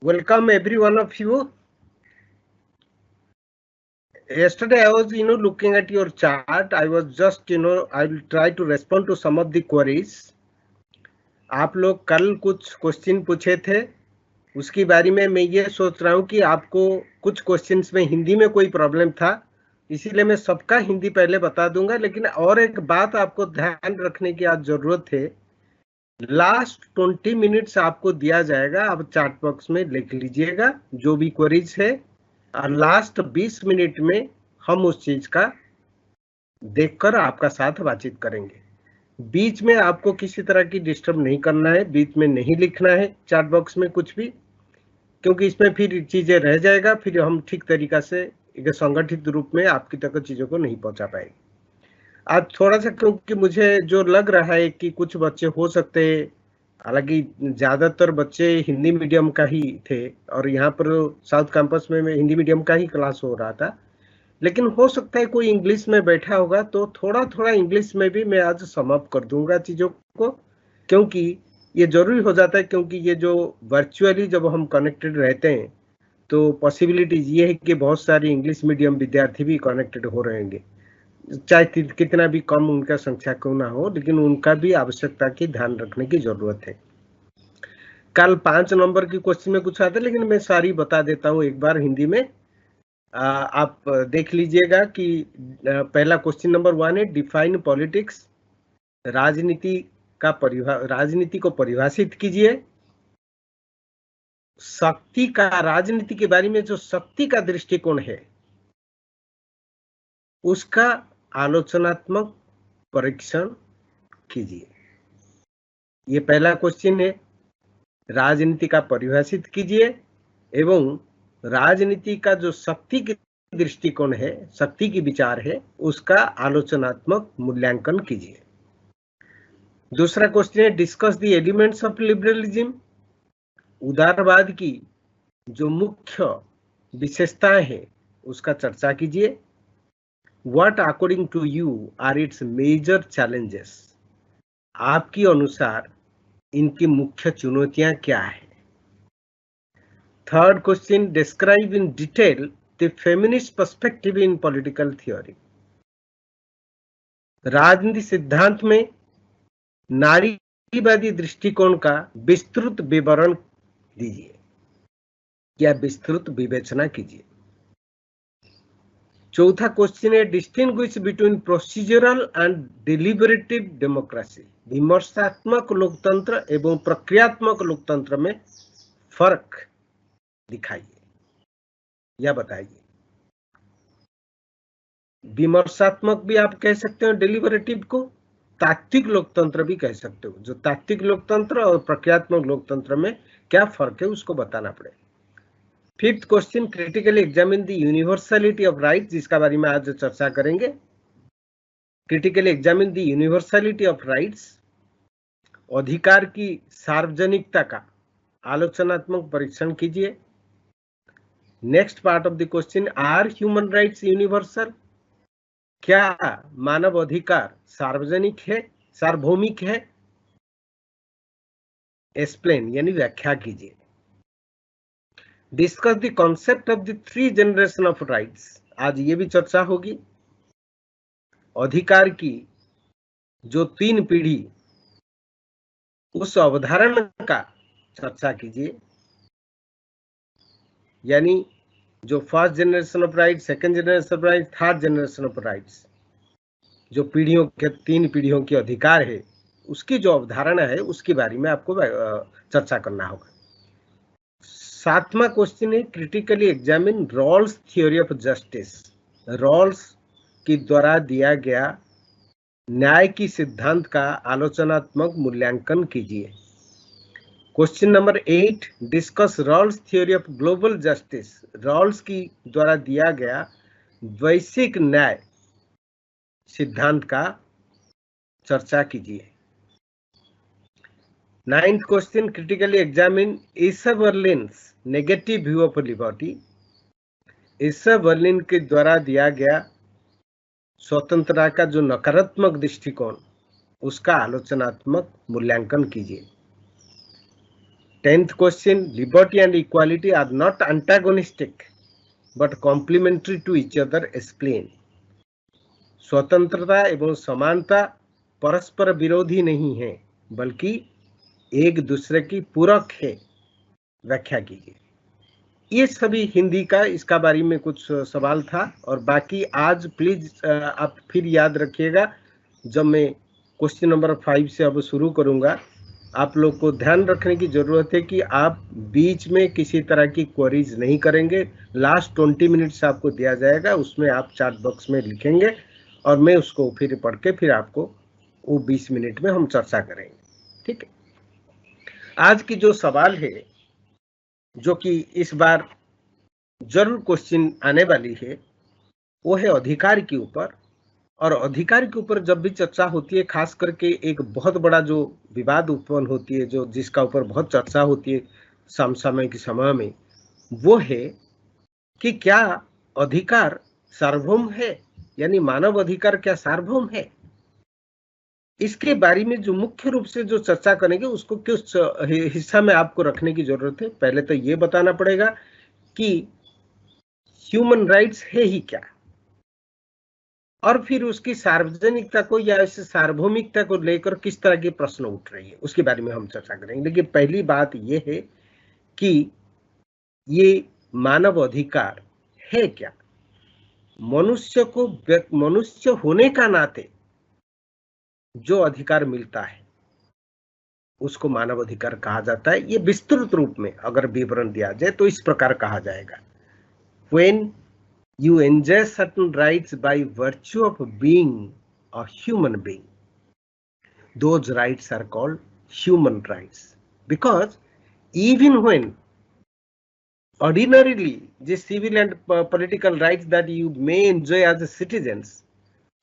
Welcome every one of you. Yesterday I was, looking at your chart. I was just, I will try to respond to some of the queries. आप लोग कल कुछ question पूछे थे, उसकी बारे में मैं ये सोच रहा हूँ कि आपको कुछ क्वेश्चंस में हिंदी में कोई प्रॉब्लम था, इसीलिए मैं सबका हिंदी पहले बता दूंगा। लेकिन और एक बात आपको ध्यान रखने की आज जरूरत है, लास्ट 20 मिनट्स आपको दिया जाएगा, आप चैट बॉक्स में लिख लीजिएगा जो भी क्वेरीज है, और लास्ट 20 मिनट में हम उस चीज का देखकर आपका साथ बातचीत करेंगे। बीच में आपको किसी तरह की डिस्टर्ब नहीं करना है, बीच में नहीं लिखना है चैट बॉक्स में कुछ भी, क्योंकि इसमें फिर चीजें रह जाएगा, फिर हम ठीक तरीका से एक संगठित रूप में आपकी तक चीजों को नहीं पहुंचा पाएंगे। आज थोड़ा सा, क्योंकि मुझे जो लग रहा है कि कुछ बच्चे हो सकते, हालांकि ज्यादातर बच्चे हिंदी मीडियम का ही थे और यहाँ पर साउथ कैंपस में हिंदी मीडियम का ही क्लास हो रहा था, लेकिन हो सकता है कोई इंग्लिश में बैठा होगा, तो थोड़ा थोड़ा इंग्लिश में भी मैं आज समाप्त कर दूंगा चीजों को, क्योंकि ये जरूरी हो जाता है। क्योंकि ये जो वर्चुअली जब हम कनेक्टेड रहते हैं तो पॉसिबिलिटीज ये है कि बहुत सारे इंग्लिश मीडियम विद्यार्थी भी कनेक्टेड हो रहेंगे, चाहे कितना भी कम उनका संख्या क्यों ना हो, लेकिन उनका भी आवश्यकता की ध्यान रखने की जरूरत है। कल 5 नंबर की क्वेश्चन में कुछ आता है, लेकिन मैं सारी बता देता हूँ एक बार हिंदी में। आप देख लीजिएगा कि पहला क्वेश्चन नंबर 1 है, डिफाइन पॉलिटिक्स। राजनीति को परिभाषित कीजिए। शक्ति का, राजनीति के बारे में जो शक्ति का दृष्टिकोण है उसका आलोचनात्मक परीक्षण कीजिए। ये पहला क्वेश्चन है, राजनीति का परिभाषित कीजिए एवं राजनीति का जो शक्ति की दृष्टिकोण है, शक्ति की विचार है, उसका आलोचनात्मक मूल्यांकन कीजिए। दूसरा क्वेश्चन है, discuss the elements of liberalism. उदारवाद की जो मुख्य विशेषताएं हैं उसका चर्चा कीजिए। What according to you are its major challenges. आपकी अनुसार इनकी मुख्य चुनौतियां क्या है। Third question, describe in detail the feminist perspective in political theory. राजनीति सिद्धांत में नारीवादी दृष्टिकोण का विस्तृत विवरण दीजिए या विस्तृत विवेचना कीजिए। चौथा क्वेश्चन है, distinguish between procedural and deliberative democracy. विमर्शात्मक लोकतंत्र एवं प्रक्रियात्मक लोकतंत्र में फर्क दिखाइए या बताइए। विमर्शात्मक भी आप कह सकते हो, डिलिबरेटिव को तात्विक लोकतंत्र भी कह सकते हो। जो तात्विक लोकतंत्र और प्रक्रियात्मक लोकतंत्र में क्या फर्क है उसको बताना पड़ेगा। Fifth question, critically examine the universality of right, जिसका बारे में आज चर्चा करेंगे। Critically examine the universality of rights. अधिकार की सार्वजनिकता का आलोचनात्मक परीक्षण कीजिए। Next part of the question, are human rights universal. क्या मानव अधिकार सार्वजनिक है, सार्वभौमिक है। एक्सप्लेन यानी व्याख्या कीजिए। Discuss the concept of the 3 generation of rights. आज ये भी चर्चा होगी। अधिकार की जो 3 पीढ़ी, उस अवधारणा का चर्चा कीजिए, यानी जो first generation of rights, second generation of rights, third generation of rights, जो पीढ़ियों के 3 पीढ़ियों के अधिकार है, उसकी जो अवधारणा है उसके बारे में आपको चर्चा करना होगा। 7वां क्वेश्चन है, critically examine Rawls theory of justice. Rawls के द्वारा दिया गया न्याय की सिद्धांत का आलोचनात्मक मूल्यांकन कीजिए। Question number 8, discuss Rawls theory of global justice. Rawls की द्वारा दिया गया वैश्विक न्याय सिद्धांत का चर्चा कीजिए। 9th question, critically examine Isaiah Berlin's negative view of liberty. Isaiah Berlin के द्वारा दिया गया स्वतंत्रता का जो नकारात्मक दृष्टिकोण, उसका आलोचनात्मक मूल्यांकन कीजिए। 10th question, liberty and equality are not antagonistic but complementary to each other. Explain. स्वतंत्रता एवं समानता परस्पर विरोधी नहीं है बल्कि एक दूसरे की पूरक है, व्याख्या कीजिए। ये सभी हिंदी का, इसका बारे में कुछ सवाल था। और बाकी आज प्लीज आप फिर याद रखिएगा, जब मैं क्वेश्चन नंबर 5 से अब शुरू करूंगा, आप लोग को ध्यान रखने की जरूरत है कि आप बीच में किसी तरह की क्वेरीज नहीं करेंगे। लास्ट 20 मिनट्स आपको दिया जाएगा, उसमें आप चैट बॉक्स में लिखेंगे और मैं उसको फिर पढ़ के फिर आपको वो 20 मिनट में हम चर्चा करेंगे। ठीक है, आज की जो सवाल है, जो कि इस बार जरूर क्वेश्चन आने वाली है, वो है अधिकार के ऊपर। और अधिकार के ऊपर जब भी चर्चा होती है, खास करके एक बहुत बड़ा जो विवाद उत्पन्न होती है, जो जिसका ऊपर बहुत चर्चा होती है समसामयिक समय में, वो है कि क्या अधिकार सार्वभौम है, यानी मानव अधिकार क्या सार्वभौम है। इसके बारे में जो मुख्य रूप से जो चर्चा करेंगे, उसको किस हिस्सा में आपको रखने की जरूरत है। पहले तो ये बताना पड़ेगा कि ह्यूमन राइट्स है ही क्या, और फिर उसकी सार्वजनिकता को या इस सार्वभौमिकता को लेकर किस तरह के प्रश्न उठ रही है, उसके बारे में हम चर्चा करेंगे। लेकिन पहली बात यह है कि ये मानव अधिकार है क्या। मनुष्य को मनुष्य होने का नाते जो अधिकार मिलता है उसको मानव अधिकार कहा जाता है। ये विस्तृत रूप में अगर विवरण दिया जाए तो इस प्रकार कहा जाएगा, When you enjoy certain rights by virtue of being a human being, those rights are called human rights. Because even when ordinarily the civil and political rights that you may enjoy as a citizens,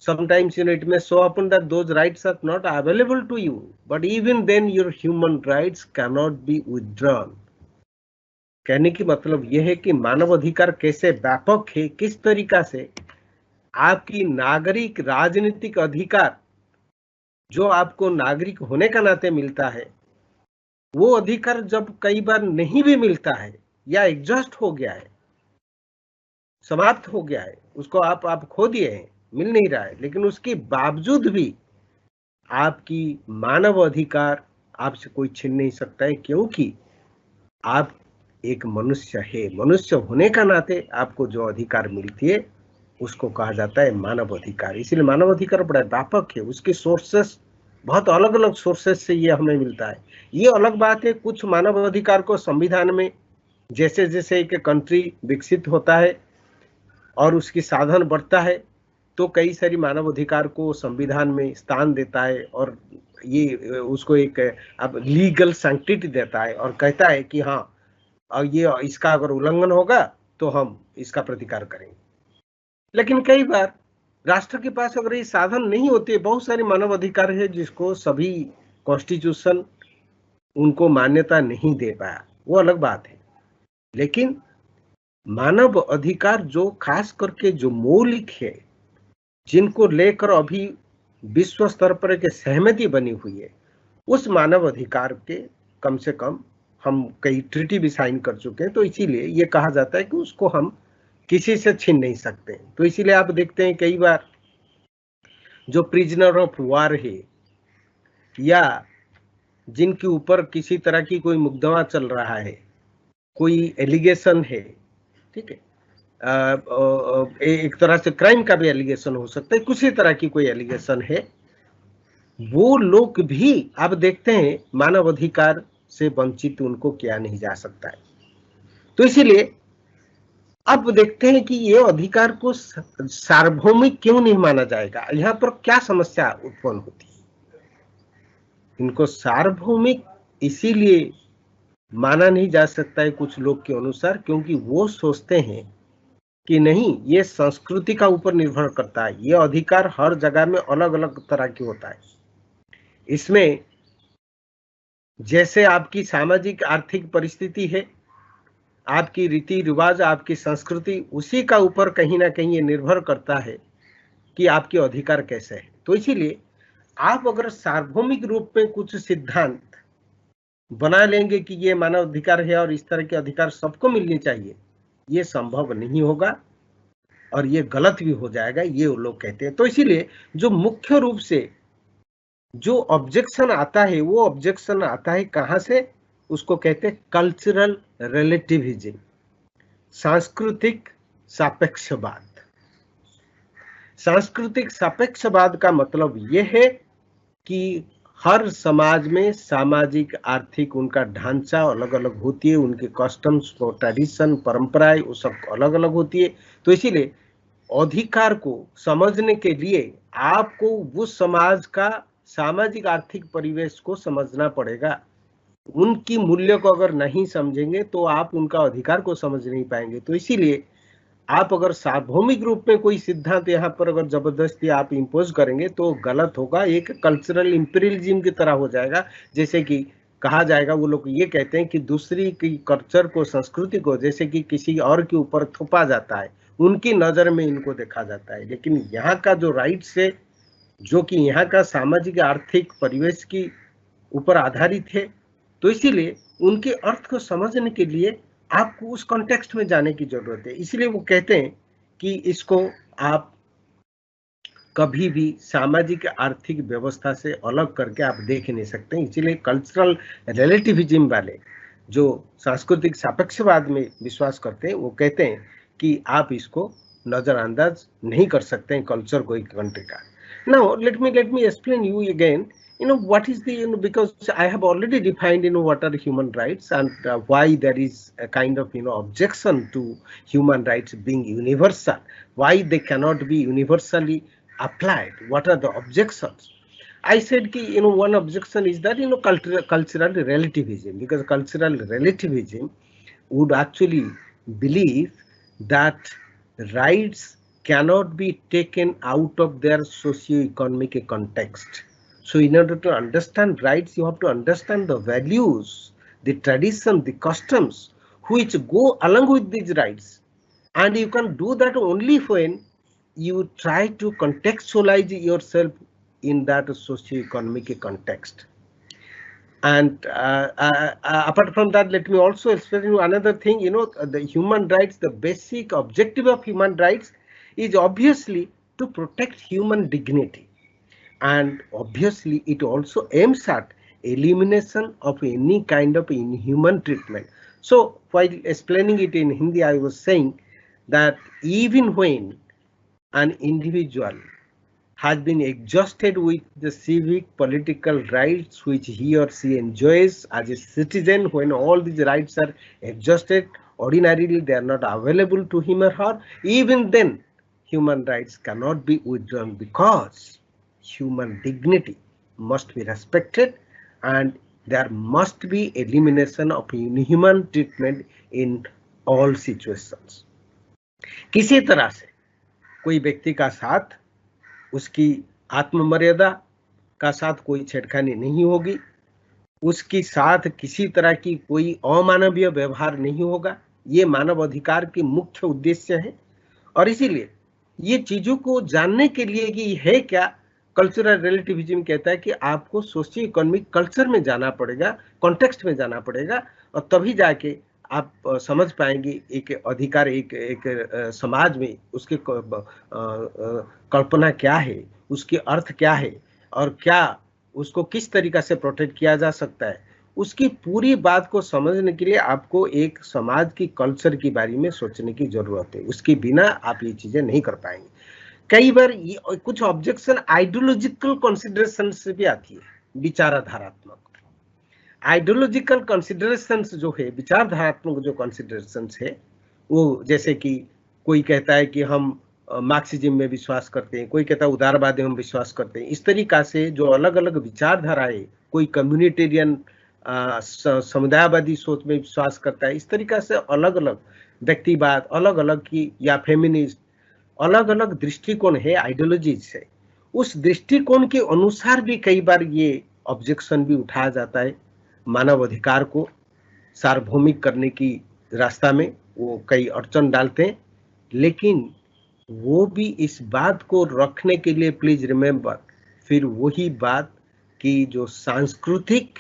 sometimes it may so happen that those rights are not available to you, but even then your human rights cannot be withdrawn. कहने की मतलब यह है कि मानव अधिकार कैसे व्यापक है, किस तरीका से आपकी नागरिक राजनीतिक अधिकार जो आपको नागरिक होने का नाते मिलता है, वो अधिकार जब कई बार नहीं भी मिलता है या एग्जॉस्ट हो गया है, समाप्त हो गया है, उसको आप खो दिए हैं, मिल नहीं रहा है, लेकिन उसके बावजूद भी आपकी मानव अधिकार आपसे कोई छीन नहीं सकता है, क्योंकि आप एक मनुष्य है। मनुष्य होने का नाते आपको जो अधिकार मिलती है उसको कहा जाता है मानव अधिकार। इसलिए मानव अधिकार बड़ा व्यापक है, उसके सोर्सेस बहुत अलग अलग सोर्सेस से ये हमें मिलता है। ये अलग बात है, कुछ मानव अधिकार को संविधान में जैसे जैसे एक कंट्री विकसित होता है और उसकी साधन बढ़ता है तो कई सारी मानव अधिकार को संविधान में स्थान देता है और ये उसको एक अब लीगल सैंक्टिटी देता है और कहता है कि हाँ, और ये इसका अगर उल्लंघन होगा तो हम इसका प्रतिकार करेंगे। लेकिन कई बार राष्ट्र के पास अगर ये साधन नहीं होते, बहुत सारे मानव अधिकार है जिसको सभी कॉन्स्टिट्यूशन उनको मान्यता नहीं दे पाया, वो अलग बात है। लेकिन मानव अधिकार जो खास करके जो मौलिक है, जिनको लेकर अभी विश्व स्तर पर एक सहमति बनी हुई है, उस मानव अधिकार के कम से कम हम कई ट्रीटी भी साइन कर चुके हैं, तो इसीलिए ये कहा जाता है कि उसको हम किसी से छीन नहीं सकते। तो इसीलिए आप देखते हैं कई बार जो प्रिजनर ऑफ वॉर है या जिनके ऊपर किसी तरह की कोई मुकदमा चल रहा है, कोई एलिगेशन है, ठीक है, एक तरह से क्राइम का भी एलिगेशन हो सकता है, किसी तरह की कोई एलिगेशन है, वो लोग भी आप देखते हैं मानव अधिकार से वंचित उनको किया नहीं जा सकता है। तो इसीलिए अब देखते हैं कि ये अधिकार को सार्वभौमिक क्यों नहीं माना जाएगा, यहाँ पर क्या समस्या उत्पन्न होती है। इनको सार्वभौमिक इसीलिए माना नहीं जा सकता है कुछ लोग के अनुसार, क्योंकि वो सोचते हैं कि नहीं, ये संस्कृति का ऊपर निर्भर करता है, ये अधिकार हर जगह में अलग अलग तरह की होता है। इसमें जैसे आपकी सामाजिक आर्थिक परिस्थिति है, आपकी रीति रिवाज, आपकी संस्कृति, उसी का ऊपर कहीं ना कहीं ये निर्भर करता है कि आपके अधिकार कैसे है। तो इसीलिए आप अगर सार्वभौमिक रूप में कुछ सिद्धांत बना लेंगे कि ये मानव अधिकार है और इस तरह के अधिकार सबको मिलने चाहिए, ये संभव नहीं होगा और ये गलत भी हो जाएगा, ये वो लोग कहते हैं। तो इसीलिए जो मुख्य रूप से जो ऑब्जेक्शन आता है, वो ऑब्जेक्शन आता है कहां से? उसको कहते हैं कल्चरल रिलेटिविज्म, सांस्कृतिक सापेक्षवाद। सांस्कृतिक सापेक्षवाद का मतलब यह है कि हर समाज में सामाजिक आर्थिक उनका ढांचा अलग अलग होती है, उनके कस्टम्स ट्रेडिशन परंपराएं वो सब अलग अलग होती है। तो इसीलिए अधिकार को समझने के लिए आपको उस समाज का सामाजिक आर्थिक परिवेश को समझना पड़ेगा। उनकी मूल्य को अगर नहीं समझेंगे तो आप उनका अधिकार को समझ नहीं पाएंगे। तो इसीलिए आप अगर सार्वभौमिक रूप में कोई सिद्धांत यहाँ पर अगर जबरदस्ती आप इम्पोज करेंगे तो गलत होगा, एक कल्चरल इंपीरियलिज्म की तरह हो जाएगा। जैसे कि कहा जाएगा, वो लोग ये कहते हैं कि दूसरी की कल्चर को, संस्कृति को जैसे कि किसी और के ऊपर थोपा जाता है, उनकी नजर में इनको देखा जाता है। लेकिन यहाँ का जो राइट्स है, जो कि यहाँ का सामाजिक आर्थिक परिवेश की ऊपर आधारित है, तो इसीलिए उनके अर्थ को समझने के लिए आपको उस कॉन्टेक्स्ट में जाने की जरूरत है। इसलिए वो कहते हैं कि इसको आप कभी भी सामाजिक आर्थिक व्यवस्था से अलग करके आप देख नहीं सकते। इसीलिए कल्चरल रिलेटिविज्म वाले जो सांस्कृतिक सापेक्षवाद में विश्वास करते हैं, वो कहते हैं कि आप इसको नजरअंदाज नहीं कर सकते हैं कल्चर को, एक कंट्री का। Now let me explain you again, what is the, because I have already defined what are human rights and why there is a kind of objection to human rights being universal, why they cannot be universally applied, what are the objections. I said ki, one objection is that cultural relativism, because cultural relativism would actually believe that rights cannot be taken out of their socio-economic context. So in order to understand rights, you have to understand the values, the tradition, the customs which go along with these rights. And you can do that only when you try to contextualize yourself in that socio-economic context. And apart from that, let me also explain you another thing. The human rights, the basic objective of human rights is obviously to protect human dignity. And obviously it also aims at elimination of any kind of inhuman treatment. So while explaining it in Hindi, I was saying that even when an individual has been exhausted with the civic political rights which he or she enjoys as a citizen, when all these rights are exhausted, ordinarily they are not available to him or her, even then human rights cannot be withdrawn, because human dignity must be respected and there must be elimination of inhuman treatment in all situations. किसी तरह से कोई व्यक्ति का साथ, उसकी आत्ममर्यादा का साथ कोई छेड़खानी नहीं होगी, उसकी साथ किसी तरह की कोई अमानवीय व्यवहार नहीं होगा। ये मानव अधिकार की मुख्य उद्देश्य है। और इसीलिए ये चीजों को जानने के लिए कि है क्या, कल्चरल रिलेटिविज्म कहता है कि आपको सोशियो इकोनॉमिक कल्चर में जाना पड़ेगा, कॉन्टेक्स्ट में जाना पड़ेगा, और तभी जाके आप समझ पाएंगे एक अधिकार, एक समाज में उसके कल्पना क्या है, उसके अर्थ क्या है, और क्या उसको किस तरीका से प्रोटेक्ट किया जा सकता है। उसकी पूरी बात को समझने के लिए आपको एक समाज की कल्चर के बारे में सोचने की जरूरत है। उसके बिना आप ये चीजें नहीं कर पाएंगे। कई बार कुछ ऑब्जेक्शन आइडियोलॉजिकल कंसिडरेशन से भी आती है, विचारधारात्मक। आइडियोलॉजिकल कंसिडरेशंस जो है, विचारधारात्मक जो कंसिडरेशंस है, वो जैसे कि कोई कहता है कि हम मार्क्सिज्म में विश्वास करते हैं, कोई कहता है उदारवाद में हम विश्वास करते हैं। इस तरीका से जो अलग अलग विचारधाराएं, कोई कम्युनिटेरियन समुदायवादी सोच में विश्वास करता है, इस तरीका से अलग अलग व्यक्तिवाद, अलग अलग की, या फेमिनिस्ट, अलग अलग दृष्टिकोण है, आइडियोलॉजीज है। उस दृष्टिकोण के अनुसार भी कई बार ये ऑब्जेक्शन भी उठाया जाता है। मानव अधिकार को सार्वभौमिक करने की रास्ता में वो कई अड़चन डालते हैं, लेकिन वो भी इस बात को रखने के लिए प्लीज रिमेम्बर, फिर वही बात कि जो सांस्कृतिक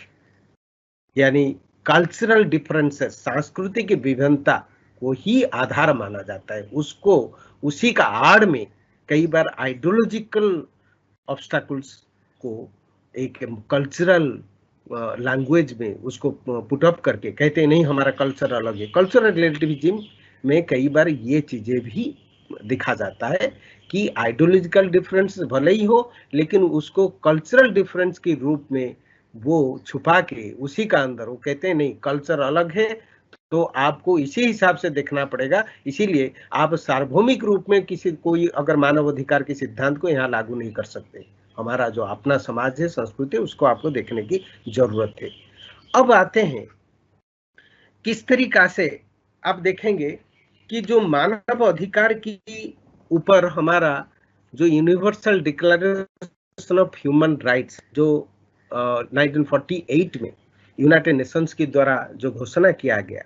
यानी कल्चरल डिफरेंसेस, सांस्कृतिक विभिन्नता को ही आधार माना जाता है। उसको उसी का आड़ में कई बार आइडियोलॉजिकल ऑब्स्टैकल्स को एक कल्चरल लैंग्वेज में उसको पुट अप करके कहते हैं नहीं हमारा कल्चर अलग है। कल्चरल रिलेटिविज्म में कई बार ये चीजें भी दिखा जाता है कि आइडियोलॉजिकल डिफरेंस भले ही हो, लेकिन उसको कल्चरल डिफरेंस के रूप में वो छुपा के उसी का अंदर वो कहते हैं नहीं कल्चर अलग है तो आपको इसी हिसाब से देखना पड़ेगा, इसीलिए आप सार्वभौमिक रूप में किसी कोई अगर मानव अधिकार के सिद्धांत को यहाँ लागू नहीं कर सकते। हमारा जो अपना समाज है, संस्कृति है, उसको आपको देखने की जरूरत है। अब आते हैं किस तरीका से आप देखेंगे कि जो मानव अधिकार की ऊपर हमारा जो universal declaration of human rights जो 1948 में यूनाइटेड नेशंस के द्वारा जो घोषणा किया गया,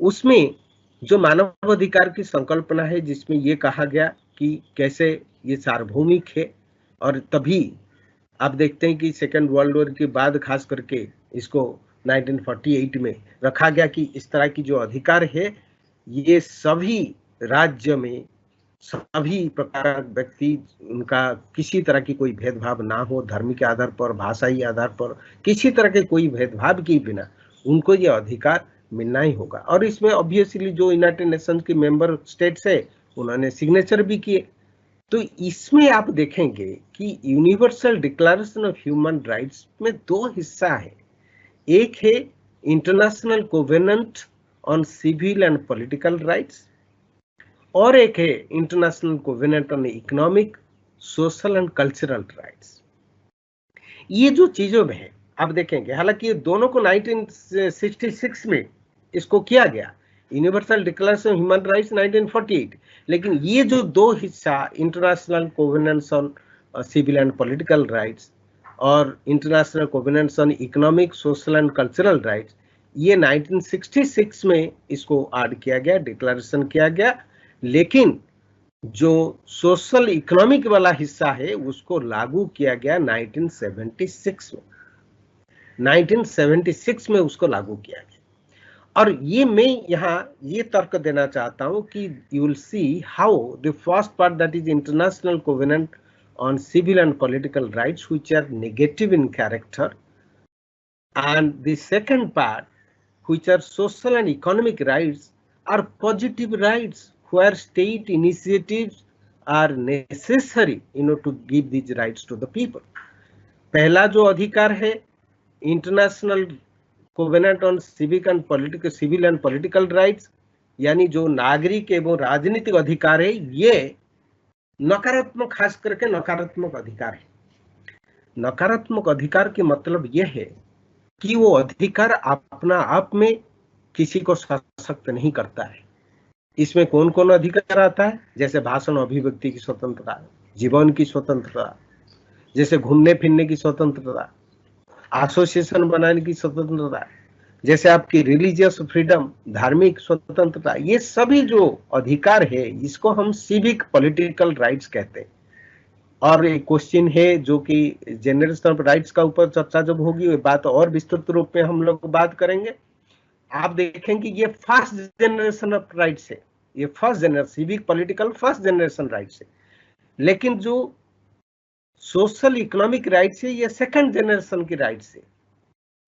उसमें जो मानव अधिकार की संकल्पना है जिसमें ये कहा गया कि कैसे ये सार्वभौमिक है, और तभी आप देखते हैं कि सेकेंड वर्ल्ड वॉर के बाद खास करके इसको 1948 में रखा गया कि इस तरह की जो अधिकार है ये सभी राज्य में सभी प्रकार व्यक्ति उनका किसी तरह की कोई भेदभाव ना हो, धर्म के आधार पर, भाषाई आधार पर, किसी तरह के कोई भेदभाव के बिना उनको ये अधिकार मिलना ही होगा। और इसमें ऑब्वियसली जो यूनाइटेड नेशंस के मेंबर स्टेट्स है उन्होंने सिग्नेचर भी किए। तो इसमें आप देखेंगे कि universal declaration of human rights में दो हिस्सा है। एक है international covenant on civil and political rights और एक है international covenant on economic, social and cultural rights. ये जो चीजों में है आप देखेंगे, हालांकि ये दोनों को 1966 में इसको किया गया, universal declaration of human rights 1948, लेकिन ये जो दो हिस्सा international covenants on civil and political rights और international covenants on economic, social and cultural rights, ये 1966 में इसको ऐड किया गया, डिक्लेरेशन किया गया। लेकिन जो सोशल इकोनॉमिक वाला हिस्सा है उसको लागू किया गया 1976 में। 1976 में उसको लागू किया गया। और ये मैं यहाँ ये तर्क देना चाहता हूँ कि you will see how the first part that is international covenant on civil and political rights which are negative in character, and the second part which are social and economic rights are positive rights where state initiatives are necessary to give these rights to the people. पहला जो अधिकार है international covenant on civic and political, civil and political rights, यानी जो नागरिक एवं राजनीतिक अधिकार है, ये नकारात्मक, खास करके नकारात्मक अधिकार है। नकारात्मक अधिकार के मतलब यह है कि वो अधिकार अपना आप में किसी को सशक्त नहीं करता है। इसमें कौन कौन अधिकार आता है? जैसे भाषण अभिव्यक्ति की स्वतंत्रता, जीवन की स्वतंत्रता, जैसे घूमने फिरने की स्वतंत्रता, एसोसिएशन बनाने की स्वतंत्रता, जैसे आपकी रिलीजियस फ्रीडम, धार्मिक स्वतंत्रता, ये सभी जो अधिकार है इसको हम सिविक पॉलिटिकल राइट्स कहते हैं। और एक क्वेश्चन है जो कि जनरेशन ऑफ राइट्स का ऊपर चर्चा जब होगी बात और विस्तृत रूप में हम लोग बात करेंगे। आप देखेंगे ये फर्स्ट जनरेशन ऑफ राइट्स है, ये first generation civic political first generation rights है। लेकिन जो सोशल इकोनॉमिक राइट्स है ये सेकंड जनरेशन की राइट्स है।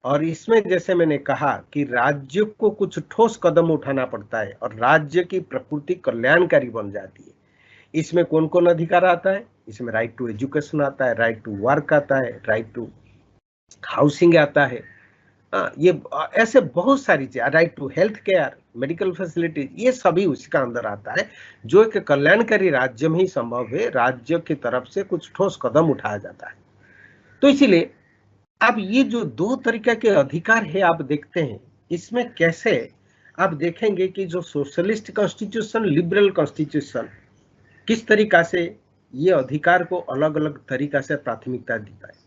और इसमें जैसे मैंने कहा कि राज्य को कुछ ठोस कदम उठाना पड़ता है और राज्य की प्रकृति कल्याणकारी बन जाती है। इसमें कौन कौन अधिकार आता है? इसमें राइट टू एजुकेशन आता है, राइट टू वर्क आता है, राइट टू हाउसिंग आता है, ये ऐसे बहुत सारी चीजें, right to health care, medical facilities, ये सभी उसका अंदर आता है जो एक कल्याणकारी राज्य में ही संभव है। राज्य की तरफ से कुछ ठोस कदम उठाया जाता है। तो इसीलिए अब ये जो दो तरीके के अधिकार है आप देखते हैं, इसमें कैसे आप देखेंगे कि जो सोशलिस्ट कॉन्स्टिट्यूशन, लिबरल कॉन्स्टिट्यूशन किस तरीका से ये अधिकार को अलग अलग तरीका से प्राथमिकता देता है।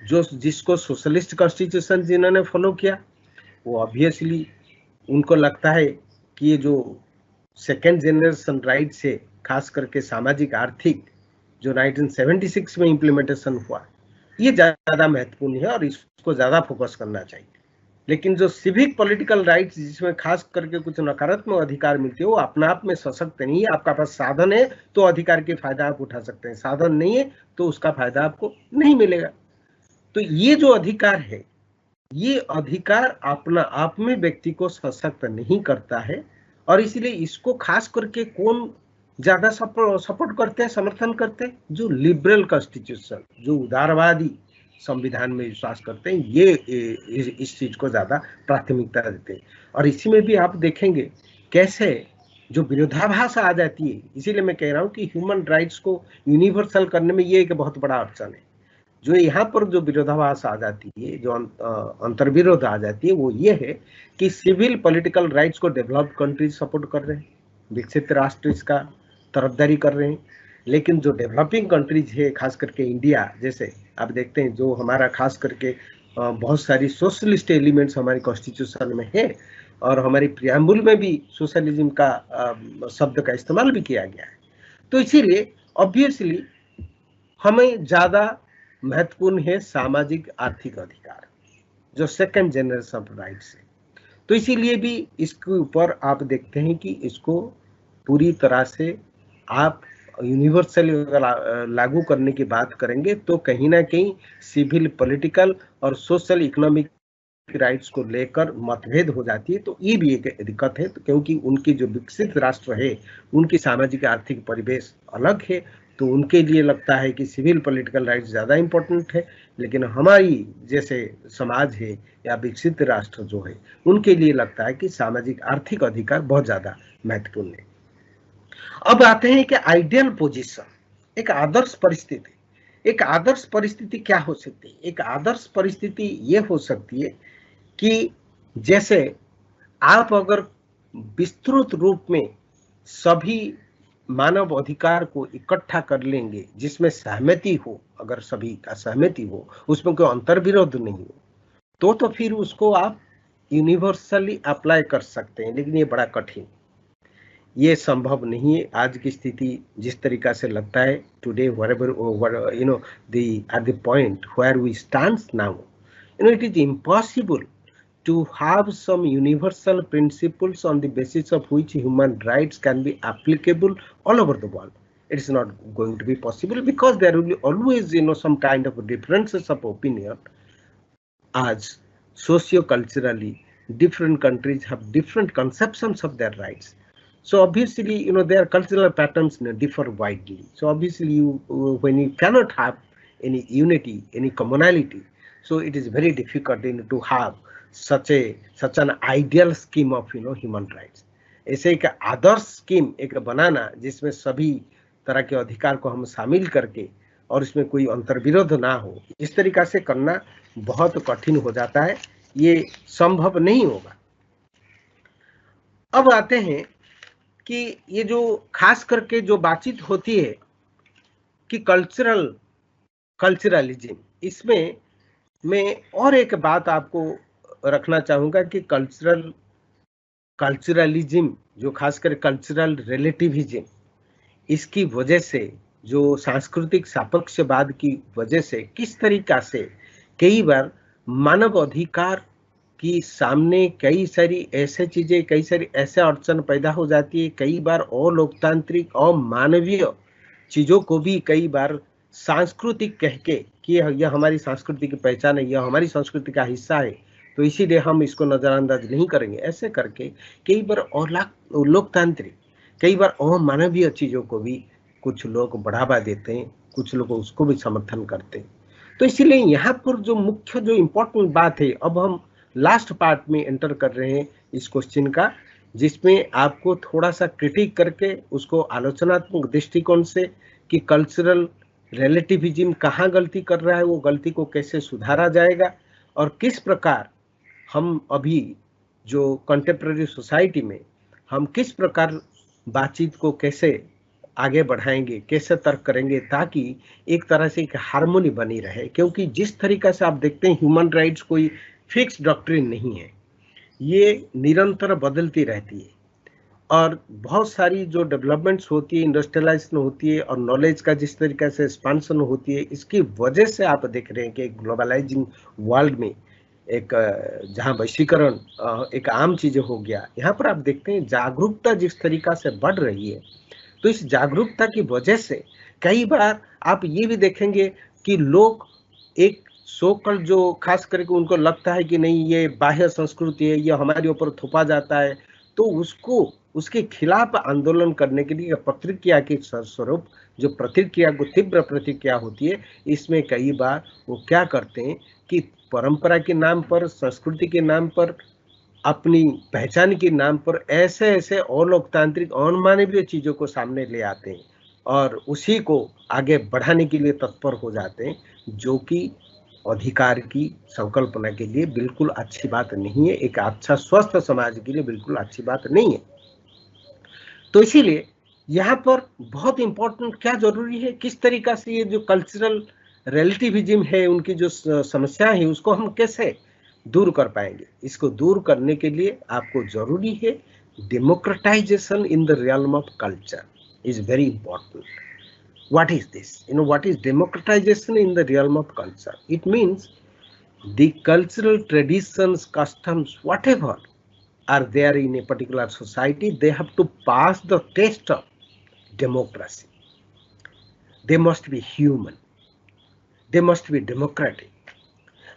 जो जिसको सोशलिस्ट कॉन्स्टिट्यूशन जिन्होंने फॉलो किया वो ऑब्वियसली उनको लगता है कि ये जो सेकेंड जनरेशन राइट्स है, खास करके सामाजिक आर्थिक, जो 1976 में इम्प्लीमेंटेशन हुआ, ये ज्यादा महत्वपूर्ण है और इसको ज्यादा फोकस करना चाहिए। लेकिन जो सिविक पॉलिटिकल राइट्स जिसमें खास करके कुछ नकारात्मक अधिकार मिलते हैं वो अपने आप में सशक्त नहीं है। आपका पास साधन है तो अधिकार के फायदा आप उठा सकते हैं, साधन नहीं है तो उसका फायदा आपको नहीं मिलेगा। तो ये जो अधिकार है, ये अधिकार अपना आप में व्यक्ति को सशक्त नहीं करता है, और इसलिए इसको खास करके कौन ज्यादा सपोर्ट करते हैं, समर्थन करते हैं? जो लिबरल कॉन्स्टिट्यूशन, जो उदारवादी संविधान में विश्वास करते हैं, ये इस चीज को ज्यादा प्राथमिकता देते हैं। और इसी में भी आप देखेंगे कैसे जो विरोधाभास आ जाती है। इसीलिए मैं कह रहा हूं कि ह्यूमन राइट्स को यूनिवर्सल करने में ये एक बहुत बड़ा अड़चन है। जो यहाँ पर जो विरोधाभास आ जाती है, जो अंतर्विरोध आ जाती है, वो ये है कि सिविल पॉलिटिकल राइट्स को डेवलप्ड कंट्रीज सपोर्ट कर रहे हैं, विकसित राष्ट्र इसका तरफदारी कर रहे हैं, लेकिन जो डेवलपिंग कंट्रीज है, खास करके इंडिया जैसे, आप देखते हैं जो हमारा खास करके बहुत सारी सोशलिस्ट एलिमेंट्स हमारी कॉन्स्टिट्यूशन में है, और हमारी प्रियम्बल में भी सोशलिज्म का शब्द का इस्तेमाल भी किया गया है। तो इसीलिए ऑब्वियसली हमें ज्यादा महत्वपूर्ण है सामाजिक आर्थिक अधिकार, जो सेकंड जनरेशन ऑफ राइट्स है। तो इसीलिए भी इसके ऊपर आप देखते हैं कि इसको पूरी तरह से आप यूनिवर्सली लागू करने की बात करेंगे तो कहीं ना कहीं सिविल पॉलिटिकल और सोशल इकोनॉमिक राइट्स को लेकर मतभेद हो जाती है। तो ये भी एक दिक्कत है, तो क्योंकि उनकी जो विकसित राष्ट्र है उनकी सामाजिक आर्थिक परिवेश अलग है, तो उनके लिए लगता है कि सिविल पॉलिटिकल राइट्स ज़्यादा इम्पोर्टेंट है, लेकिन हमारी जैसे समाज है या विकसित राष्ट्र जो है उनके लिए लगता है कि सामाजिक आर्थिक अधिकार बहुत ज़्यादा महत्वपूर्ण है। अब आते हैं कि आइडियल पोजीशन, एक आदर्श परिस्थिति। एक आदर्श परिस्थिति क्या हो सकती है? एक आदर्श परिस्थिति ये हो सकती है कि जैसे आप अगर विस्तृत रूप में सभी मानव अधिकार को इकट्ठा कर लेंगे जिसमें सहमति हो, अगर सभी का सहमति हो, उसमें कोई अंतर्विरोध नहीं हो, तो फिर उसको आप यूनिवर्सली अप्लाई कर सकते हैं। लेकिन ये बड़ा कठिन, ये संभव नहीं है आज की स्थिति जिस तरीका से लगता है today, wherever you know the at the point where we stand now, it is impossible to have some universal principles on the basis of which human rights can be applicable all over the world. It is not going to be possible because there will be always some kind of differences of opinion, as socio-culturally different countries have different conceptions of their rights. So obviously their cultural patterns differ widely. So obviously when you cannot have any unity, any commonality, so it is very difficult to have such an ideal scheme of human rights. ऐसे एक आदर्श scheme एक बनाना जिसमें सभी तरह के अधिकार को हम शामिल करके और इसमें कोई अंतर्विरोध ना हो, इस तरीका से करना बहुत कठिन हो जाता है, ये संभव नहीं होगा। अब आते हैं कि ये जो खास करके जो बातचीत होती है कि कल्चरलिज्म, इसमें मैं और एक बात आपको रखना चाहूंगा कि कल्चरलिज्म जो खासकर कल्चरल रिलेटिविज्म, इसकी वजह से जो सांस्कृतिक सापेक्षवाद की वजह से किस तरीका से कई बार मानव अधिकार की सामने कई सारी ऐसे चीजें, कई सारी ऐसे अड़चन पैदा हो जाती है, कई बार अलोकतांत्रिक और मानवीय चीजों को भी कई बार सांस्कृतिक कह के कि यह हमारी संस्कृति की पहचान है, यह हमारी संस्कृति का हिस्सा है, तो इसीलिए हम इसको नजरअंदाज नहीं करेंगे। ऐसे करके कई बार लोकतांत्रिक, कई बार अमानवीय चीजों को भी कुछ लोग बढ़ावा देते हैं, कुछ लोग उसको भी समर्थन करते हैं। तो इसीलिए यहाँ पर जो मुख्य जो इम्पोर्टेंट बात है, अब हम लास्ट पार्ट में एंटर कर रहे हैं इस क्वेश्चन का, जिसमें आपको थोड़ा सा क्रिटिक करके उसको आलोचनात्मक दृष्टिकोण से कि कल्चरल रिलेटिविज्म कहाँ गलती कर रहा है, वो गलती को कैसे सुधारा जाएगा, और किस प्रकार हम अभी जो कंटेम्प्रेरी सोसाइटी में हम किस प्रकार बातचीत को कैसे आगे बढ़ाएंगे, कैसे तर्क करेंगे, ताकि एक तरह से एक हार्मोनी बनी रहे। क्योंकि जिस तरीका से आप देखते हैं ह्यूमन राइट्स कोई फिक्स डॉक्ट्रिन नहीं है, ये निरंतर बदलती रहती है, और बहुत सारी जो डेवलपमेंट्स होती है, इंडस्ट्रियलाइजेशन होती है और नॉलेज का जिस तरीके से एक्सपांशन होती है, इसकी वजह से आप देख रहे हैं कि ग्लोबलाइजिंग वर्ल्ड में एक जहाँ वैश्वीकरण एक आम चीज हो गया, यहाँ पर आप देखते हैं जागरूकता जिस तरीका से बढ़ रही है, तो इस जागरूकता की वजह से कई बार आप ये भी देखेंगे कि लोग एक सोकल जो खास करके उनको लगता है कि नहीं ये बाह्य संस्कृति है, ये हमारे ऊपर थोपा जाता है, तो उसको उसके खिलाफ आंदोलन करने के लिए प्रतिक्रिया के स्वरूप जो प्रतिक्रिया को तीव्र प्रतिक्रिया होती है, इसमें कई बार वो क्या करते हैं कि परंपरा के नाम पर, संस्कृति के नाम पर, अपनी पहचान के नाम पर ऐसे ऐसे अलोकतांत्रिक अमानवीय चीजों को सामने ले आते हैं और उसी को आगे बढ़ाने के लिए तत्पर हो जाते हैं, जो कि अधिकार की संकल्पना के लिए बिल्कुल अच्छी बात नहीं है, एक अच्छा स्वस्थ समाज के लिए बिल्कुल अच्छी बात नहीं है। तो इसीलिए यहाँ पर बहुत इंपॉर्टेंट क्या जरूरी है, किस तरीका से ये जो कल्चरल रिलेटिविज्म है, उनकी जो समस्या है, उसको हम कैसे दूर कर पाएंगे। इसको दूर करने के लिए आपको जरूरी है democratisation in the realm of culture is very important. What is this? What is democratization in the realm of culture? It means the cultural traditions, customs, whatever are there in a particular society, they have to pass the test of democracy. They must be human. They must be democratic.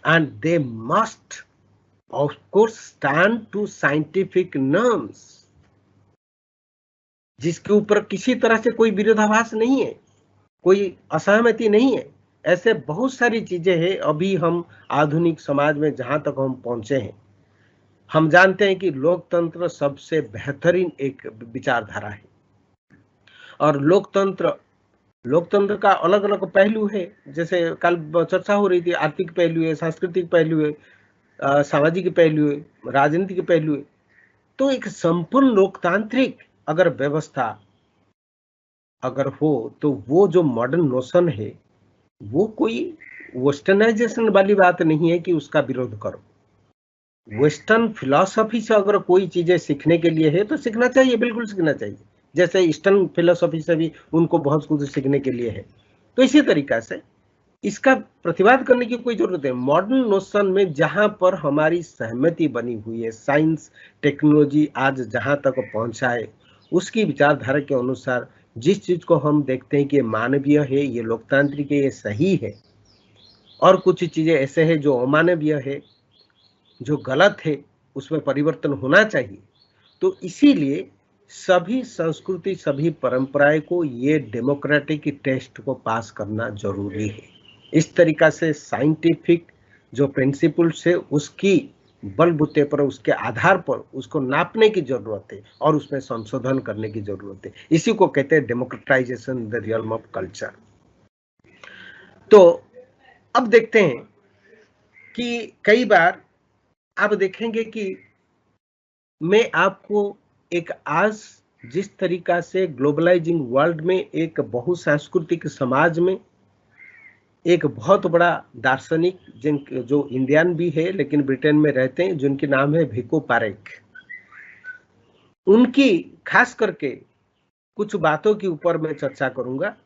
And they must, of course, stand to scientific norms, जिसके ऊपर किसी तरह से कोई विरोधाभास नहीं है, कोई असहमति नहीं है। ऐसे बहुत सारी चीजें हैं। अभी हम आधुनिक समाज में जहां तक हम पहुंचे हैं, हम जानते हैं कि लोकतंत्र सबसे बेहतरीन एक विचारधारा है। और लोकतंत्र का अलग अलग पहलू है, जैसे कल चर्चा हो रही थी, आर्थिक पहलू है, सांस्कृतिक पहलू है, सामाजिक पहलू है, राजनीतिक पहलू है। तो एक संपूर्ण लोकतांत्रिक अगर व्यवस्था अगर हो, तो वो जो मॉडर्न नोशन है, वो कोई वेस्टर्नाइजेशन वाली बात नहीं है कि उसका विरोध करो। वेस्टर्न फिलॉसफी से अगर कोई चीजें सीखने के लिए है तो सीखना चाहिए, बिल्कुल सीखना चाहिए। जैसे ईस्टर्न फिलॉसफी से भी उनको बहुत कुछ सीखने के लिए है, तो इसी तरीका से इसका प्रतिवाद करने की कोई जरूरत है। मॉडर्न नोशन में जहां पर हमारी सहमति बनी हुई है, साइंस टेक्नोलॉजी आज जहां तक पहुंचाए, उसकी विचारधारा के अनुसार जिस चीज को हम देखते हैं कि ये मानवीय है, ये लोकतांत्रिक है, ये सही है, और कुछ चीजें ऐसे हैं जो अमानवीय है, जो गलत है, उसमें परिवर्तन होना चाहिए। तो इसीलिए सभी संस्कृति, सभी परंपराएं को ये डेमोक्रेटिक टेस्ट को पास करना जरूरी है। इस तरीका से साइंटिफिक जो प्रिंसिपल्स है, उसकी बलबूते पर, उसके आधार पर उसको नापने की जरूरत है और उसमें संशोधन करने की जरूरत है। इसी को कहते हैं democratisation in the realm of culture. तो अब देखते हैं कि कई बार आप देखेंगे कि मैं आपको एक आज जिस तरीका से ग्लोबलाइजिंग वर्ल्ड में, एक बहुसांस्कृतिक समाज में, एक बहुत बड़ा दार्शनिक जो इंडियन भी है लेकिन ब्रिटेन में रहते हैं, जिनके नाम है भिको पारेख, उनकी खास करके कुछ बातों के ऊपर मैं चर्चा करूंगा।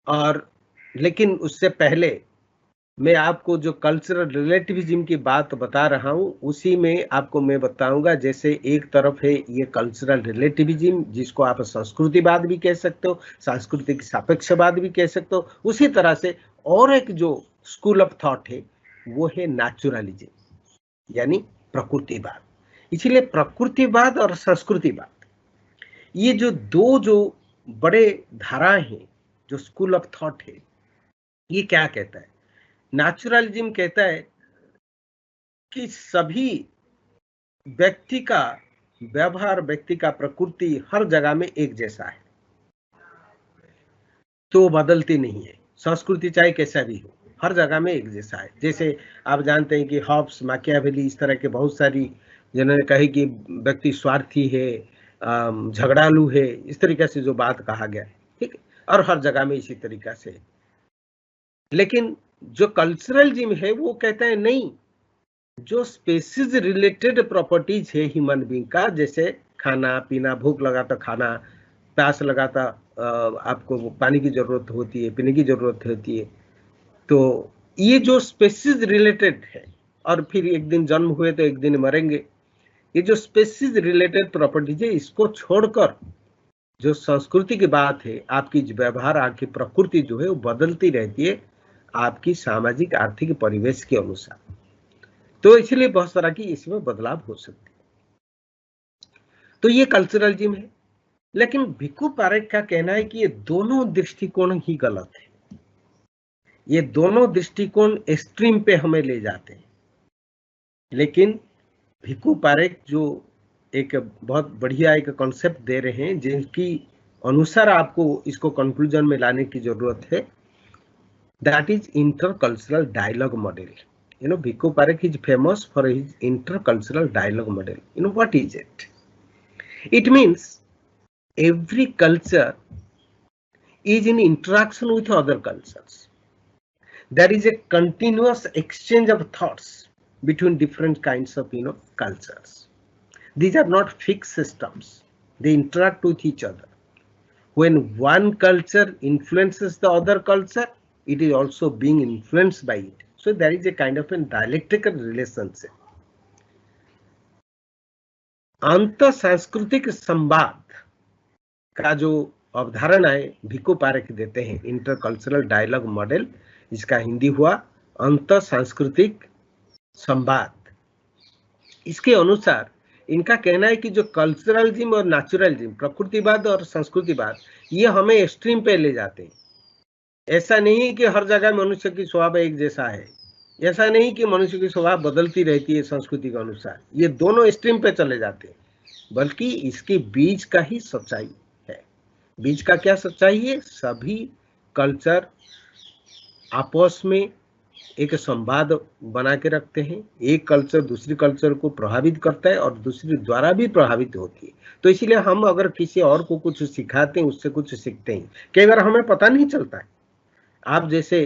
और लेकिन उससे पहले मैं आपको जो कल्चरल रिलेटिविज्म की बात बता रहा हूं, उसी में आपको मैं बताऊंगा, जैसे एक तरफ है ये कल्चरल रिलेटिविज्म, जिसको आप संस्कृतिवाद भी कह सकते हो, सांस्कृतिक सापेक्षवाद भी कह सकते हो। उसी तरह से और एक जो स्कूल ऑफ थॉट है वो है नेचुरलिज्म, यानी प्रकृतिवाद। इसलिए प्रकृतिवाद और संस्कृतिवाद, ये जो दो जो बड़े धाराएं हैं, जो स्कूल ऑफ थॉट है, ये क्या कहता है? नेचुरलिज्म कहता है कि सभी व्यक्ति का व्यवहार, व्यक्ति का प्रकृति हर जगह में एक जैसा है, तो बदलती नहीं है। संस्कृति चाहे कैसा भी हो, हर जगह में एक जैसा है। जैसे आप जानते हैं कि हॉब्स, माकियावेली, इस तरह के बहुत सारी जिन्होंने कही कि व्यक्ति स्वार्थी है, झगड़ालू है, इस तरीके से जो बात कहा गया, ठीक है, और हर जगह में इसी तरीका से। लेकिन जो कल्चरलिज्म है वो कहता है नहीं, जो स्पेसीज रिलेटेड प्रॉपर्टीज है ह्यूमन बीइंग का, जैसे खाना पीना, भूख लगा तो खाना, प्यास लगा तो आपको पानी की जरूरत होती है, पीने की जरूरत होती है, तो ये जो स्पेसीज रिलेटेड है और फिर एक दिन जन्म हुए तो एक दिन मरेंगे। ये जो स्पेसीज रिलेटेड प्रॉपर्टीज है, इसको छोड़कर जो संस्कृति की बात है, आपकी व्यवहार, आपकी प्रकृति जो है वो बदलती रहती है आपकी सामाजिक आर्थिक परिवेश के अनुसार। तो इसलिए बहुत सारा की इसमें बदलाव हो सकती है। तो ये कल्चरलिज्म है। लेकिन भिक्खू पारेख का कहना है कि ये दोनों दृष्टिकोण ही गलत है। ये दोनों दृष्टिकोण एक्सट्रीम पे हमें ले जाते हैं। लेकिन भिक्खू पारेख जो एक बहुत बढ़िया एक कॉन्सेप्ट दे रहे हैं, जिनकी अनुसार आपको इसको कंक्लूजन में लाने की जरूरत है, that is intercultural dialogue model. You know, Bhikkhu Parekh is famous for his intercultural dialogue model. You know, what is it? It means every culture is in interaction with other cultures. There is a continuous exchange of thoughts between different kinds of, cultures. These are not fixed systems. They interact with each other. When one culture influences the other culture, it is also being influenced by it. So there is a kind of a dialectical relationship. अंत सांस्कृतिक संवाद का जो अवधारणा है भिक्खू पारेख देते हैं, इंटरकल्चरल डायलॉग मॉडल, इसका हिंदी हुआ अंत सांस्कृतिक संवाद। इसके अनुसार इनका कहना है कि जो कल्चरलिज्म और नेचुरलिज्म, प्रकृतिवाद और संस्कृतिवाद, ये हमें एक्सट्रीम पे ले जाते हैं। ऐसा नहीं है कि हर जगह मनुष्य की स्वभाव एक जैसा है, ऐसा नहीं कि मनुष्य की स्वभाव बदलती रहती है संस्कृति के अनुसार। ये दोनों एक्सट्रीम पे चले जाते हैं, बल्कि इसके बीच का ही सच्चाई है। बीच का क्या सच्चाई है? सभी कल्चर आपस में एक संवाद बना के रखते हैं। एक कल्चर दूसरी कल्चर को प्रभावित करता है और दूसरी द्वारा भी प्रभावित होती है। तो इसीलिए हम अगर किसी और को कुछ सिखाते हैं, उससे कुछ सीखते हैं। कई बार हमें पता नहीं चलता है। आप जैसे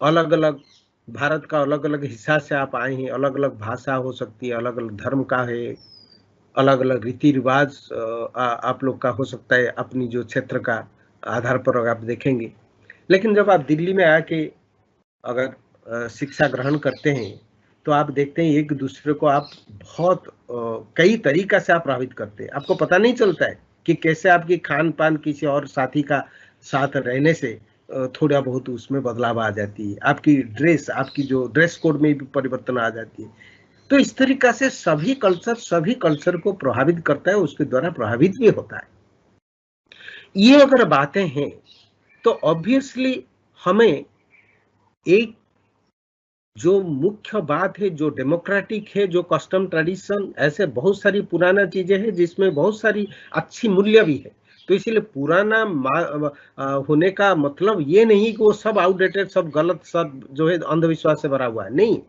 अलग अलग भारत का अलग अलग हिस्सा से आप आए हैं, अलग अलग भाषा हो सकती है, अलग अलग धर्म का है, अलग अलग रीति रिवाज आप लोग का हो सकता है, अपनी जो क्षेत्र का आधार पर अगर आप देखेंगे। लेकिन जब आप दिल्ली में आके अगर शिक्षा ग्रहण करते हैं तो आप देखते हैं एक दूसरे को आप बहुत कई तरीका से आप प्रभावित करते हैं। आपको पता नहीं चलता है कि कैसे आपकी खान पान किसी और साथी का साथ रहने से थोड़ा बहुत उसमें बदलाव आ जाती है। आपकी ड्रेस, आपकी जो ड्रेस कोड में भी परिवर्तन आ जाती है। तो इस तरीका से सभी कल्चर को प्रभावित करता है, उसके द्वारा प्रभावित भी होता है। ये अगर बातें हैं तो ऑब्वियसली हमें एक जो मुख्य बात है, जो डेमोक्रेटिक है, जो कस्टम ट्रेडिशन, ऐसे बहुत सारी पुराना चीजें हैं जिसमें बहुत सारी अच्छी मूल्य भी है। तो इसीलिए पुराना होने का मतलब ये नहीं कि वो सब आउटडेटेड, सब गलत, सब जो है अंधविश्वास से भरा हुआ है। नहीं,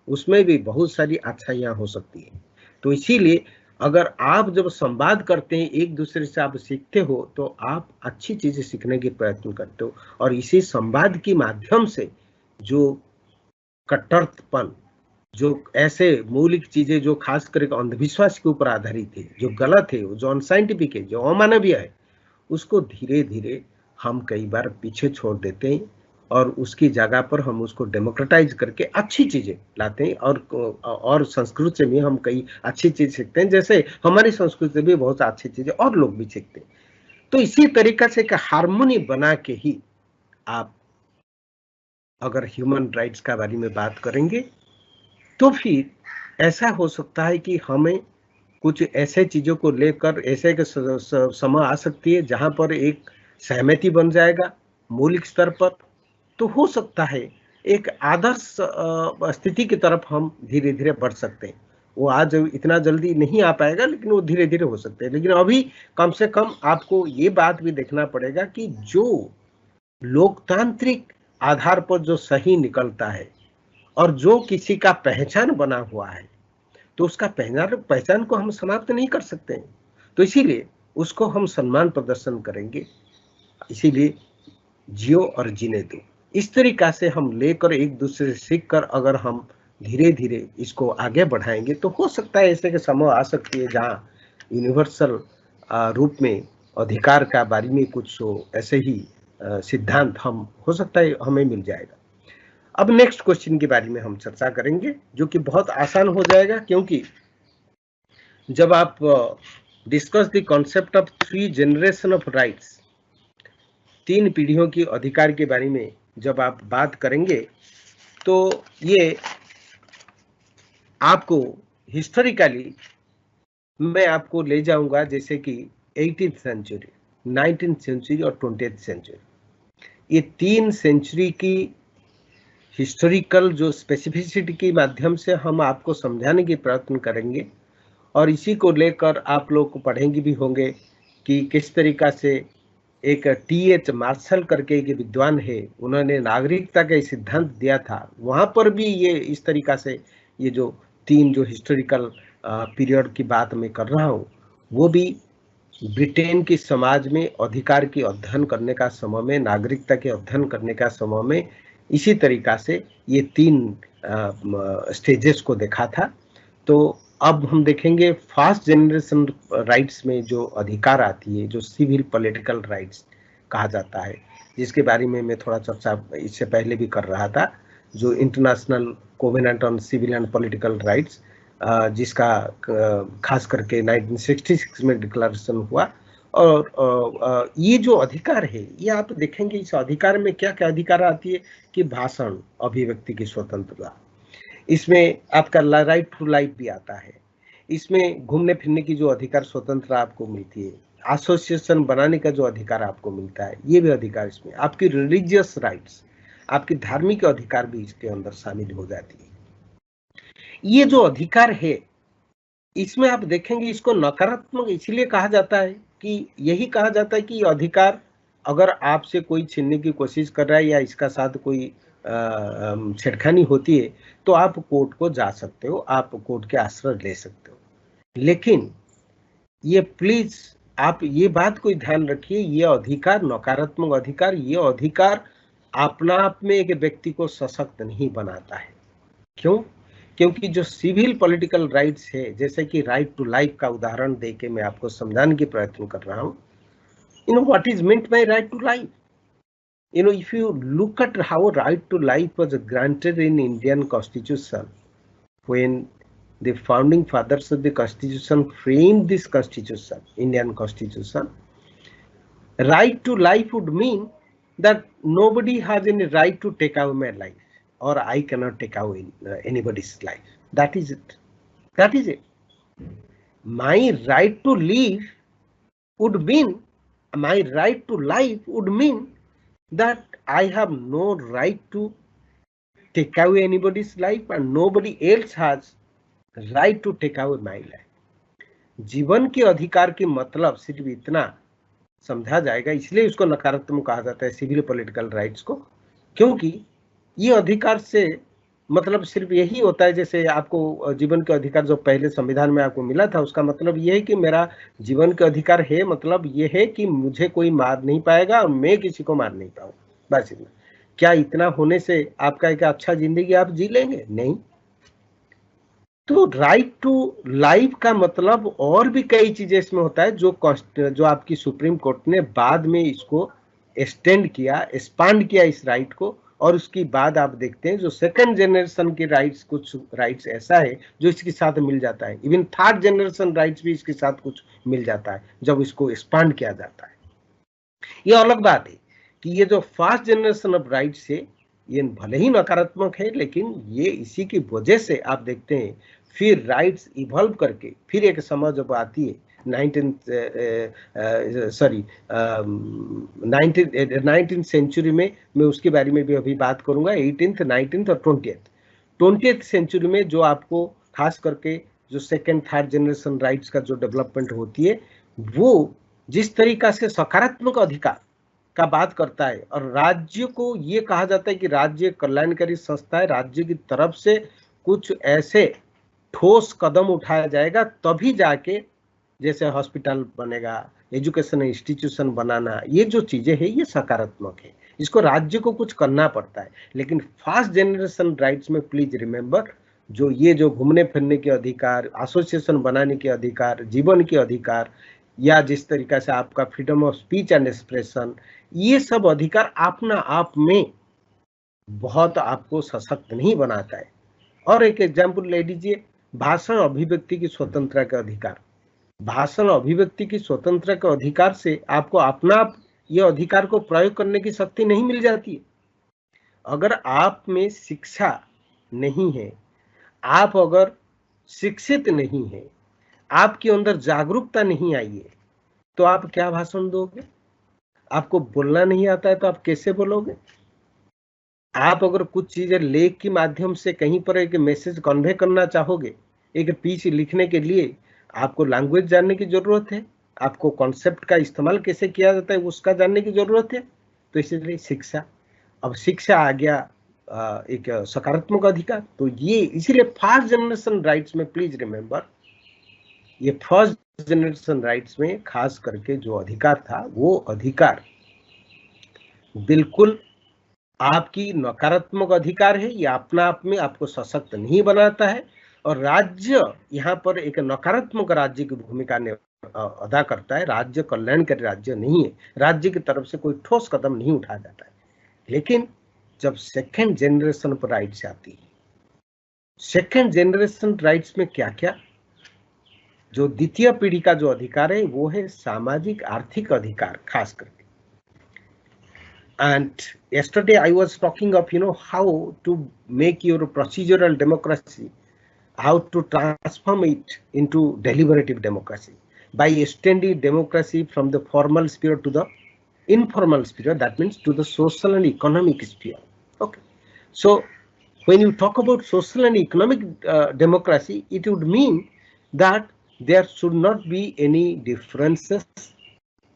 उसमें भी बहुत सारी अच्छाइयां हो सकती है। तो इसीलिए अगर आप जब संवाद करते हैं, एक दूसरे से आप सीखते हो, तो आप अच्छी चीजें सीखने की प्रयत्न करते हो। और इसी संवाद के माध्यम से जो कट्टरपन, जो ऐसे मौलिक चीजें जो खास करके अंधविश्वास के ऊपर आधारित है, जो गलत है, जो अनसाइंटिफिक है, जो अमानवीय है, उसको धीरे धीरे हम कई बार पीछे छोड़ देते हैं और उसकी जगह पर हम उसको डेमोक्रेटाइज करके अच्छी चीजें लाते हैं। और संस्कृत से भी हम कई अच्छी चीज सीखते हैं, जैसे हमारी संस्कृत से भी बहुत अच्छी चीजें और लोग भी सीखते हैं। तो इसी तरीका से एक हार्मोनी बना के ही आप अगर ह्यूमन राइट्स का बारे में बात करेंगे तो फिर ऐसा हो सकता है कि हमें कुछ ऐसे चीजों को लेकर ऐसे एक समय आ सकती है जहां पर एक सहमति बन जाएगा मौलिक स्तर पर। तो हो सकता है एक आदर्श स्थिति की तरफ हम धीरे धीरे बढ़ सकते हैं। वो आज इतना जल्दी नहीं आ पाएगा, लेकिन वो धीरे धीरे हो सकते हैं। लेकिन अभी कम से कम आपको ये बात भी देखना पड़ेगा कि जो लोकतांत्रिक आधार पर जो सही निकलता है और जो किसी का पहचान बना हुआ है, तो उसका पहचान को हम समाप्त नहीं कर सकते हैं। तो इसीलिए उसको हम सम्मान प्रदर्शन करेंगे। इसीलिए जियो और जीने दो, इस तरीका से हम लेकर एक दूसरे से सीख कर अगर हम धीरे धीरे इसको आगे बढ़ाएंगे तो हो सकता है ऐसे के समय आ सकती है जहाँ यूनिवर्सल रूप में अधिकार का बारे में कुछ ऐसे ही सिद्धांत हम हो सकता है हमें मिल जाएगा। अब नेक्स्ट क्वेश्चन के बारे में हम चर्चा करेंगे, जो कि बहुत आसान हो जाएगा, क्योंकि जब आप discuss the concept of 3 generation of rights, 3 पीढ़ियों की अधिकार के बारे में जब आप बात करेंगे, तो ये आपको हिस्टोरिकली मैं आपको ले जाऊंगा जैसे कि 18th सेंचुरी, 19th सेंचुरी और 20th सेंचुरी। ये 3 सेंचुरी की हिस्टोरिकल जो स्पेसिफिसिटी के माध्यम से हम आपको समझाने की प्रयत्न करेंगे, और इसी को लेकर आप लोग पढ़ेंगे भी होंगे कि किस तरीका से एक टी.एच. मार्शल करके एक विद्वान है, उन्होंने नागरिकता का सिद्धांत दिया था। वहाँ पर भी ये इस तरीका से ये जो 3 जो हिस्टोरिकल पीरियड की बात मैं कर रहा हूँ, वो भी ब्रिटेन के समाज में अधिकार की अध्ययन करने का समय में, नागरिकता के अध्ययन करने का समय में इसी तरीका से ये 3 स्टेजेस को देखा था। तो अब हम देखेंगे फर्स्ट जनरेशन राइट्स में जो अधिकार आती है, जो सिविल पॉलिटिकल राइट्स कहा जाता है, जिसके बारे में मैं थोड़ा चर्चा इससे पहले भी कर रहा था, जो international covenant on civil and political rights, जिसका खास करके 1966 में डिक्लेरेशन हुआ। और ये जो अधिकार है, ये आप देखेंगे इस अधिकार में क्या क्या अधिकार आती है कि भाषण, अभिव्यक्ति की स्वतंत्रता, इसमें आपका राइट टू लाइफ भी आता है, इसमें घूमने फिरने की जो अधिकार स्वतंत्रता आपको मिलती है, एसोसिएशन बनाने का जो अधिकार आपको मिलता है, ये भी अधिकार इसमें, आपकी रिलीजियस राइट्स, आपकी धार्मिक अधिकार भी इसके अंदर शामिल हो जाती है। ये जो अधिकार है, इसमें आप देखेंगे इसको नकारात्मक इसलिए कहा जाता है कि यही कहा जाता है कि अधिकार अगर आपसे कोई छीनने की कोशिश कर रहा है या इसका साथ कोई छेड़खानी होती है, तो आप कोर्ट को जा सकते हो, आप कोर्ट के आश्रय ले सकते हो। लेकिन ये प्लीज आप ये बात को ध्यान रखिए, ये अधिकार नकारात्मक अधिकार, ये अधिकार अपना आप में एक व्यक्ति को सशक्त नहीं बनाता है। क्यों? क्योंकि जो सिविल पॉलिटिकल राइट्स है, जैसे कि राइट टू लाइफ का उदाहरण देके मैं आपको समझाने की प्रयत्न कर रहा हूँ। What is meant by right to life? If you look at how right to life was granted in Indian Constitution, when the founding fathers of the Constitution framed this Constitution, Indian Constitution, right to life would mean that nobody has any right to take away my life, or I cannot take away anybody's life. That is it. That is it. My right to live would mean, my right to life would mean that I have no right to take away anybody's life and nobody else has right to take away my life. जीवन के अधिकार के मतलब सिर्फ इतना समझा जाएगा, इसलिए उसको नकारात्मक कहा जाता है सिविल पॉलिटिकल राइट्स को, क्योंकि ये अधिकार से मतलब सिर्फ यही होता है, जैसे आपको जीवन के अधिकार जो पहले संविधान में आपको मिला था, उसका मतलब ये है कि मेरा जीवन के अधिकार है, मतलब ये है कि मुझे कोई मार नहीं पाएगा और मैं किसी को मार नहीं पाऊंगा, बस इतना। क्या इतना होने से आपका एक अच्छा जिंदगी आप जी लेंगे? नहीं। तो राइट टू लाइफ का मतलब और भी कई चीजें इसमें होता है, जो आपकी सुप्रीम कोर्ट ने बाद में इसको एक्सटेंड किया, एक्सपांड किया इस राइट को, और उसके बाद आप देखते हैं जो सेकंड जनरेशन के राइट्स, कुछ राइट्स ऐसा है जो इसके साथ मिल जाता है, इवन थर्ड जनरेशन राइट्स भी इसके साथ कुछ मिल जाता है जब इसको एक्सपांड किया जाता है। ये अलग बात है कि ये जो फर्स्ट जनरेशन ऑफ राइट्स है, ये भले ही नकारात्मक है, लेकिन ये इसी की वजह से आप देखते हैं फिर राइट्स इवॉल्व करके फिर एक समय जब आती है 19th सेंचुरी में, मैं उसके बारे में भी अभी बात करूंगा, 18th, 19th और 20th सेंचुरी में जो आपको खास करके जो सेकेंड थर्ड जनरेशन राइट्स का जो डेवलपमेंट होती है, वो जिस तरीका से सकारात्मक अधिकार का बात करता है, और राज्य को ये कहा जाता है कि राज्य कल्याणकारी संस्था है, राज्य की तरफ से कुछ ऐसे ठोस कदम उठाया जाएगा तभी जाके, जैसे हॉस्पिटल बनेगा, एजुकेशन इंस्टीट्यूशन बनाना, ये जो चीजें हैं ये सकारात्मक है, इसको राज्य को कुछ करना पड़ता है। लेकिन फर्स्ट जनरेशन राइट्स में प्लीज रिमेंबर, जो घूमने फिरने के अधिकार, एसोसिएशन बनाने के अधिकार, जीवन के अधिकार, या जिस तरीका से आपका freedom of speech and expression, ये सब अधिकार अपना आप में बहुत आपको सशक्त नहीं बनाता है। और एक एग्जाम्पल ले लीजिए, भाषण अभिव्यक्ति की स्वतंत्रता का अधिकार। भाषण अभिव्यक्ति की स्वतंत्रता के अधिकार से आपको अपना आप ये अधिकार को प्रयोग करने की शक्ति नहीं मिल जाती है। अगर आप में शिक्षा नहीं है, आप अगर शिक्षित नहीं है, आपके अंदर जागरूकता नहीं आई है, तो आप क्या भाषण दोगे? आपको बोलना नहीं आता है तो आप कैसे बोलोगे? आप अगर कुछ चीजें लेख के माध्यम से कहीं पर एक मैसेज कन्वे करना चाहोगे, एक पीच लिखने के लिए आपको लैंग्वेज जानने की जरूरत है, आपको कॉन्सेप्ट का इस्तेमाल कैसे किया जाता है उसका जानने की जरूरत है। तो इसलिए शिक्षा, अब शिक्षा आ गया एक सकारात्मक अधिकार। तो ये इसीलिए फर्स्ट जनरेशन राइट्स में प्लीज रिमेंबर, ये फर्स्ट जनरेशन राइट्स में खास करके जो अधिकार था, वो अधिकार बिल्कुल आपकी नकारात्मक अधिकार है। ये अपना आप में आपको सशक्त नहीं बनाता है, और राज्य यहाँ पर एक नकारात्मक राज्य की भूमिका अदा करता है। राज्य कल्याणकारी राज्य नहीं है, राज्य की तरफ से कोई ठोस कदम नहीं उठाया जाता है। लेकिन जब सेकेंड जनरेशन पर राइट्स आती है, सेकेंड जनरेशन राइट्स में क्या क्या, जो द्वितीय पीढ़ी का जो अधिकार है वो है सामाजिक आर्थिक अधिकार खास करके। And yesterday I was talking of, how to make your procedural democracy, how to transform it into deliberative democracy by extending democracy from the formal sphere to the informal sphere, that means to the social and economic sphere. Okay, so when you talk about social and economic democracy, it would mean that there should not be any differences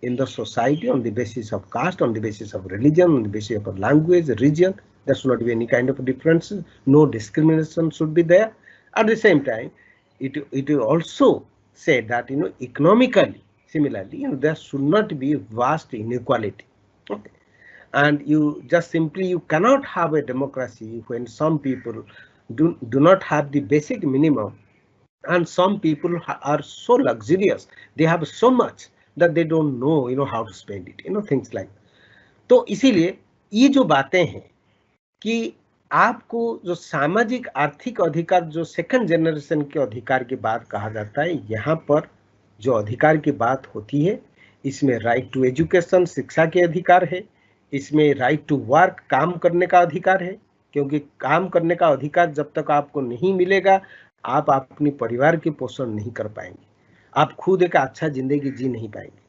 in the society on the basis of caste, on the basis of religion, on the basis of language, region. There should not be any kind of differences. No discrimination should be there. At the same time, it also said that economically, similarly, there should not be vast inequality. Okay. And you just simply, you cannot have a democracy when some people do not have the basic minimum, and some people are so luxurious, they have so much that they don't know how to spend it, things like. तो इसीलिए ये जो बातें हैं कि आपको जो सामाजिक आर्थिक अधिकार, जो सेकंड जनरेशन के अधिकार की बात कहा जाता है, यहाँ पर जो अधिकार की बात होती है, इसमें राइट टू एजुकेशन, शिक्षा के अधिकार है, इसमें राइट टू वर्क, काम करने का अधिकार है, क्योंकि काम करने का अधिकार जब तक आपको नहीं मिलेगा, आप अपनी परिवार की पोषण नहीं कर पाएंगे, आप खुद एक अच्छा जिंदगी जी नहीं पाएंगे।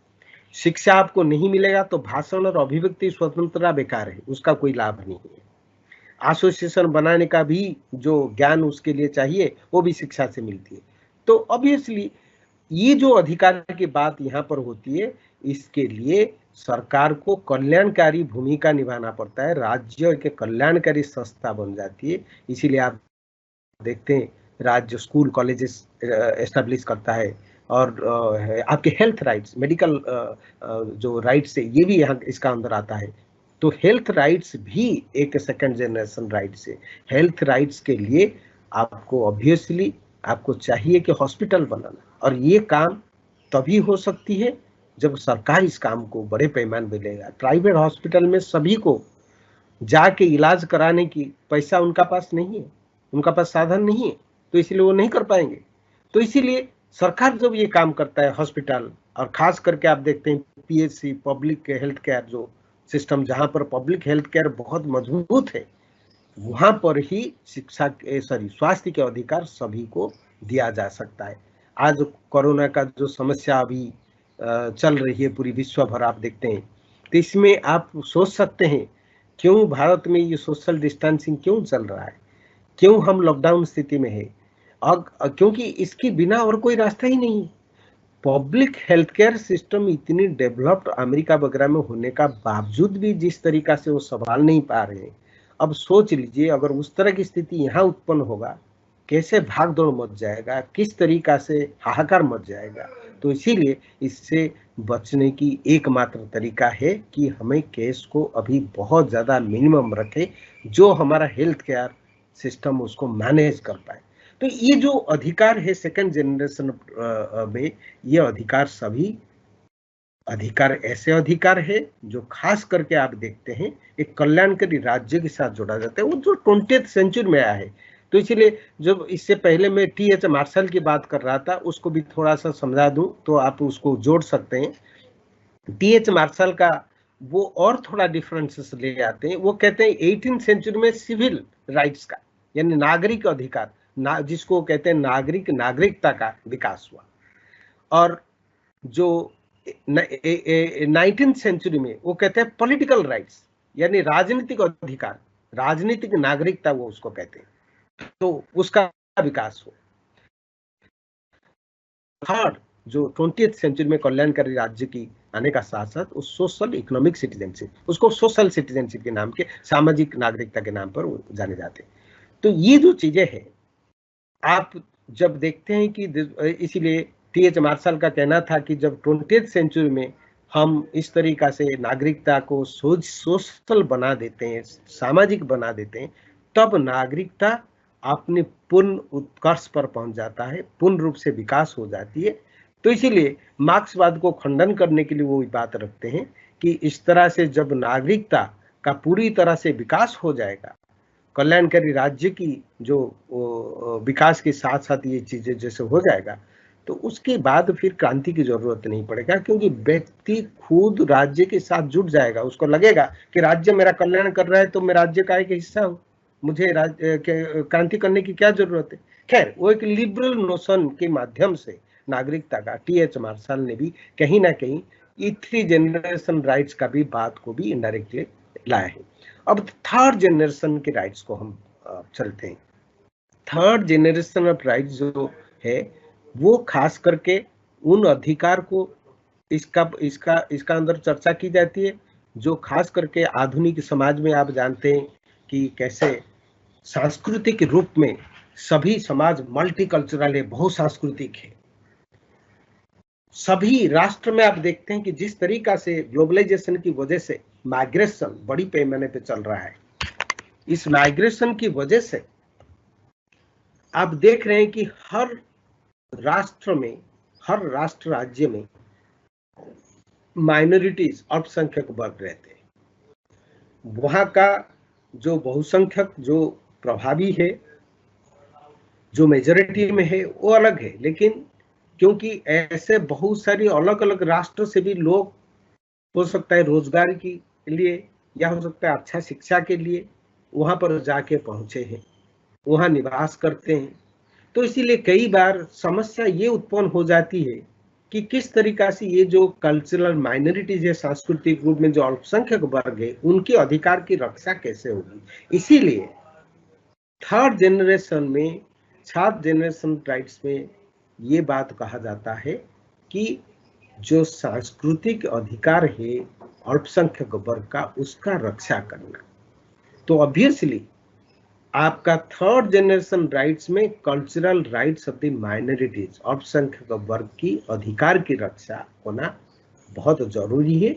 शिक्षा आपको नहीं मिलेगा तो भाषण और अभिव्यक्ति स्वतंत्रता बेकार है, उसका कोई लाभ नहीं है। एसोसिएशन बनाने का भी जो ज्ञान उसके लिए चाहिए, वो भी शिक्षा से मिलती है। तो ऑब्वियसली ये जो अधिकार की बात यहाँ पर होती है, इसके लिए सरकार को कल्याणकारी भूमिका निभाना पड़ता है, राज्य के कल्याणकारी संस्था बन जाती है। इसीलिए आप देखते हैं राज्य स्कूल कॉलेजेस एस्टेब्लिश करता है, और आपके हेल्थ राइट्स, मेडिकल जो राइट्स है, ये भी यहाँ इसका अंदर आता है। तो हेल्थ राइट्स भी एक सेकंड जनरेशन राइट्स है। हेल्थ राइट्स के लिए आपको ऑब्वियसली आपको चाहिए कि हॉस्पिटल बनाना, और ये काम तभी हो सकती है जब सरकार इस काम को बड़े पैमाने में लेगा। प्राइवेट हॉस्पिटल में सभी को जाके इलाज कराने की पैसा उनका पास नहीं है, उनका पास साधन नहीं है, तो इसलिए वो नहीं कर पाएंगे। तो इसीलिए सरकार जब ये काम करता है, हॉस्पिटल, और खास करके आप देखते हैं पीएचसी, पब्लिक हेल्थ केयर जो सिस्टम, जहां पर पब्लिक हेल्थ केयर बहुत मजबूत है, वहां पर ही शिक्षा स्वास्थ्य के अधिकार सभी को दिया जा सकता है। आज कोरोना का जो समस्या अभी चल रही है पूरी विश्व भर, आप देखते हैं, तो इसमें आप सोच सकते हैं क्यों भारत में ये सोशल डिस्टेंसिंग क्यों चल रहा है, क्यों हम लॉकडाउन स्थिति में है, क्योंकि इसके बिना और कोई रास्ता ही नहीं। पब्लिक हेल्थ केयर सिस्टम इतनी डेवलप्ड अमेरिका वगैरह में होने का बावजूद भी जिस तरीका से वो संभाल नहीं पा रहे हैं, अब सोच लीजिए अगर उस तरह की स्थिति यहाँ उत्पन्न होगा, कैसे भाग दौड़ मच जाएगा, किस तरीका से हाहाकार मच जाएगा। तो इसीलिए इससे बचने की एकमात्र तरीका है कि हमें केस को अभी बहुत ज़्यादा मिनिमम रखें, जो हमारा हेल्थ केयर सिस्टम उसको मैनेज कर पाए। तो ये जो अधिकार है सेकंड जनरेशन में, ये अधिकार सभी अधिकार ऐसे अधिकार है जो खास करके आप देखते हैं एक कल्याणकारी राज्य के साथ जोड़ा जाता है, वो जो 20th सेंचुरी में आया है। तो इसीलिए जब इससे पहले मैं टी.एच. मार्शल की बात कर रहा था, उसको भी थोड़ा सा समझा दूं तो आप उसको जोड़ सकते हैं। टी.एच. मार्शल का वो और थोड़ा डिफरेंसेस ले आते हैं। वो कहते हैं 18th सेंचुरी में सिविल राइट्स का यानी नागरिक अधिकार जिसको कहते हैं नागरिकता का विकास हुआ, और जो 19th सेंचुरी में वो कहते हैं पॉलिटिकल राइट्स यानी राजनीतिक अधिकार, राजनीतिक नागरिकता वो उसको कहते हैं, तो उसका विकास हो। थर्ड जो 20th सेंचुरी में कल्याणकारी राज्य की आने का साथ साथ उस सोशल इकोनॉमिक सिटीजनशिप, उसको सोशल सिटीजनशिप के नाम के, सामाजिक नागरिकता के नाम पर जाने जाते हैं। तो ये जो चीजें हैं आप जब देखते हैं कि इसीलिए टी.एच. मार्शल का कहना था कि जब 20th सेंचुरी में हम इस तरीका से नागरिकता को सोशल बना देते हैं, सामाजिक बना देते हैं, तब नागरिकता अपने पूर्ण उत्कर्ष पर पहुंच जाता है, पूर्ण रूप से विकास हो जाती है। तो इसीलिए मार्क्सवाद को खंडन करने के लिए वो बात रखते हैं कि इस तरह से जब नागरिकता का पूरी तरह से विकास हो जाएगा, कल्याणकारी राज्य की जो विकास के साथ साथ ये चीजें जैसे हो जाएगा, तो उसके बाद फिर क्रांति की जरूरत नहीं पड़ेगा, क्योंकि व्यक्ति खुद राज्य के साथ जुड़ जाएगा। उसको लगेगा कि राज्य मेरा कल्याण कर रहा है तो मैं राज्य का एक हिस्सा हूँ, मुझे क्रांति करने की क्या जरूरत है। खैर, वो एक लिबरल नोशन के माध्यम से नागरिकता का टी.एच. मार्शल ने भी कहीं ना कहीं ई 3 जनरेशन राइट्स का भी बात को भी इनडायरेक्टली लाया है। अब थर्ड जनरेशन के राइट्स को हम चलते हैं। थर्ड जनरेशन ऑफ राइट्स जो है वो खास करके उन अधिकार को इसका अंदर चर्चा की जाती है जो खास करके आधुनिक समाज में आप जानते हैं कि कैसे सांस्कृतिक रूप में सभी समाज मल्टीकल्चरल है, बहुसांस्कृतिक है। सभी राष्ट्र में आप देखते हैं कि जिस तरीका से ग्लोबलाइजेशन की वजह से माइग्रेशन बड़ी पैमाने पे चल रहा है, इस माइग्रेशन की वजह से आप देख रहे हैं कि हर राष्ट्र में, हर राष्ट्र राज्य में माइनॉरिटीज, अल्पसंख्यक वर्ग रहते हैं। वहां का जो बहुसंख्यक जो प्रभावी है, जो मेजॉरिटी में है, वो अलग है। लेकिन क्योंकि ऐसे बहुत सारी अलग अलग राष्ट्र से भी लोग, हो सकता है रोजगार के लिए या हो सकता है अच्छा शिक्षा के लिए, वहां पर जाके पहुंचे हैं, वहां निवास करते हैं। तो इसीलिए कई बार समस्या ये उत्पन्न हो जाती है कि किस तरीका से ये जो कल्चरल माइनॉरिटीज है, सांस्कृतिक रूप में जो अल्पसंख्यक वर्ग है, उनके अधिकार की रक्षा कैसे होगी। इसीलिए थर्ड जनरेशन में, थर्ड जनरेशन राइट्स में ये बात कहा जाता है कि जो सांस्कृतिक अधिकार है अल्पसंख्यक वर्ग का, उसका रक्षा करना। तो ऑब्वियसली आपका थर्ड जनरेशन राइट्स में cultural rights of the minorities, अल्पसंख्यक वर्ग की अधिकार की रक्षा होना बहुत जरूरी है।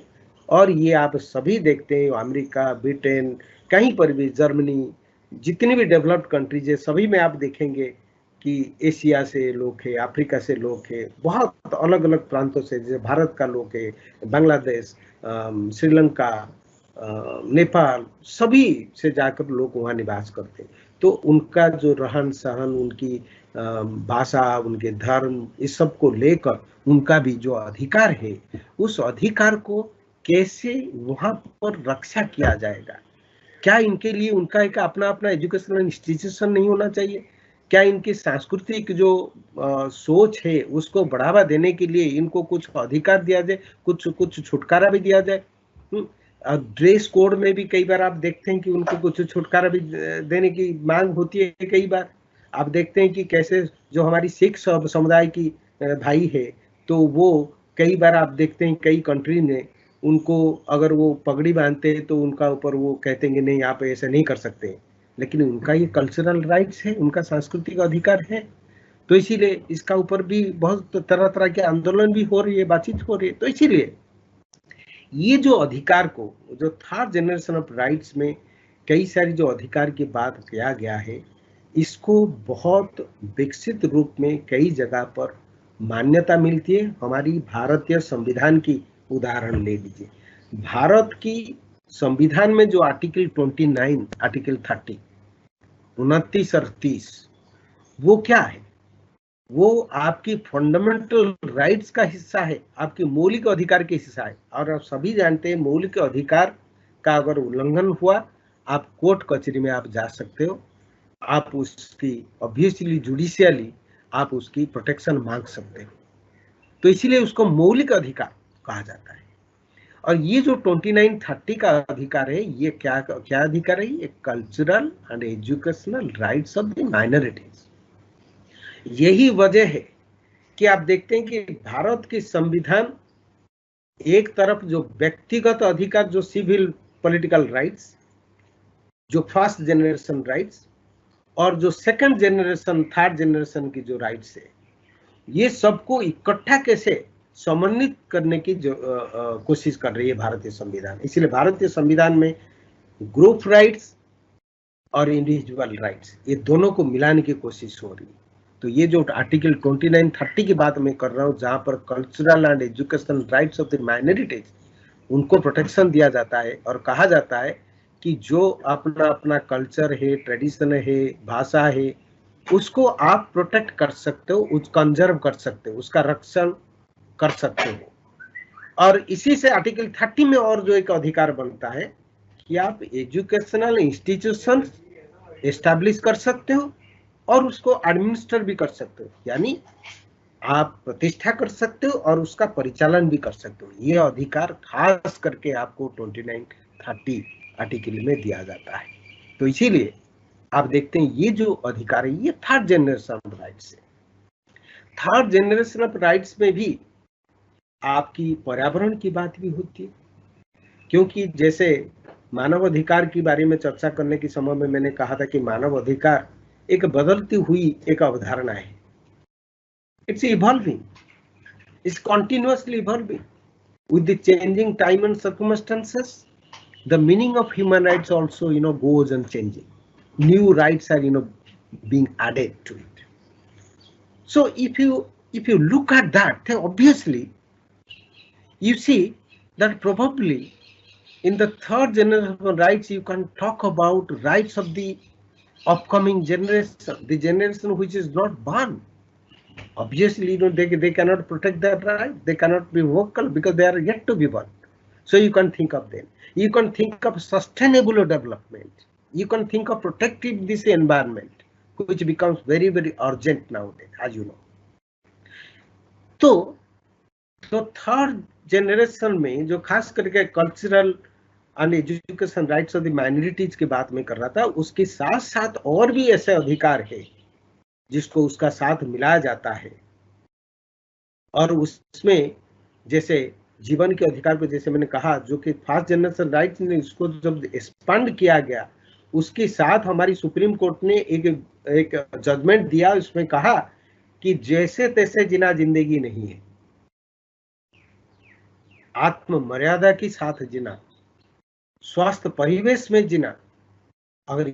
और ये आप सभी देखते हैं, अमेरिका, ब्रिटेन, कहीं पर भी, जर्मनी, जितनी भी डेवलप्ड कंट्रीज है, सभी में आप देखेंगे कि एशिया से लोग है, अफ्रीका से लोग है, बहुत अलग अलग प्रांतों से, जैसे भारत का लोग है, बांग्लादेश, श्रीलंका, नेपाल, सभी से जाकर लोग वहाँ निवास करते हैं। तो उनका जो रहन सहन, उनकी भाषा, उनके धर्म, इस सब को लेकर उनका भी जो अधिकार है, उस अधिकार को कैसे वहाँ पर रक्षा किया जाएगा। क्या इनके लिए उनका एक अपना अपना एजुकेशनल इंस्टीट्यूशन नहीं होना चाहिए? क्या इनकी सांस्कृतिक जो सोच है उसको बढ़ावा देने के लिए इनको कुछ अधिकार दिया जाए, कुछ छुटकारा भी दिया जाए? ड्रेस कोड में भी कई बार आप देखते हैं कि उनको कुछ छुटकारा भी देने की मांग होती है। कई बार आप देखते हैं कि कैसे जो हमारी सिख समुदाय की भाई है, तो वो कई बार आप देखते हैं कई कंट्री में उनको अगर वो पगड़ी बांधते हैं तो उनका ऊपर वो कहते हैं नहीं, आप ऐसे नहीं कर सकते, लेकिन उनका ये कल्चरल राइट्स है, उनका सांस्कृतिक अधिकार है। तो इसीलिए इसका ऊपर भी बहुत तरह तरह के आंदोलन भी हो रही है, बातचीत हो रही है। तो इसीलिए ये जो अधिकार को, जो थर्ड जनरेशन ऑफ राइट्स में कई सारी जो अधिकार की बात किया गया है, इसको बहुत विकसित रूप में कई जगह पर मान्यता मिलती है। हमारी भारतीय संविधान की उदाहरण ले लीजिए, भारत की संविधान में जो आर्टिकल 29, आर्टिकल 30, 29 और 30, वो क्या है? वो आपकी फंडामेंटल राइट्स का हिस्सा है, आपके मौलिक अधिकार के हिस्सा है। और आप सभी जानते हैं मौलिक अधिकार का अगर उल्लंघन हुआ, आप कोर्ट कचहरी में आप जा सकते हो, आप उसकी ऑब्वियसली जुडिशियली आप उसकी प्रोटेक्शन मांग सकते हो। तो इसीलिए उसको मौलिक अधिकार कहा जाता है। और ये जो 29-30 का अधिकार है, ये क्या क्या अधिकार है? ये cultural and educational rights of the minorities. यही वजह है कि आप देखते हैं कि भारत की संविधान एक तरफ जो व्यक्तिगत अधिकार, जो सिविल पॉलिटिकल राइट्स, जो फर्स्ट जनरेशन राइट्स, और जो सेकंड जनरेशन, थर्ड जनरेशन की जो राइट्स है, ये सबको इकट्ठा कैसे समन्वित करने की जो कोशिश कर रही है भारतीय संविधान। इसलिए भारतीय संविधान में ग्रुप राइट्स और इंडिविजुअल राइट्स, ये दोनों को मिलाने की कोशिश हो रही है। तो ये जो आर्टिकल 29-30 की बात मैं कर रहा हूँ, जहां पर cultural and educational rights of the minorities, उनको प्रोटेक्शन दिया जाता है और कहा जाता है कि जो अपना अपना कल्चर है, ट्रेडिशन है, भाषा है, उसको आप प्रोटेक्ट कर सकते हो, उस कंजर्व कर सकते हो, उसका रक्षण कर सकते हो। और इसी से आर्टिकल 30 में और जो एक अधिकार बनता है कि आप एजुकेशनल इंस्टीट्यूशन एस्टैब्लिश कर सकते हो और उसको एडमिनिस्टर भी कर सकते हो, यानी आप प्रतिष्ठा कर सकते हो और उसका परिचालन भी कर सकते हो। ये अधिकार खास करके आपको 29-30 आर्टिकल में दिया जाता है। तो इसीलिए आप देखते हैं ये जो अधिकार है, ये थर्ड जनरेशन ऑफ राइट्स है। थर्ड जनरेशन ऑफ राइट्स में भी आपकी पर्यावरण की बात भी होती है, क्योंकि जैसे मानव अधिकार के बारे में चर्चा करने के समय में मैंने कहा था कि मानव अधिकार एक बदलती हुई एक अवधारणा है। It's evolving, it's continuously evolving with the changing time and circumstances. The meaning of human rights also goes and changing. New rights are being added to it. So if you look at that, then obviously you see that probably in the third generation of rights you can talk about rights of the upcoming generation, the generation which is not born. Obviously they cannot protect their right, they cannot be vocal because they are yet to be born. So you can think of them, you can think of sustainable development, you can think of protecting this environment, which becomes very very urgent nowadays, as you know. तो third generation में जो खास करके cultural and education rights of the minorities की बात में कर रहा था, उसके साथ साथ और भी ऐसे अधिकार है जिसको उसका साथ मिलाया जाता है। और उसमें जैसे जीवन के अधिकार को, जैसे मैंने कहा, जो कि फर्स्ट जनरेशन राइट्स ने उसको जब एक्सपांड किया गया, उसके साथ हमारी सुप्रीम कोर्ट ने एक जजमेंट दिया, उसमें कहा कि जैसे तैसे जीना जिंदगी नहीं है, आत्म मर्यादा के साथ जीना, स्वास्थ्य परिवेश में जीना। अगर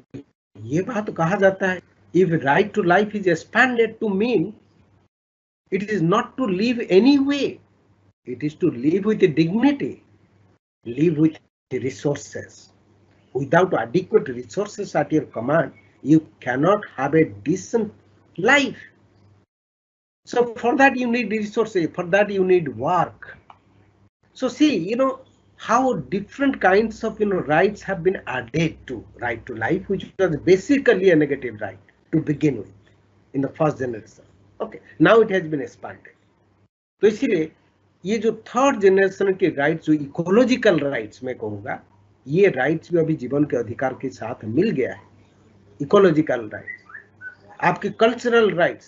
ये बात कहा जाता है, if right to life is expanded to mean it is not to live any way, it is to live with dignity, live with resources. Without adequate resources at your command, you cannot have a decent life. So for that you need resources, for that you need work. So see, how different kinds of rights have been added to right to life, which was basically a negative right to begin with in the first generation. Okay, now it has been expanded. तो इसीलिए ये जो third generation के rights, जो ecological rights मैं कहूँगा, ये rights भी अभी जीवन के अधिकार के साथ मिल गया है। इकोलॉजिकल राइट्स, आपके कल्चरल राइट्स,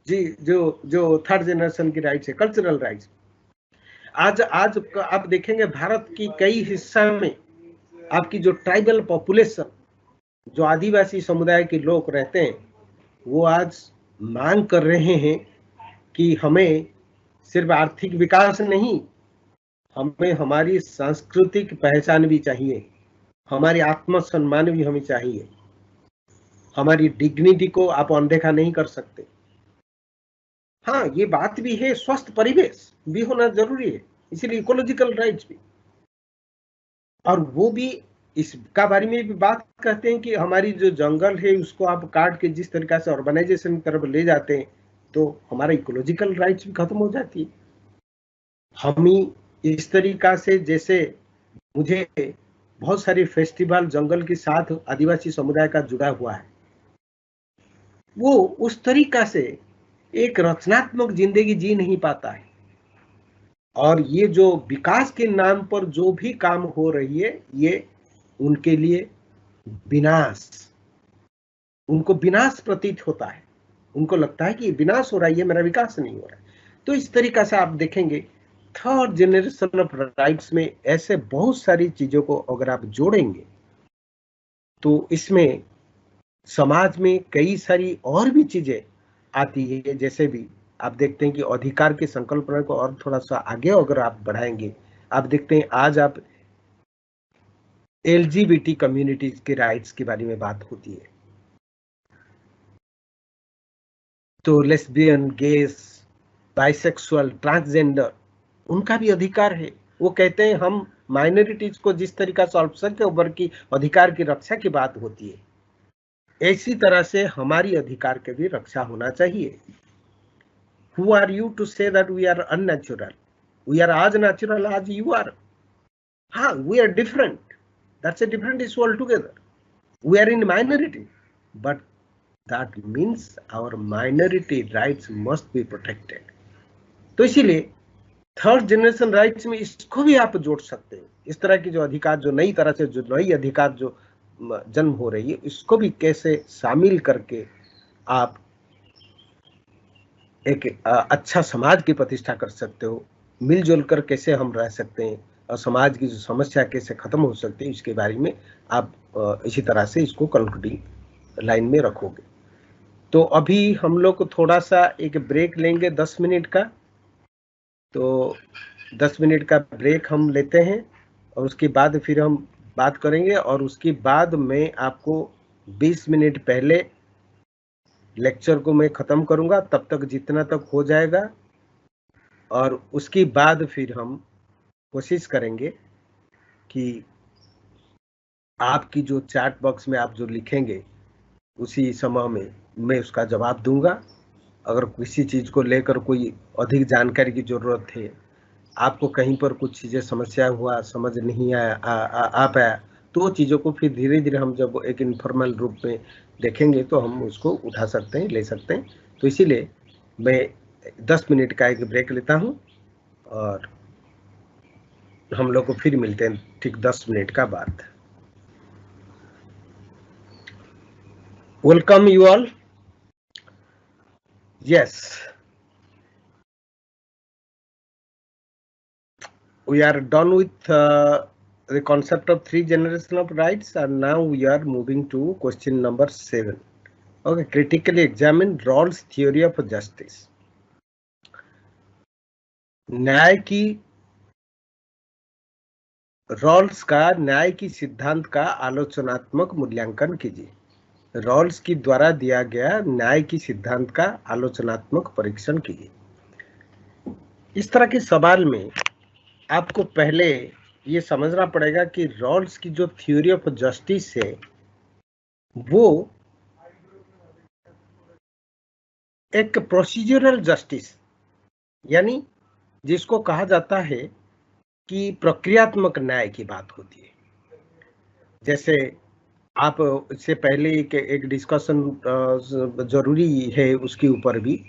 जी जो थर्ड जनरेशन की राइट्स है, कल्चरल राइट्स। आज आप देखेंगे भारत की कई हिस्सा में आपकी जो ट्राइबल पॉपुलेशन, जो आदिवासी समुदाय के लोग रहते हैं, वो आज मांग कर रहे हैं कि हमें सिर्फ आर्थिक विकास नहीं, हमें हमारी सांस्कृतिक पहचान भी चाहिए, हमारी आत्मसम्मान भी हमें चाहिए, हमारी डिग्निटी को आप अनदेखा नहीं कर सकते। हाँ, ये बात भी है, स्वस्थ परिवेश भी होना जरूरी है, इसीलिए इकोलॉजिकल राइट्स भी, और वो भी इसका बारे में भी बात कहते हैं कि हमारी जो जंगल है उसको आप काट के जिस तरीका से अर्बनाइजेशन की तरफ ले जाते हैं तो हमारा इकोलॉजिकल राइट्स भी खत्म हो जाती है। हम ही इस तरीका से, जैसे मुझे बहुत सारे फेस्टिवल जंगल के साथ आदिवासी समुदाय का जुड़ा हुआ है, वो उस तरीका से एक रचनात्मक जिंदगी जी नहीं पाता है। और ये जो विकास के नाम पर जो भी काम हो रही है, ये उनके लिए विनाश, उनको विनाश प्रतीत होता है। उनको लगता है कि विनाश हो रहा है, ये मेरा विकास नहीं हो रहा है। तो इस तरीका से आप देखेंगे थर्ड जनरेशन ऑफ राइट्स में ऐसे बहुत सारी चीजों को अगर आप जोड़ेंगे तो इसमें समाज में कई सारी और भी चीजें आती है। जैसे भी आप देखते हैं कि अधिकार की संकल्पना को और थोड़ा सा आगे अगर आप बढ़ाएंगे, आप देखते हैं आज आप LGBT कम्युनिटीज के राइट्स के बारे में बात होती है, तो लेस्बियन, गेस, बाइसेक्सुअल, ट्रांसजेंडर, उनका भी अधिकार है। वो कहते हैं हम माइनॉरिटीज को जिस तरीका से अल्पसंख्यक वर्ग की अधिकार की रक्षा की बात होती है, इसी तरह से हमारी अधिकार के भी रक्षा होना चाहिए। Who are you to say that we are unnatural? We are as natural as you are. हाँ, we are different. That's a different issue altogether. We are in minority, but that means our minority rights must be protected. तो इसीलिए third generation rights में इसको भी आप जोड़ सकते हैं। इस तरह की जो अधिकार, जो नई तरह से जो नई अधिकार जो जन्म हो रही है, इसको भी कैसे शामिल करके आप एक अच्छा समाज की प्रतिष्ठा कर सकते हो, मिलजुल कर कैसे हम रह सकते हैं और समाज की जो समस्या कैसे खत्म हो सकती है, इसके बारे में आप इसी तरह से इसको कंक्लूडिंग लाइन में रखोगे। तो अभी हम लोग थोड़ा सा एक ब्रेक लेंगे 10 मिनट का। तो 10 मिनट का ब्रेक हम लेते हैं और उसके बाद फिर हम बात करेंगे, और उसके बाद मैं आपको 20 मिनट पहले लेक्चर को मैं ख़त्म करूंगा, तब तक जितना तक हो जाएगा, और उसके बाद फिर हम कोशिश करेंगे कि आपकी जो चैट बॉक्स में आप जो लिखेंगे उसी समय में मैं उसका जवाब दूंगा। अगर किसी चीज़ को लेकर कोई अधिक जानकारी की ज़रूरत है, आपको कहीं पर कुछ चीज़ें समस्या हुआ, समझ नहीं आ पाया, तो चीज़ों को फिर धीरे धीरे हम जब एक इनफॉर्मल रूप में देखेंगे तो हम उसको उठा सकते हैं, ले सकते हैं। तो इसीलिए मैं 10 मिनट का एक ब्रेक लेता हूं और हम लोग को फिर मिलते हैं ठीक 10 मिनट का बाद। Welcome you all. Yes, we are done with the concept of 3 generation of rights, and now we are moving to question number 7. Okay, critically examine Rawls theory of justice. न्याय की, रॉल्स का न्याय की सिद्धांत का आलोचनात्मक मूल्यांकन कीजिए। रॉल्स की द्वारा दिया गया न्याय की सिद्धांत का आलोचनात्मक परीक्षण कीजिए। इस तरह के सवाल में आपको पहले ये समझना पड़ेगा कि रॉल्स की जो थ्योरी ऑफ जस्टिस है वो एक प्रोसीजरल जस्टिस, यानी जिसको कहा जाता है कि प्रक्रियात्मक न्याय की बात होती है। जैसे आप इससे पहले एक डिस्कशन जरूरी है उसके ऊपर भी,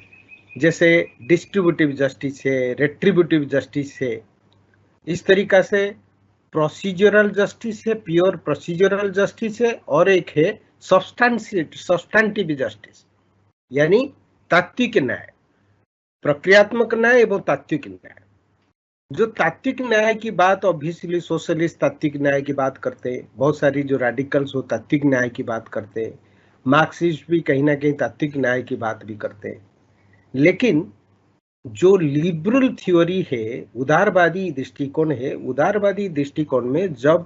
जैसे डिस्ट्रीब्यूटिव जस्टिस है, रेट्रीब्यूटिव जस्टिस है, इस तरीका से प्रोसीजरल जस्टिस है, प्योर प्रोसीजरल जस्टिस है, और एक है सब्सटैंटिव जस्टिस, यानी तात्विक न्याय, प्रक्रियात्मक न्याय एवं तात्विक न्याय। जो तात्विक न्याय की बात ऑब्वियसली सोशलिस्ट तात्विक न्याय की बात करते हैं, बहुत सारी जो रेडिकल्स हो तात्विक न्याय की बात करते हैं, मार्क्सिस्ट भी कहीं ना कहीं तात्विक न्याय की बात भी करते हैं। लेकिन जो लिबरल थ्योरी है, उदारवादी दृष्टिकोण है, उदारवादी दृष्टिकोण में जब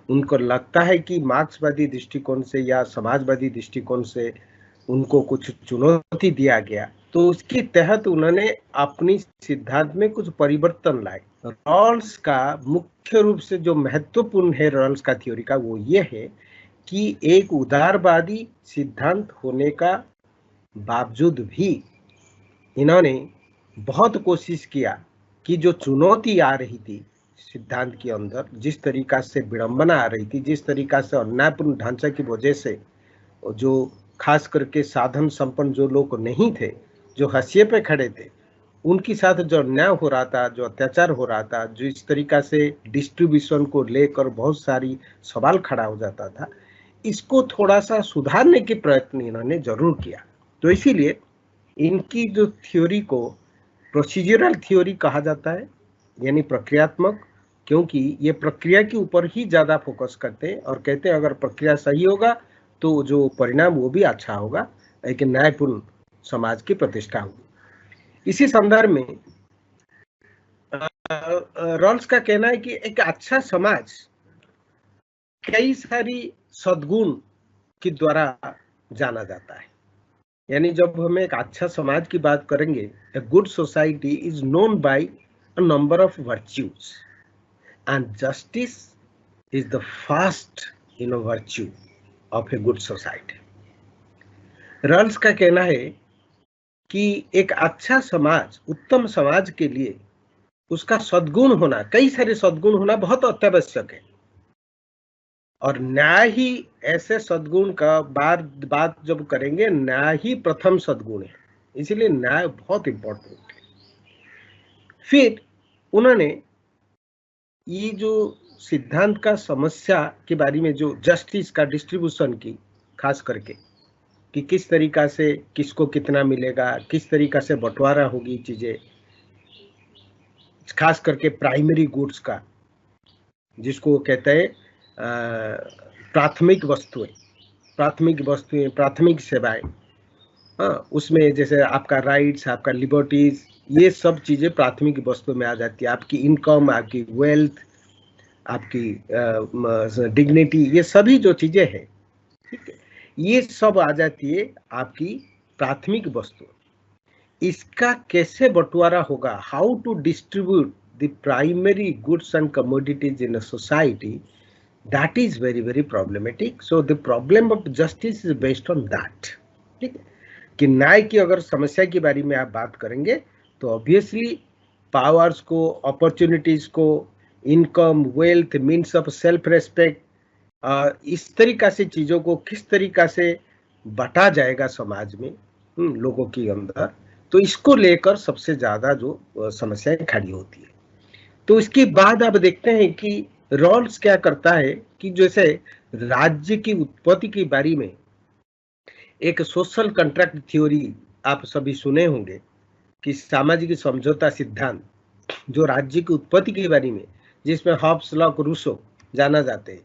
उनको लगता है कि मार्क्सवादी दृष्टिकोण से या समाजवादी दृष्टिकोण से उनको कुछ चुनौती दिया गया, तो उसके तहत उन्होंने अपनी सिद्धांत में कुछ परिवर्तन लाए। रॉल्स का मुख्य रूप से जो महत्वपूर्ण है रॉल्स का थ्योरी का, वो ये है कि एक उदारवादी सिद्धांत होने का बावजूद भी इन्होंने बहुत कोशिश किया कि जो चुनौती आ रही थी सिद्धांत के अंदर, जिस तरीका से विडंबना आ रही थी, जिस तरीका से अन्यायपूर्ण ढांचा की वजह से जो खास करके साधन संपन्न जो लोग नहीं थे, जो हाशिए पे खड़े थे, उनके साथ जो अन्याय हो रहा था, जो अत्याचार हो रहा था, जो इस तरीका से डिस्ट्रीब्यूशन को लेकर बहुत सारी सवाल खड़ा हो जाता था, इसको थोड़ा सा सुधारने के प्रयत्न इन्होंने जरूर किया। तो इसीलिए इनकी जो थ्योरी को प्रोसीजरल थ्योरी कहा जाता है, यानी प्रक्रियात्मक, क्योंकि ये प्रक्रिया के ऊपर ही ज्यादा फोकस करते हैं और कहते हैं अगर प्रक्रिया सही होगा तो जो परिणाम वो भी अच्छा होगा, एक न्यायपूर्ण समाज की प्रतिष्ठा होगी। इसी संदर्भ में रॉल्स का कहना है कि एक अच्छा समाज कई सारी सद्गुण के द्वारा जाना जाता है। यानी जब हम एक अच्छा समाज की बात करेंगे, a good society is known by a number of virtues and justice is the first virtue of a good society. Rawls का कहना है कि एक अच्छा समाज, उत्तम समाज के लिए उसका सद्गुण होना, कई सारे सद्गुण होना बहुत अत्यावश्यक है, और न्याय ही ऐसे सद्गुण का बात जब करेंगे, न्याय ही प्रथम सद्गुण है, इसीलिए न्याय बहुत इंपॉर्टेंट है। फिर उन्होंने ये जो सिद्धांत का समस्या के बारे में, जो जस्टिस का डिस्ट्रीब्यूशन की खास करके, कि किस तरीका से किसको कितना मिलेगा, किस तरीका से बंटवारा होगी चीजें, खास करके प्राइमरी गुड्स का, जिसको कहते हैं प्राथमिक वस्तुएं, प्राथमिक सेवाएं, हाँ, उसमें जैसे आपका राइट्स, आपका लिबर्टीज, ये सब चीजें प्राथमिक वस्तु में आ जाती है। आपकी इनकम, आपकी वेल्थ, आपकी डिग्निटी, ये सभी जो चीजें हैं, ठीक है, ये सब आ जाती है आपकी प्राथमिक वस्तु। इसका कैसे बंटवारा होगा, how to distribute the primary goods and commodities in a society, that is very very problematic. So the problem of justice is based on that. ठीक है, कि न्याय की अगर समस्या के बारे में आप बात करेंगे तो ऑब्वियसली पावर्स को, अपॉर्चुनिटीज को, income, wealth, means of self respect, इस तरीका से चीजों को किस तरीका से बटा जाएगा समाज में, लोगों के अंदर, तो इसको लेकर सबसे ज्यादा जो समस्याएं खड़ी होती है। तो इसके बाद आप देखते हैं कि रॉल्स क्या करता है कि जैसे राज्य की उत्पत्ति के बारे में एक सोशल कॉन्ट्रैक्ट थ्योरी आप सभी सुने होंगे, कि सामाजिक समझौता सिद्धांत, जो राज्य की उत्पत्ति के बारे में, जिसमें हॉब्स, लॉक, रूसो जाना जाते हैं,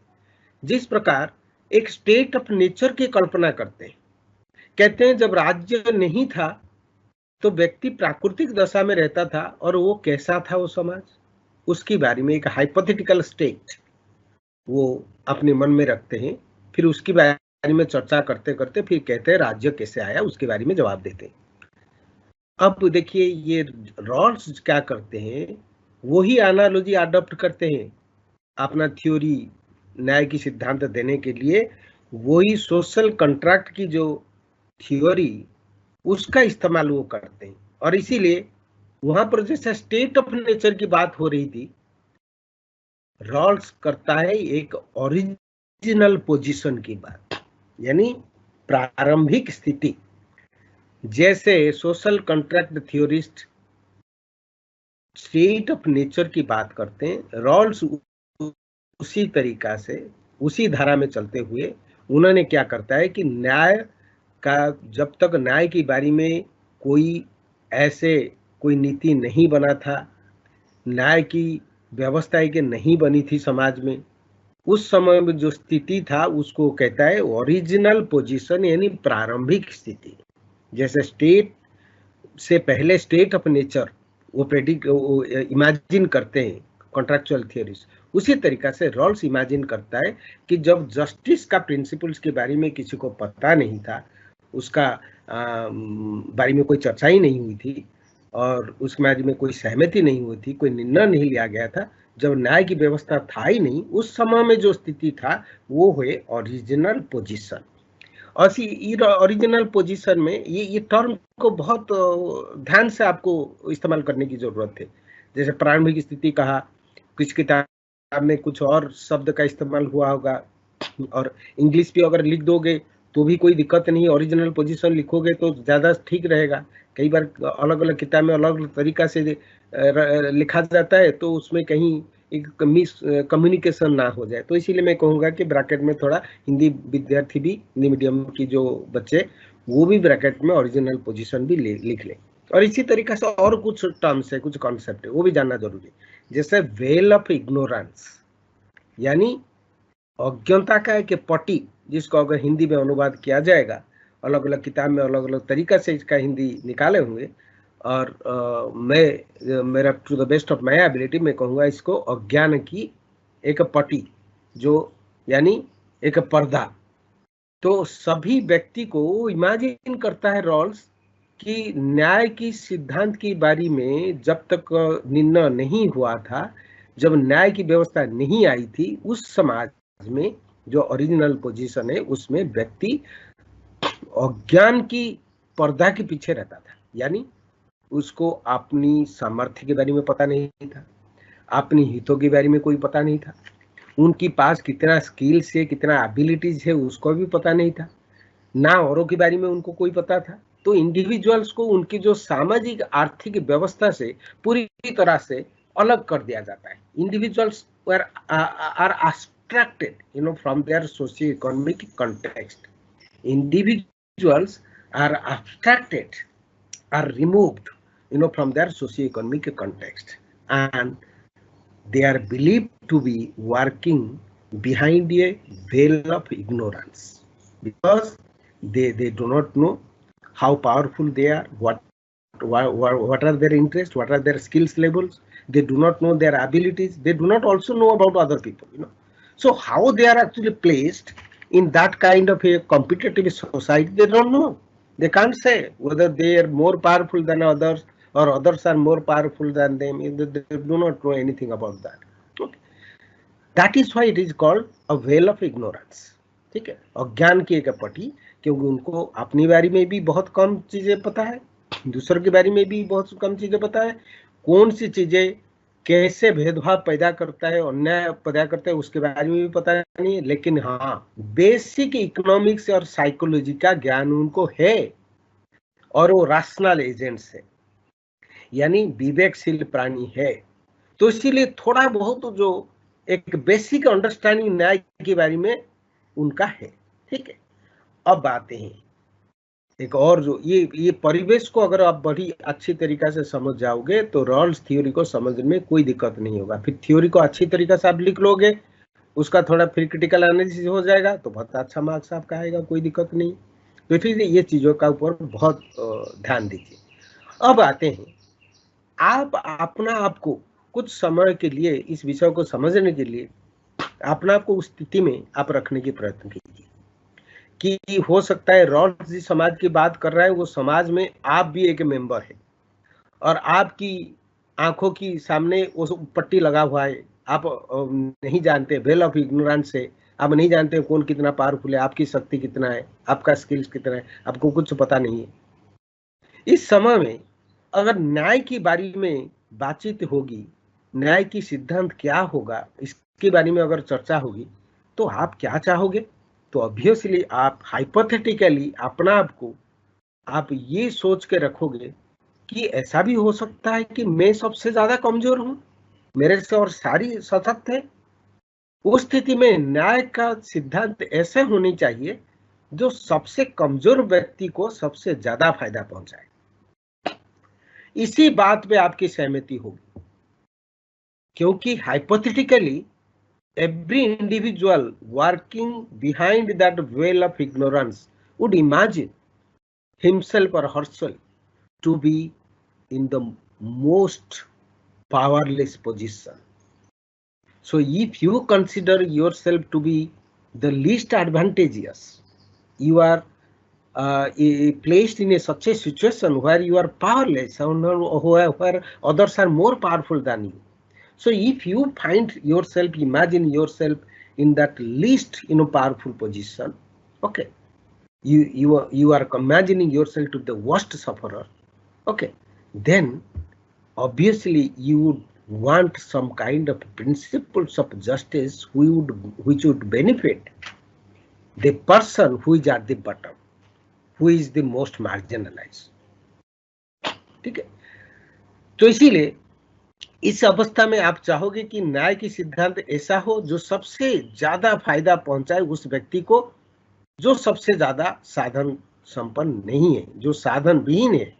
जिस प्रकार एक स्टेट ऑफ नेचर की कल्पना करते हैं। कहते हैं जब राज्य नहीं था तो व्यक्ति प्राकृतिक दशा में रहता था, और वो कैसा था वो समाज, उसके बारे में एक हाइपोथेटिकल स्टेट वो अपने मन में रखते हैं। फिर उसके बारे में चर्चा करते करते फिर कहते हैं राज्य कैसे आया, उसके बारे में जवाब देते हैं। अब देखिए ये रॉल्स क्या करते हैं, वही एनालॉजी अडॉप्ट करते हैं अपना थ्योरी, न्याय की सिद्धांत देने के लिए, वही सोशल कॉन्ट्रैक्ट की जो थ्योरी, उसका इस्तेमाल वो करते हैं। और इसीलिए वहां पर जैसे स्टेट ऑफ नेचर की बात हो रही थी, रॉल्स करता है एक ओरिजिनल पोजीशन की बात, यानी प्रारंभिक स्थिति। जैसे social contract theorist state of nature की बात करते हैं, रॉल्स उसी तरीका से, उसी धारा में चलते हुए उन्होंने क्या करता है कि न्याय का, जब तक न्याय के बारे में कोई ऐसे कोई नीति नहीं बना था, न्याय की व्यवस्था के नहीं बनी थी समाज में, उस समय में जो स्थिति था उसको कहता है ओरिजिनल पोजीशन, यानी प्रारंभिक स्थिति। जैसे स्टेट से पहले स्टेट ऑफ नेचर वो इमेजिन करते हैं कॉन्ट्रैक्चुअल थियरीज, उसी तरीका से रॉल्स इमेजिन करता है कि जब जस्टिस का प्रिंसिपल्स के बारे में किसी को पता नहीं था, उसका बारे में कोई चर्चा ही नहीं हुई थी और उस बारे में कोई सहमति नहीं हुई थी, कोई निर्णय नहीं लिया गया था, जब न्याय की व्यवस्था था ही नहीं, उस समय में जो स्थिति था वो हुए ओरिजिनल पोजीशन। और ओरिजिनल पोजीशन में ये टर्म को बहुत ध्यान से आपको इस्तेमाल करने की जरूरत है। जैसे प्रारंभिक स्थिति कहा, कुछ किताब में कुछ और शब्द का इस्तेमाल हुआ होगा, और इंग्लिश भी अगर लिख दोगे तो भी कोई दिक्कत नहीं, ओरिजिनल पोजीशन लिखोगे तो ज़्यादा ठीक रहेगा। कई बार अलग अलग किताब में अलग अलग तरीका से लिखा जाता है, तो उसमें कहीं एक मिस कम्युनिकेशन ना हो जाए। तो इसीलिए मैं कहूँगा कि ब्रैकेट में थोड़ा हिंदी विद्यार्थी भी, हिंदी मीडियम की जो बच्चे, वो भी ब्रैकेट में ओरिजिनल पोजीशन भी लिख लें। और इसी तरीके से और कुछ टर्म्स है, कुछ कॉन्सेप्ट है, वो भी जानना जरूरी है। जैसे वेल ऑफ इग्नोरेंस, यानी अज्ञता का एक पट्टी, जिसको अगर हिंदी में अनुवाद किया जाएगा, अलग अलग किताब में अलग अलग तरीका से इसका हिंदी निकाले होंगे, और मेरा to the best of my ability मैं कहूँगा इसको अज्ञान की एक पट्टी, जो यानी एक पर्दा। तो सभी व्यक्ति को इमेजिन करता है रॉल्स कि न्याय की सिद्धांत की बारी में जब तक निर्णय नहीं हुआ था, जब न्याय की व्यवस्था नहीं आई थी, उस समाज में जो ओरिजिनल पोजीशन है उसमें व्यक्ति अज्ञान की पर्दा के पीछे रहता था। यानी उसको अपनी सामर्थ्य के बारे में पता नहीं था, अपनी हितों के बारे में कोई पता नहीं था, उनकी पास कितना स्किल्स है, कितना एबिलिटीज है उसको भी पता नहीं था, ना औरों के बारे में उनको कोई पता था। तो इंडिविजुअल्स को उनकी जो सामाजिक आर्थिक व्यवस्था से पूरी तरह से अलग कर दिया जाता है। Individuals are abstracted from their socio-economic context. Individuals are abstracted, are removed from their socio-economic context, and they are believed to be working behind a veil of ignorance, because they do not know how powerful they are, what are their interests, what are their skills levels. They do not know their abilities. They do not also know about other people. So how they are actually placed in that kind of a competitive society, they don't know. They can't say whether they are more powerful than others or others are more powerful than them. They do not know anything about that. Okay. That is why it is called a veil of ignorance. ठीक है, अज्ञान की एक पट्टी, क्योंकि उनको अपनी बारे में भी बहुत कम चीजें पता है, दूसरों के बारे में भी बहुत कम चीजें पता है, कौन सी चीजें कैसे भेदभाव पैदा करता है, अन्याय पैदा करता है, उसके बारे में भी पता नहीं है। लेकिन हाँ, बेसिक इकोनॉमिक्स और साइकोलॉजी का ज्ञान उनको है, और वो रैशनल एजेंट्स है, यानी विवेकशील प्राणी है। तो इसीलिए थोड़ा बहुत जो एक बेसिक अंडरस्टैंडिंग न्याय के बारे में उनका है। ठीक है, अब आते हैं एक और, जो ये परिवेश को अगर आप बड़ी अच्छी तरीका से समझ जाओगे तो रॉल्स थ्योरी को समझने में कोई दिक्कत नहीं होगा। फिर थ्योरी को अच्छी तरीका से आप लिख लोगे, उसका थोड़ा फिर क्रिटिकल एनालिसिस हो जाएगा तो बहुत अच्छा मार्क्स आपका आएगा, कोई दिक्कत नहीं। तो फिर ये चीजों का ऊपर बहुत ध्यान दीजिए। अब आते हैं, आप अपना आपको कुछ समय के लिए इस विषय को समझने के लिए अपना आपको उस स्थिति में आप रखने की प्रयत्न कीजिए कि हो सकता है रॉल्स जिस समाज की बात कर रहा है वो समाज में आप भी एक मेंबर है, और आपकी आंखों की सामने वो पट्टी लगा हुआ है, आप नहीं जानते, वेल ऑफ इग्नोरेंस से आप नहीं जानते कौन कितना पावरफुल है, आपकी शक्ति कितना है, आपका स्किल्स कितना है, आपको कुछ पता नहीं है। इस समय में अगर न्याय की बारे में बातचीत होगी, न्याय की सिद्धांत क्या होगा, इसके बारे में अगर चर्चा होगी, तो आप क्या चाहोगे? तो ऑब्वियसली आप हाइपोथेटिकली अपना आपको आप ये सोच के रखोगे कि ऐसा भी हो सकता है कि मैं सबसे ज्यादा कमजोर हूं, मेरे से और सारी सशक्त है। उस स्थिति में न्याय का सिद्धांत ऐसे होनी चाहिए जो सबसे कमजोर व्यक्ति को सबसे ज्यादा फायदा पहुंचाए। इसी बात पे आपकी सहमति होगी, क्योंकि hypothetically every individual working behind that veil of ignorance would imagine himself or herself to be in the most powerless position. So if you consider yourself to be the least advantageous, you are placed in such a situation where you are powerless, where others are more powerful than you. So if you find yourself, imagine yourself in that least powerful position, okay, you are imagining yourself to the worst sufferer, okay, then obviously you would want some kind of principles of justice which would benefit the person who is at the bottom, who is the most marginalized. ठीक है, तो इसीलिए इस अवस्था में आप चाहोगे कि न्याय की सिद्धांत ऐसा हो जो सबसे ज्यादा फायदा पहुंचाए उस व्यक्ति को जो सबसे ज्यादा साधन संपन्न नहीं है, जो साधन विहीन है,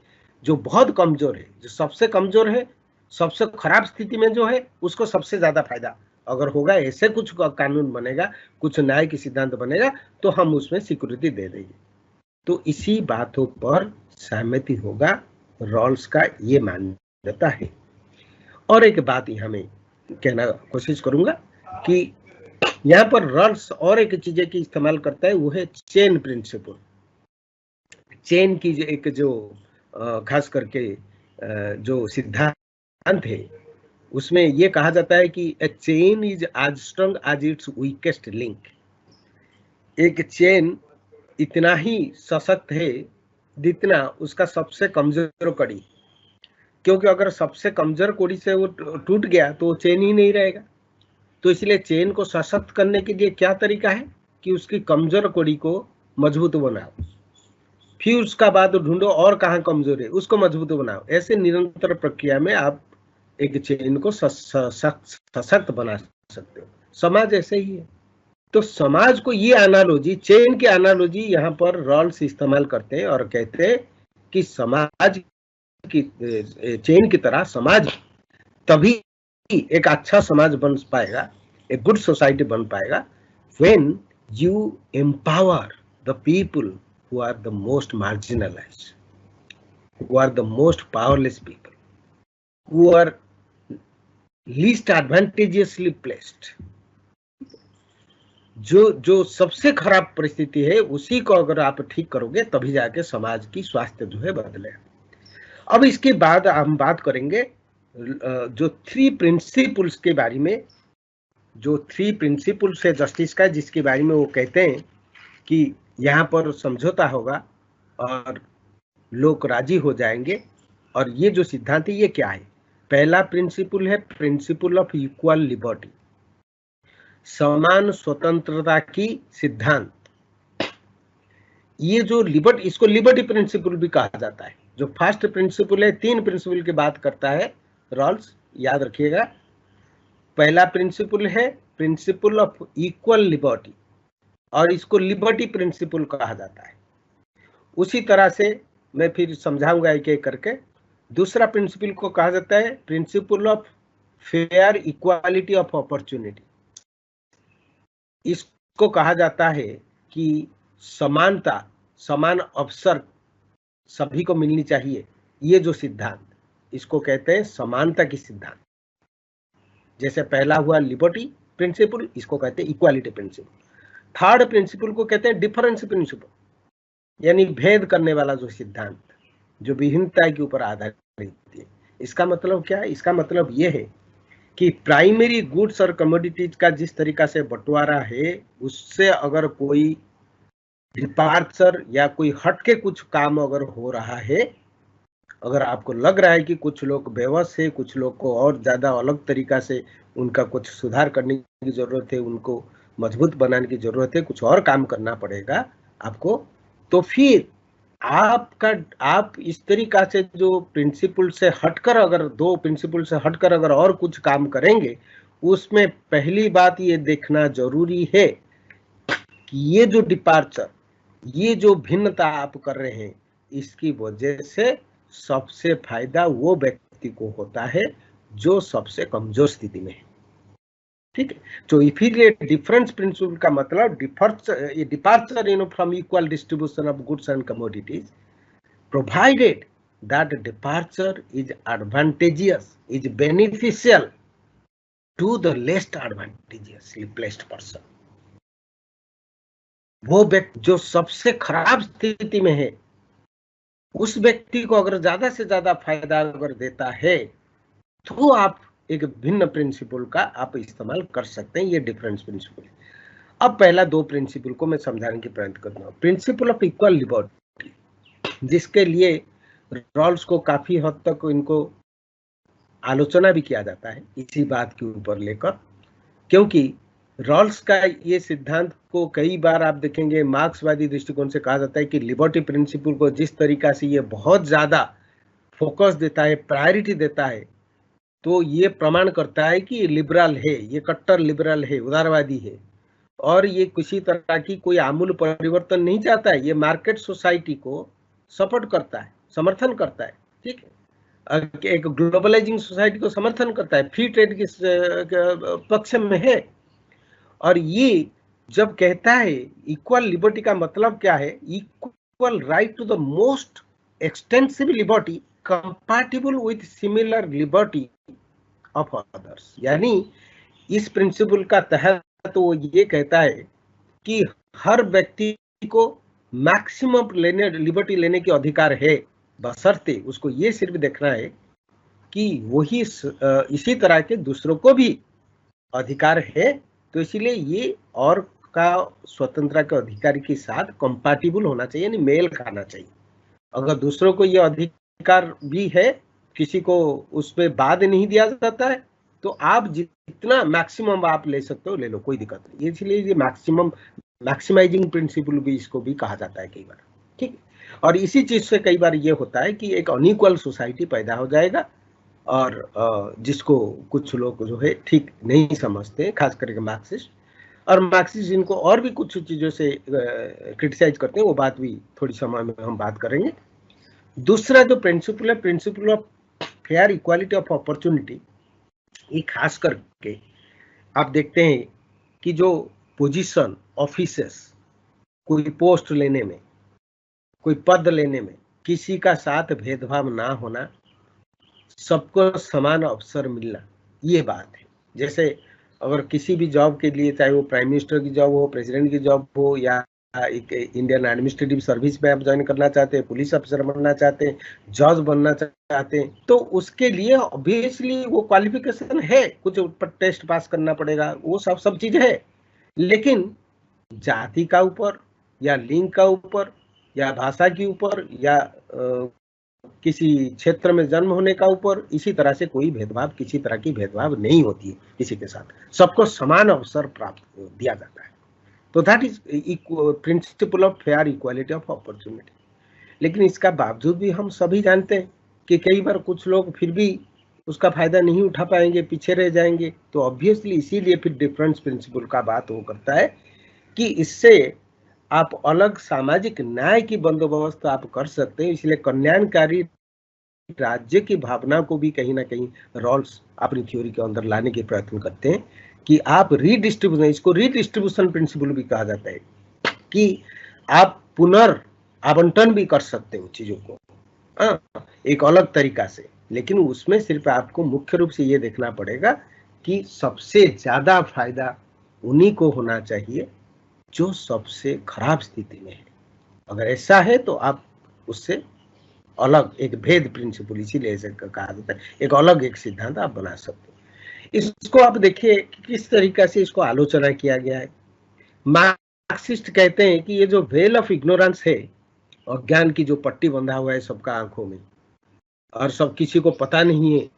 जो बहुत कमजोर है, जो सबसे कमजोर है, सबसे खराब स्थिति में जो है, उसको सबसे ज्यादा फायदा अगर होगा, ऐसे कुछ कानून बनेगा, कुछ न्याय की सिद्धांत बनेगा, तो हम उसमें स्वीकृति दे देंगे। तो इसी बातों पर सहमति होगा, रॉल्स का ये मान्यता है। और एक बात यहाँ में कहना कोशिश करूंगा कि यहाँ पर रॉल्स और एक चीजें की इस्तेमाल करता है, वो है चेन प्रिंसिपल। चेन की एक जो खास करके जो सिद्धांत है, उसमें ये कहा जाता है कि a chain is as strong as its weakest link. एक चेन इतना ही सशक्त है जितना उसका सबसे कमजोर कड़ी, क्योंकि अगर सबसे कमजोर कड़ी से वो टूट गया तो चेन ही नहीं रहेगा। तो इसलिए चेन को सशक्त करने के लिए क्या तरीका है कि उसकी कमजोर कड़ी को मजबूत बनाओ, फिर उसका बाद ढूंढो और कहाँ कमजोर है, उसको मजबूत बनाओ। ऐसे निरंतर प्रक्रिया में आप एक चेन को सशक्त बना सकते हो। समाज ऐसे ही है। तो समाज को ये एनालॉजी, चेन की एनालॉजी यहाँ पर रॉल्स इस्तेमाल करते हैं और कहते हैं कि समाज की चेन की तरह समाज तभी एक अच्छा समाज बन पाएगा, एक गुड सोसाइटी बन पाएगा, when you empower the people who are the most marginalized, who are the most powerless people, who are least advantageously placed। जो सबसे खराब परिस्थिति है उसी को अगर आप ठीक करोगे तभी जाके समाज की स्वास्थ्य जो है बदले। अब इसके बाद हम बात करेंगे जो 3 प्रिंसिपल्स के बारे में, जो 3 प्रिंसिपल्स है जस्टिस का, जिसके बारे में वो कहते हैं कि यहाँ पर समझौता होगा और लोग राजी हो जाएंगे। और ये जो सिद्धांत है ये क्या है? पहला प्रिंसिपल है प्रिंसिपल ऑफ इक्वल लिबर्टी, समान स्वतंत्रता की सिद्धांत। ये जो लिबर्टी, इसको लिबर्टी प्रिंसिपल भी कहा जाता है। जो फर्स्ट प्रिंसिपल है, 3 प्रिंसिपल की बात करता है रॉल्स, याद रखिएगा। पहला प्रिंसिपल है प्रिंसिपल ऑफ इक्वल लिबर्टी और इसको लिबर्टी प्रिंसिपल कहा जाता है। उसी तरह से मैं फिर समझाऊंगा एक एक करके। दूसरा प्रिंसिपल को कहा जाता है principle of fair equality of opportunity. इसको कहा जाता है कि समानता, समान अवसर सभी को मिलनी चाहिए। ये जो सिद्धांत, इसको कहते हैं समानता की सिद्धांत। जैसे पहला हुआ लिबर्टी प्रिंसिपल, इसको कहते हैं इक्वालिटी प्रिंसिपल। थर्ड प्रिंसिपल को कहते हैं डिफरेंस प्रिंसिपल, यानी भेद करने वाला जो सिद्धांत, जो विभिन्नता के ऊपर आधारित है। इसका मतलब क्या है? इसका मतलब यह है कि प्राइमरी गुड्स और कमोडिटीज का जिस तरीका से बंटवारा है, उससे अगर कोई डिपार्चर या कोई हटके कुछ काम अगर हो रहा है, अगर आपको लग रहा है कि कुछ लोग बेवस है, कुछ लोग को और ज्यादा अलग तरीका से उनका कुछ सुधार करने की जरूरत है, उनको मजबूत बनाने की जरूरत है, कुछ और काम करना पड़ेगा आपको, तो फिर आप इस तरीका से जो प्रिंसिपल से हटकर, अगर 2 प्रिंसिपल से हटकर अगर और कुछ काम करेंगे, उसमें पहली बात ये देखना जरूरी है कि ये जो डिपार्चर, ये जो भिन्नता आप कर रहे हैं, इसकी वजह से सबसे फायदा वो व्यक्ति को होता है जो सबसे कमजोर स्थिति में है। ठीक है, तो इसीलिए डिफरेंस प्रिंसिपल का मतलब departure from equal distribution of goods and commodities, provided that departure is advantageous, is beneficial to the least advantageously placed person. वो व्यक्ति जो सबसे खराब स्थिति में है, उस व्यक्ति को अगर ज्यादा से ज्यादा फायदा अगर देता है, तो आप एक भिन्न प्रिंसिपल का आप इस्तेमाल कर सकते हैं। ये डिफरेंस प्रिंसिपल। अब पहला दो प्रिंसिपल को मैं समझाने की प्रयत्न करता हूँ। प्रिंसिपल ऑफ इक्वल लिबर्टी, जिसके लिए रॉल्स को काफी हद तक इनको आलोचना भी किया जाता है इसी बात के ऊपर लेकर, क्योंकि रॉल्स का ये सिद्धांत को कई बार आप देखेंगे मार्क्सवादी दृष्टिकोण से कहा जाता है कि लिबर्टी प्रिंसिपल को जिस तरीका से ये बहुत ज्यादा फोकस देता है, प्रायोरिटी देता है, तो ये प्रमाण करता है कि लिबरल है, ये कट्टर लिबरल है, उदारवादी है, और ये किसी तरह की कोई आमूल परिवर्तन नहीं चाहता है। ये मार्केट सोसाइटी को सपोर्ट करता है, समर्थन करता है, ठीक है, एक ग्लोबलाइजिंग सोसाइटी को समर्थन करता है, फ्री ट्रेड के पक्ष में है। और ये जब कहता है इक्वल लिबर्टी का मतलब क्या है, equal right to the most extensive liberty compatible with similar liberty of others. यानी इस प्रिंसिपल का तहत तो वो ये कहता है कि हर व्यक्ति को मैक्सिमम लिबर्टी लेने के अधिकार है, बशर्ते उसको ये सिर्फ देखना है कि वही इसी तरह के दूसरों को भी अधिकार है। तो इसीलिए ये और का स्वतंत्रता के अधिकार के साथ कंपैटिबल होना चाहिए, यानी मेल खाना चाहिए। अगर दूसरों को ये अधिकार भी है, किसी को उसमें बाद नहीं दिया जाता है, तो आप जितना मैक्सिमम आप ले सकते हो ले लो, कोई दिक्कत नहीं। इसलिए ये मैक्सिमाइजिंग प्रिंसिपल भी इसको भी कहा जाता है कई बार, ठीक। और इसी चीज से कई बार ये होता है कि एक अनइक्वल सोसाइटी पैदा हो जाएगा, और जिसको कुछ लोग जो है ठीक नहीं समझते, खास करके मार्क्सिस्ट। और मार्क्सिस्ट इनको और भी कुछ चीजों से क्रिटिसाइज करते हैं, वो बात भी थोड़ी समय में हम बात करेंगे। दूसरा जो प्रिंसिपल है, principle of fair equality of opportunity, ये खास करके आप देखते हैं कि जो पोजीशन, ऑफिसेस, कोई पोस्ट लेने में, कोई पद लेने में किसी का साथ भेदभाव ना होना, सबको समान अवसर मिलना, ये बात है। जैसे अगर किसी भी जॉब के लिए, चाहे वो प्राइम मिनिस्टर की जॉब हो, प्रेसिडेंट की जॉब हो, या एक इंडियन एडमिनिस्ट्रेटिव सर्विस में आप ज्वाइन करना चाहते हैं, पुलिस अफसर बनना चाहते हैं, जज बनना चाहते हैं, तो उसके लिए ऑब्वियसली वो क्वालिफिकेशन है, कुछ टेस्ट पास करना पड़ेगा, वो सब चीज है। लेकिन जाति का ऊपर या लिंग का ऊपर या भाषा के ऊपर या किसी क्षेत्र में जन्म होने का ऊपर इसी तरह से कोई भेदभाव, किसी तरह की भेदभाव नहीं होती है किसी के साथ, सबको समान अवसर प्राप्त दिया जाता है। तो that is principle of fair equality of opportunity. लेकिन इसका बावजूद भी हम सभी जानते हैं कि कई बार कुछ लोग फिर भी उसका फायदा नहीं उठा पाएंगे, पीछे रह जाएंगे। तो ऑब्वियसली इसीलिए फिर डिफरेंस प्रिंसिपल का बात वो करता है कि इससे आप अलग सामाजिक न्याय की बंदोबस्त आप कर सकते हैं। इसलिए कल्याणकारी राज्य की भावना को भी कहीं ना कहीं रॉल्स अपनी थ्योरी के अंदर लाने के प्रयत्न करते हैं कि आप रीडिस्ट्रीब्यूशन, इसको रीडिस्ट्रीब्यूशन प्रिंसिपल भी कहा जाता है, कि आप पुनर्आवंटन भी कर सकते हो चीजों को एक अलग तरीका से। लेकिन उसमें सिर्फ आपको मुख्य रूप से ये देखना पड़ेगा कि सबसे ज्यादा फायदा उन्हीं को होना चाहिए जो सबसे खराब स्थिति में है। अगर ऐसा है तो आप उससे अलग एक भेद प्रिंसिपल, इसीलिए ऐसे कहा जाता है, एक अलग एक सिद्धांत आप बना सकते हैं। इसको आप देखिए किस तरीका से इसको आलोचना किया गया है। मार्क्सिस्ट कहते हैं कि ये जो वेल ऑफ इग्नोरेंस है, अज्ञान की जो पट्टी बंधा हुआ है सबका आंखों में, और सब किसी को पता नहीं है,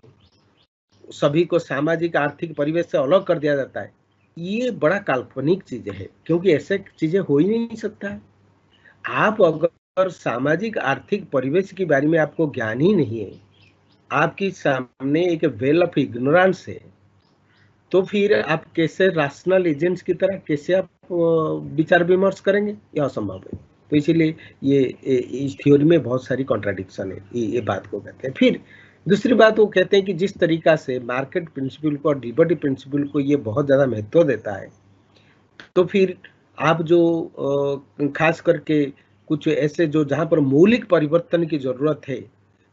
सभी को सामाजिक आर्थिक परिवेश से अलग कर दिया जाता है, ये बड़ा काल्पनिक चीज है, क्योंकि ऐसे चीजें हो ही नहीं सकता है। आप अगर सामाजिक आर्थिक परिवेश के बारे में आपको ज्ञान ही नहीं है, आपके सामने एक वेल ऑफ इग्नोरेंस है, तो फिर आप कैसे रैशनल एजेंट्स की तरह कैसे आप विचार विमर्श करेंगे, यह असंभव है। तो इसीलिए ये इस थ्योरी में बहुत सारी कॉन्ट्राडिक्शन है, ये बात को कहते हैं। फिर दूसरी बात वो कहते हैं कि जिस तरीका से मार्केट प्रिंसिपल को और लिबर्टी प्रिंसिपल को ये बहुत ज्यादा महत्व देता है, तो फिर आप जो खास करके कुछ ऐसे जो जहां पर मौलिक परिवर्तन की जरूरत है,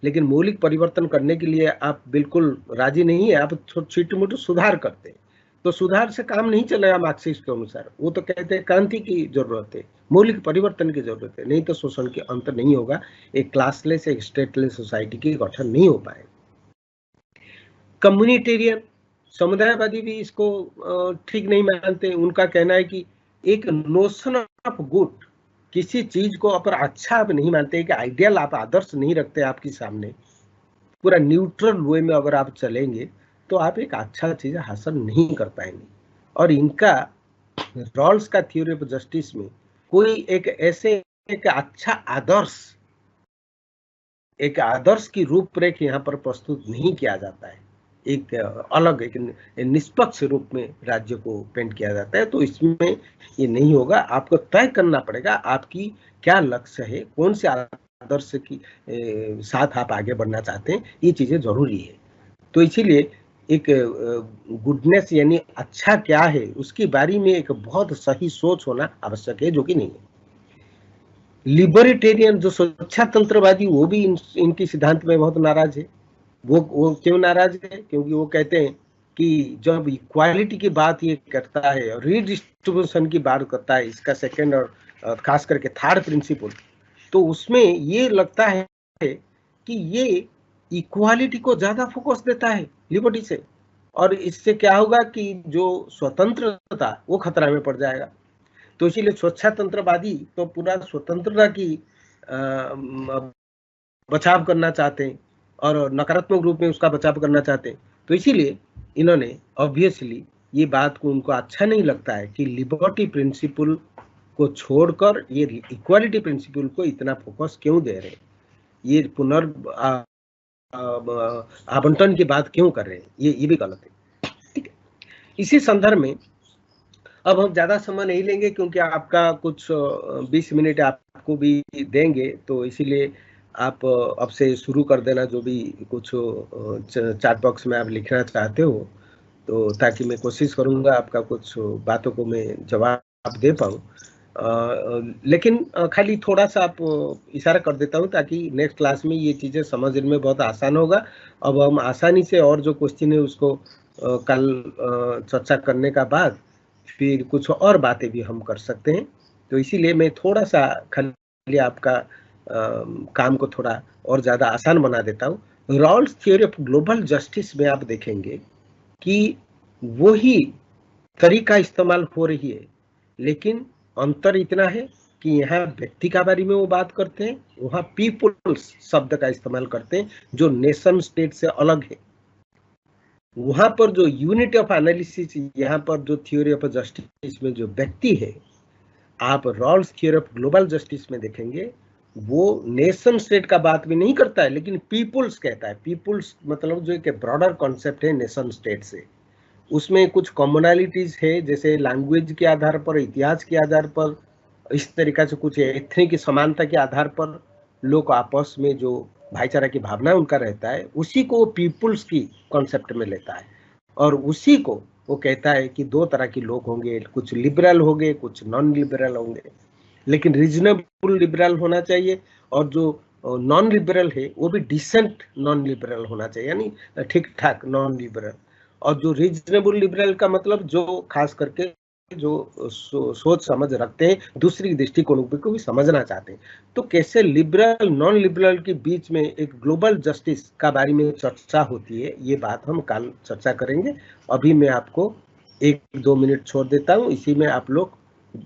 लेकिन मौलिक परिवर्तन करने के लिए आप बिल्कुल राजी नहीं है, आप छोटे मोटे सुधार करते हैं, तो सुधार से काम नहीं चलेगा मार्क्सिस्ट के अनुसार। वो तो कहते हैं क्रांति की जरूरत है, मौलिक परिवर्तन की जरूरत है, नहीं तो शोषण के अंत नहीं होगा, एक क्लासलेस एक स्टेटलेस सोसाइटी की गठन नहीं हो पाए। कम्युनिटेरियन समुदायवादी भी इसको ठीक नहीं मानते। उनका कहना है कि एक नोशन ऑफ गुड, किसी चीज को अपर अच्छा आप नहीं मानते, कि आइडियल आप आदर्श नहीं रखते आपके सामने, पूरा न्यूट्रल वे में अगर आप चलेंगे तो आप एक अच्छा चीज हासिल नहीं कर पाएंगे। और इनका रॉल्स का थ्योरी ऑफ जस्टिस में कोई एक ऐसे एक अच्छा आदर्श, एक आदर्श की रूपरेखा यहाँ पर प्रस्तुत नहीं किया जाता है, एक अलग एक निष्पक्ष रूप में राज्य को पेंट किया जाता है। तो इसमें ये नहीं होगा, आपको तय करना पड़ेगा आपकी क्या लक्ष्य है, कौन से आदर्श की साथ आप आगे बढ़ना चाहते हैं, ये चीजें जरूरी है। तो इसीलिए एक गुडनेस यानी अच्छा क्या है उसकी बारे में एक बहुत सही सोच होना आवश्यक है, जो कि नहीं है। लिबर्टेरियन जो स्वेच्छातंत्रवादी, वो भी इनकी सिद्धांत में बहुत नाराज है। वो क्यों नाराज है? क्योंकि वो कहते हैं कि जब इक्वालिटी की बात ये करता है और रीडिस्ट्रीब्यूशन की बात करता है, इसका सेकंड और खास करके थर्ड प्रिंसिपल, तो उसमें ये लगता है कि ये इक्वालिटी को ज्यादा फोकस देता है लिबर्टी से, और इससे क्या होगा कि जो स्वतंत्रता वो खतरा में पड़ जाएगा। तो इसीलिए स्वेच्छातंत्रवादी तो पूरा स्वतंत्रता की बचाव करना चाहते हैं और नकारात्मक रूप में उसका बचाव करना चाहते हैं। तो इसीलिए इन्होंने ऑब्वियसली ये बात को उनको अच्छा नहीं लगता है कि लिबर्टी प्रिंसिपल को छोड़कर ये इक्वालिटी प्रिंसिपल को इतना फोकस क्यों दे रहे हैं, ये आवंटन की बात क्यों कर रहे हैं, ये भी गलत है। ठीक है, इसी संदर्भ में अब हम ज्यादा समय नहीं लेंगे क्योंकि आपका कुछ 20 मिनट आपको भी देंगे, तो इसीलिए आप अब से शुरू कर देना जो भी कुछ चैट बॉक्स में आप लिखना चाहते हो, तो ताकि मैं कोशिश करूंगा आपका कुछ बातों को मैं जवाब दे पाऊँ। लेकिन खाली थोड़ा सा आप इशारा कर देता हूँ ताकि नेक्स्ट क्लास में ये चीज़ें समझने में बहुत आसान होगा। अब हम आसानी से और जो क्वेश्चन है उसको कल चर्चा करने का बाद फिर कुछ और बातें भी हम कर सकते हैं। तो इसीलिए मैं थोड़ा सा खाली आपका काम को थोड़ा और ज़्यादा आसान बना देता हूँ। Rawls theory of global justice में आप देखेंगे कि वही तरीका इस्तेमाल हो रही है, लेकिन अंतर इतना है कि यहाँ व्यक्ति के बारे में वो बात करते हैं, वहाँ पीपुल्स शब्द का इस्तेमाल करते हैं जो नेशन स्टेट से अलग है। वहां पर जो यूनिट ऑफ एनालिसिस, यहाँ पर जो थ्योरी ऑफ जस्टिस में जो व्यक्ति है, आप Rawls theory of global justice में देखेंगे वो नेशन स्टेट का बात भी नहीं करता है, लेकिन पीपुल्स कहता है। पीपुल्स मतलब जो एक ब्रॉडर कॉन्सेप्ट है नेशन स्टेट से, उसमें कुछ कॉमनैलिटीज है, जैसे लैंग्वेज के आधार पर, इतिहास के आधार पर, इस तरीका से कुछ एथनिक की समानता के आधार पर लोग आपस में जो भाईचारा की भावना उनका रहता है, उसी को वो पीपुल्स की कॉन्सेप्ट में लेता है। और उसी को वो कहता है कि दो तरह के लोग होंगे, कुछ लिबरल होंगे, कुछ नॉन लिबरल होंगे, लेकिन रीजनेबल लिबरल होना चाहिए, और जो नॉन लिबरल है वो भी डिसेंट नॉन लिबरल होना चाहिए, यानी ठीक ठाक नॉन लिबरल। और जो रीजनेबल लिबरल का मतलब जो खास करके जो सोच समझ रखते हैं, दूसरी दृष्टिकोण को भी समझना चाहते हैं। तो कैसे लिबरल नॉन लिबरल के बीच में एक ग्लोबल जस्टिस का बारे में चर्चा होती है, ये बात हम कल चर्चा करेंगे। अभी मैं आपको 1-2 मिनट छोड़ देता हूँ, इसी में आप लोग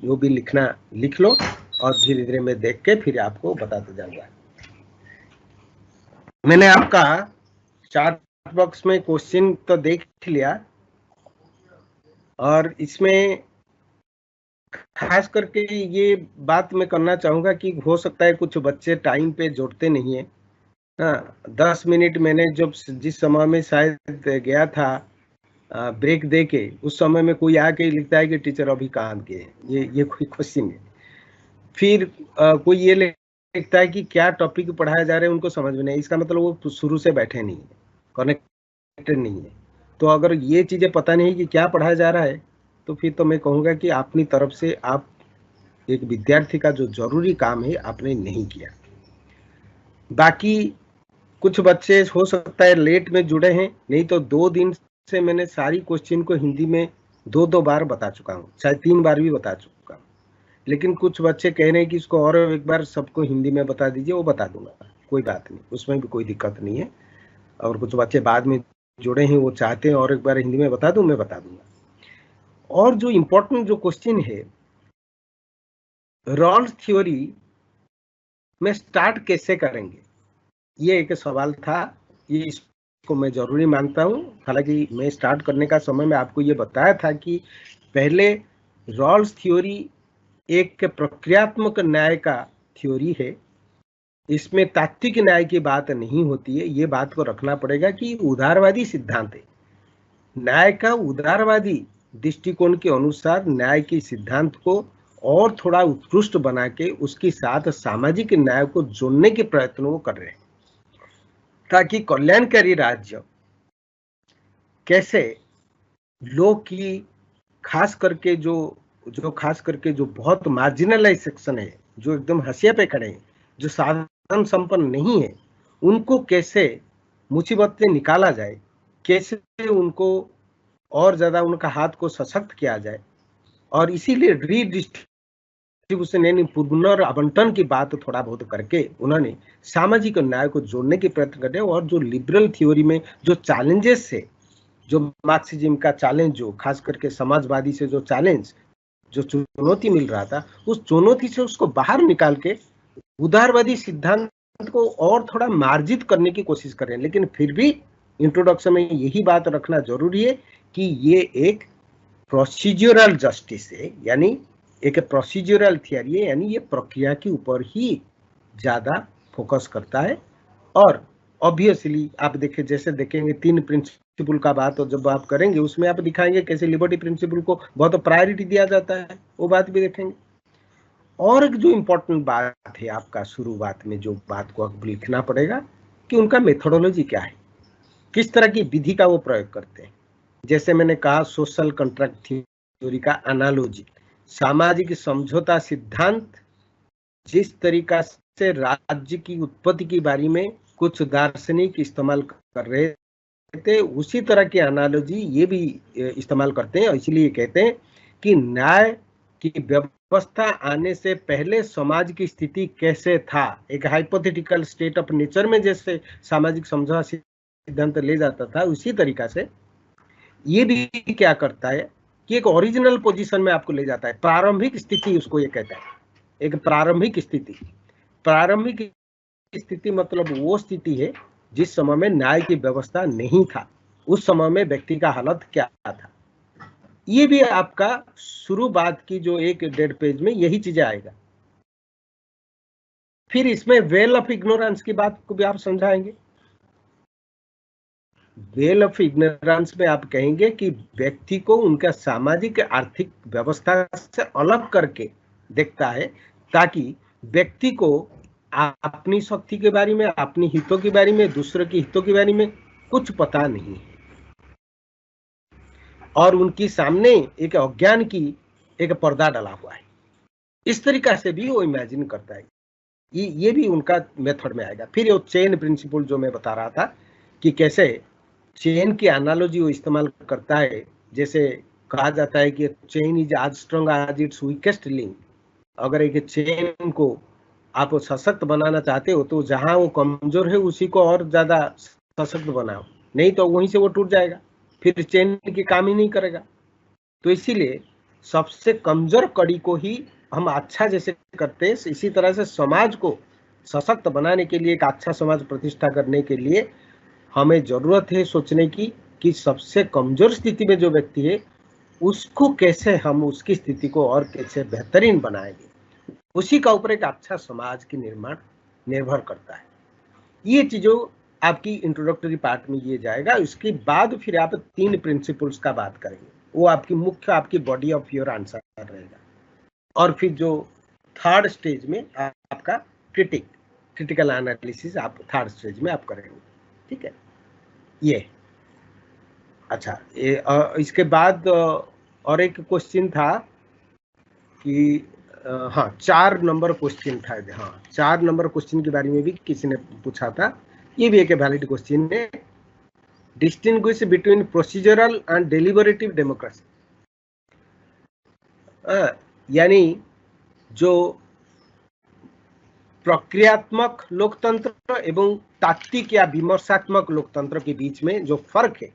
जो भी लिखना लिख लो और धीरे धीरे मैं देख के फिर आपको बताते जाऊंगा। मैंने आपका चैट बॉक्स में क्वेश्चन तो देख लिया, और इसमें खास करके ये बात मैं करना चाहूंगा कि हो सकता है कुछ बच्चे टाइम पे जुड़ते नहीं है। हाँ, 10 मिनट मैंने जब जिस समय में शायद गया था ब्रेक दे के, उस समय में कोई आके लिखता है कि टीचर अभी कहाँ गए, ये कोई क्वेश्चन है। फिर कोई ये लिखता है कि क्या टॉपिक पढ़ाया जा रहा है उनको समझ में नहीं, इसका मतलब वो शुरू से बैठे नहीं है, कनेक्टेड नहीं है। तो अगर ये चीजें पता नहीं कि क्या पढ़ाया जा रहा है, तो फिर तो मैं कहूँगा कि अपनी तरफ से आप एक विद्यार्थी का जो जरूरी काम है आपने नहीं किया। बाकी कुछ बच्चे हो सकता है लेट में जुड़े हैं, नहीं तो 2 दिन से मैंने सारी क्वेश्चन को हिंदी में 2 बार बता चुका हूँ, शायद 3 बार भी बता चुका हूँ। लेकिन कुछ बच्चे कह रहे हैं कि इसको और एक बार सबको हिंदी में बता दीजिए, वो बता दूंगा, कोई बात नहीं, उसमें भी कोई दिक्कत नहीं है। और कुछ बच्चे बाद में जुड़े हैं, वो चाहते हैं और एक बार हिंदी में बता दूं, मैं बता दूंगा। और जो इम्पोर्टेंट जो क्वेश्चन है, रॉल्स थ्योरी में स्टार्ट कैसे करेंगे, ये एक सवाल था। ये इसको मैं जरूरी मानता हूँ। हालांकि मैं स्टार्ट करने का समय में आपको ये बताया था कि पहले रॉल्स थ्योरी एक प्रक्रियात्मक न्याय का थ्योरी है, इसमें तात्विक न्याय की बात नहीं होती है। ये बात को रखना पड़ेगा कि उदारवादी सिद्धांत है। न्याय का उदारवादी दृष्टिकोण के अनुसार न्याय के सिद्धांत को और थोड़ा उत्कृष्ट बना के उसके साथ सामाजिक न्याय को जोड़ने के प्रयत्नों को कर रहे हैं, ताकि कल्याणकारी राज्य कैसे लोग की खास करके जो बहुत मार्जिनलाइज सेक्शन है, जो एकदम हंसिया पे खड़े हैं, जो साधन संपन्न नहीं है, उनको कैसे मुसीबत से निकाला जाए, कैसे उनको और ज्यादा उनका हाथ को सशक्त किया जाए। और इसीलिए रीडिस्ट्रीब्यूशन यानी पुनर्आवंटन की बात थोड़ा बहुत करके उन्होंने सामाजिक न्याय को जोड़ने के प्रयत्न करे। और जो लिबरल थ्योरी में जो चैलेंजेस है, जो मार्क्सिज्म का चैलेंज, जो खास करके समाजवादी से जो चैलेंज, जो चुनौती मिल रहा था, उस चुनौती से उसको बाहर निकाल के उदारवादी सिद्धांत को और थोड़ा मार्जित करने की कोशिश कर रहे हैं। लेकिन फिर भी इंट्रोडक्शन में यही बात रखना जरूरी है कि ये एक प्रोसीजरल जस्टिस है, यानी एक प्रोसीजरल थियरी है, यानी ये प्रक्रिया के ऊपर ही ज्यादा फोकस करता है। और ऑब्वियसली आप देखें, जैसे देखेंगे 3 प्रिंसिपल का बात और जब आप करेंगे उसमें आप दिखाएंगे कैसे लिबर्टी प्रिंसिपल को बहुत प्रायोरिटी दिया जाता है, वो बात भी देखेंगे। और एक जो इम्पोर्टेंट बात है आपका शुरुआत में, जो बात को अब लिखना पड़ेगा कि उनका मेथोडोलॉजी क्या है, किस तरह की विधि का वो प्रयोग करते हैं। जैसे मैंने कहा, सोशल कॉन्ट्रैक्ट थ्योरी का एनालॉजी, सामाजिक समझौता सिद्धांत जिस तरीका से राज्य की उत्पत्ति के बारे में कुछ दार्शनिक इस्तेमाल कर रहे थे, उसी तरह की एनालॉजी ये भी इस्तेमाल करते हैं। और इसलिए कहते हैं कि न्याय की व्यवस्था आने से पहले समाज की स्थिति कैसे था, एक हाइपोथेटिकल स्टेट ऑफ नेचर में जैसे सामाजिक समझौता सिद्धांत ले जाता था, उसी तरीका से ये भी क्या करता है कि एक ओरिजिनल पोजीशन में आपको ले जाता है। प्रारंभिक स्थिति उसको ये कहता है, एक प्रारंभिक स्थिति। प्रारंभिक स्थिति मतलब वो स्थिति है जिस समय में न्याय की व्यवस्था नहीं था, उस समय में व्यक्ति का हालत क्या था। ये भी आपका शुरुआत की जो 1.5 पेज में यही चीजें आएगा। फिर इसमें वेल ऑफ इग्नोरेंस की बात को भी आप समझाएंगे। वेल ऑफ इग्नोरेंस में आप कहेंगे कि व्यक्ति को उनका सामाजिक आर्थिक व्यवस्था से अलग करके देखता है, ताकि व्यक्ति को अपनी शक्ति के बारे में, अपनी हितों के बारे में, दूसरों के हितों के बारे में कुछ पता नहीं है, और उनकी सामने एक अज्ञान की एक पर्दा डाला हुआ है। इस तरीका से भी वो इमेजिन करता है। ये भी उनका मेथड में आएगा। फिर वो चेन प्रिंसिपल जो मैं बता रहा था कि कैसे चेन की एनालॉजी वो इस्तेमाल करता है। जैसे कहा जाता है कि चेन इज आज स्ट्रॉन्ग आज इट्स वीकेस्ट लिंक। अगर एक चेन को आप सशक्त बनाना चाहते हो तो जहां वो कमजोर है उसी को और ज्यादा सशक्त बनाओ, नहीं तो वहीं से वो टूट जाएगा, फिर चेन की काम ही नहीं करेगा। तो इसीलिए सबसे कमजोर कड़ी को ही हम अच्छा जैसे करते हैं, इसी तरह से समाज को सशक्त बनाने के लिए, एक अच्छा समाज प्रतिष्ठा करने के लिए हमें जरूरत है सोचने की कि सबसे कमजोर स्थिति में जो व्यक्ति है उसको कैसे हम उसकी स्थिति को और कैसे बेहतरीन बनाएंगे, उसी का ऊपर एक अच्छा समाज की निर्माण निर्भर करता है। ये चीजों आपकी इंट्रोडक्टरी पार्ट में ये जाएगा। उसके बाद फिर आप 3 प्रिंसिपल्स का बात करेंगे, वो आपकी मुख्य आपकी बॉडी ऑफ योर आंसर रहेगा। और फिर जो थर्ड स्टेज में आपका क्रिटिकल एनालिसिस आप थर्ड स्टेज में आप करेंगे, ठीक है। ये अच्छा, इसके बाद और एक क्वेश्चन था कि हाँ 4 नंबर क्वेश्चन था। हाँ 4 नंबर क्वेश्चन के बारे में भी किसी ने पूछा था, ये भी एक वैलिड क्वेश्चन है। Distinguish between procedural and deliberative democracy. यानी जो प्रक्रियात्मक लोकतंत्र एवं तात्विक या विमर्शात्मक लोकतंत्र के बीच में जो फर्क है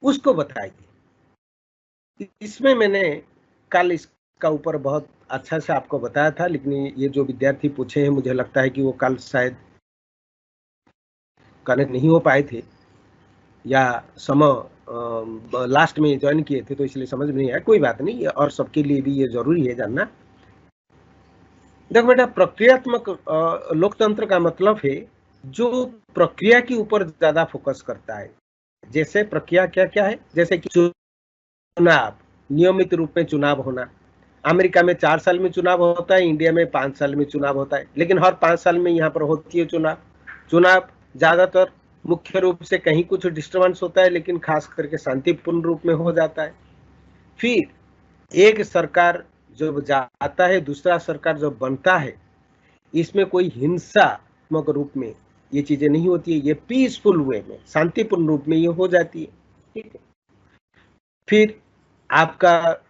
उसको बताइए। इसमें मैंने कल इसका ऊपर बहुत अच्छा से आपको बताया था, लेकिन ये जो विद्यार्थी पूछे हैं मुझे लगता है कि वो कल शायद कनेक्ट नहीं हो पाए थे या समय लास्ट में ज्वाइन किए थे तो इसलिए समझ में नहीं आया। कोई बात नहीं, और सबके लिए भी ये जरूरी है जानना। देखो बेटा, प्रक्रियात्मक लोकतंत्र का मतलब है जो प्रक्रिया के ऊपर ज्यादा फोकस करता है। जैसे प्रक्रिया क्या क्या है, जैसे कि चुनाव, नियमित रूप में चुनाव होना। अमेरिका में 4 साल में चुनाव होता है, इंडिया में 5 साल में चुनाव होता है, लेकिन हर 5 साल में यहाँ पर होती है चुनाव ज्यादातर मुख्य रूप से कहीं कुछ डिस्टर्बेंस होता है, लेकिन खास करके शांतिपूर्ण रूप में हो जाता है। फिर एक सरकार जब जाता है, दूसरा सरकार जब बनता है, इसमें कोई हिंसात्मक रूप में ये चीजें नहीं होती है, ये पीसफुल वे में, शांतिपूर्ण रूप में ये हो जाती है। ठीक है। फिर आपका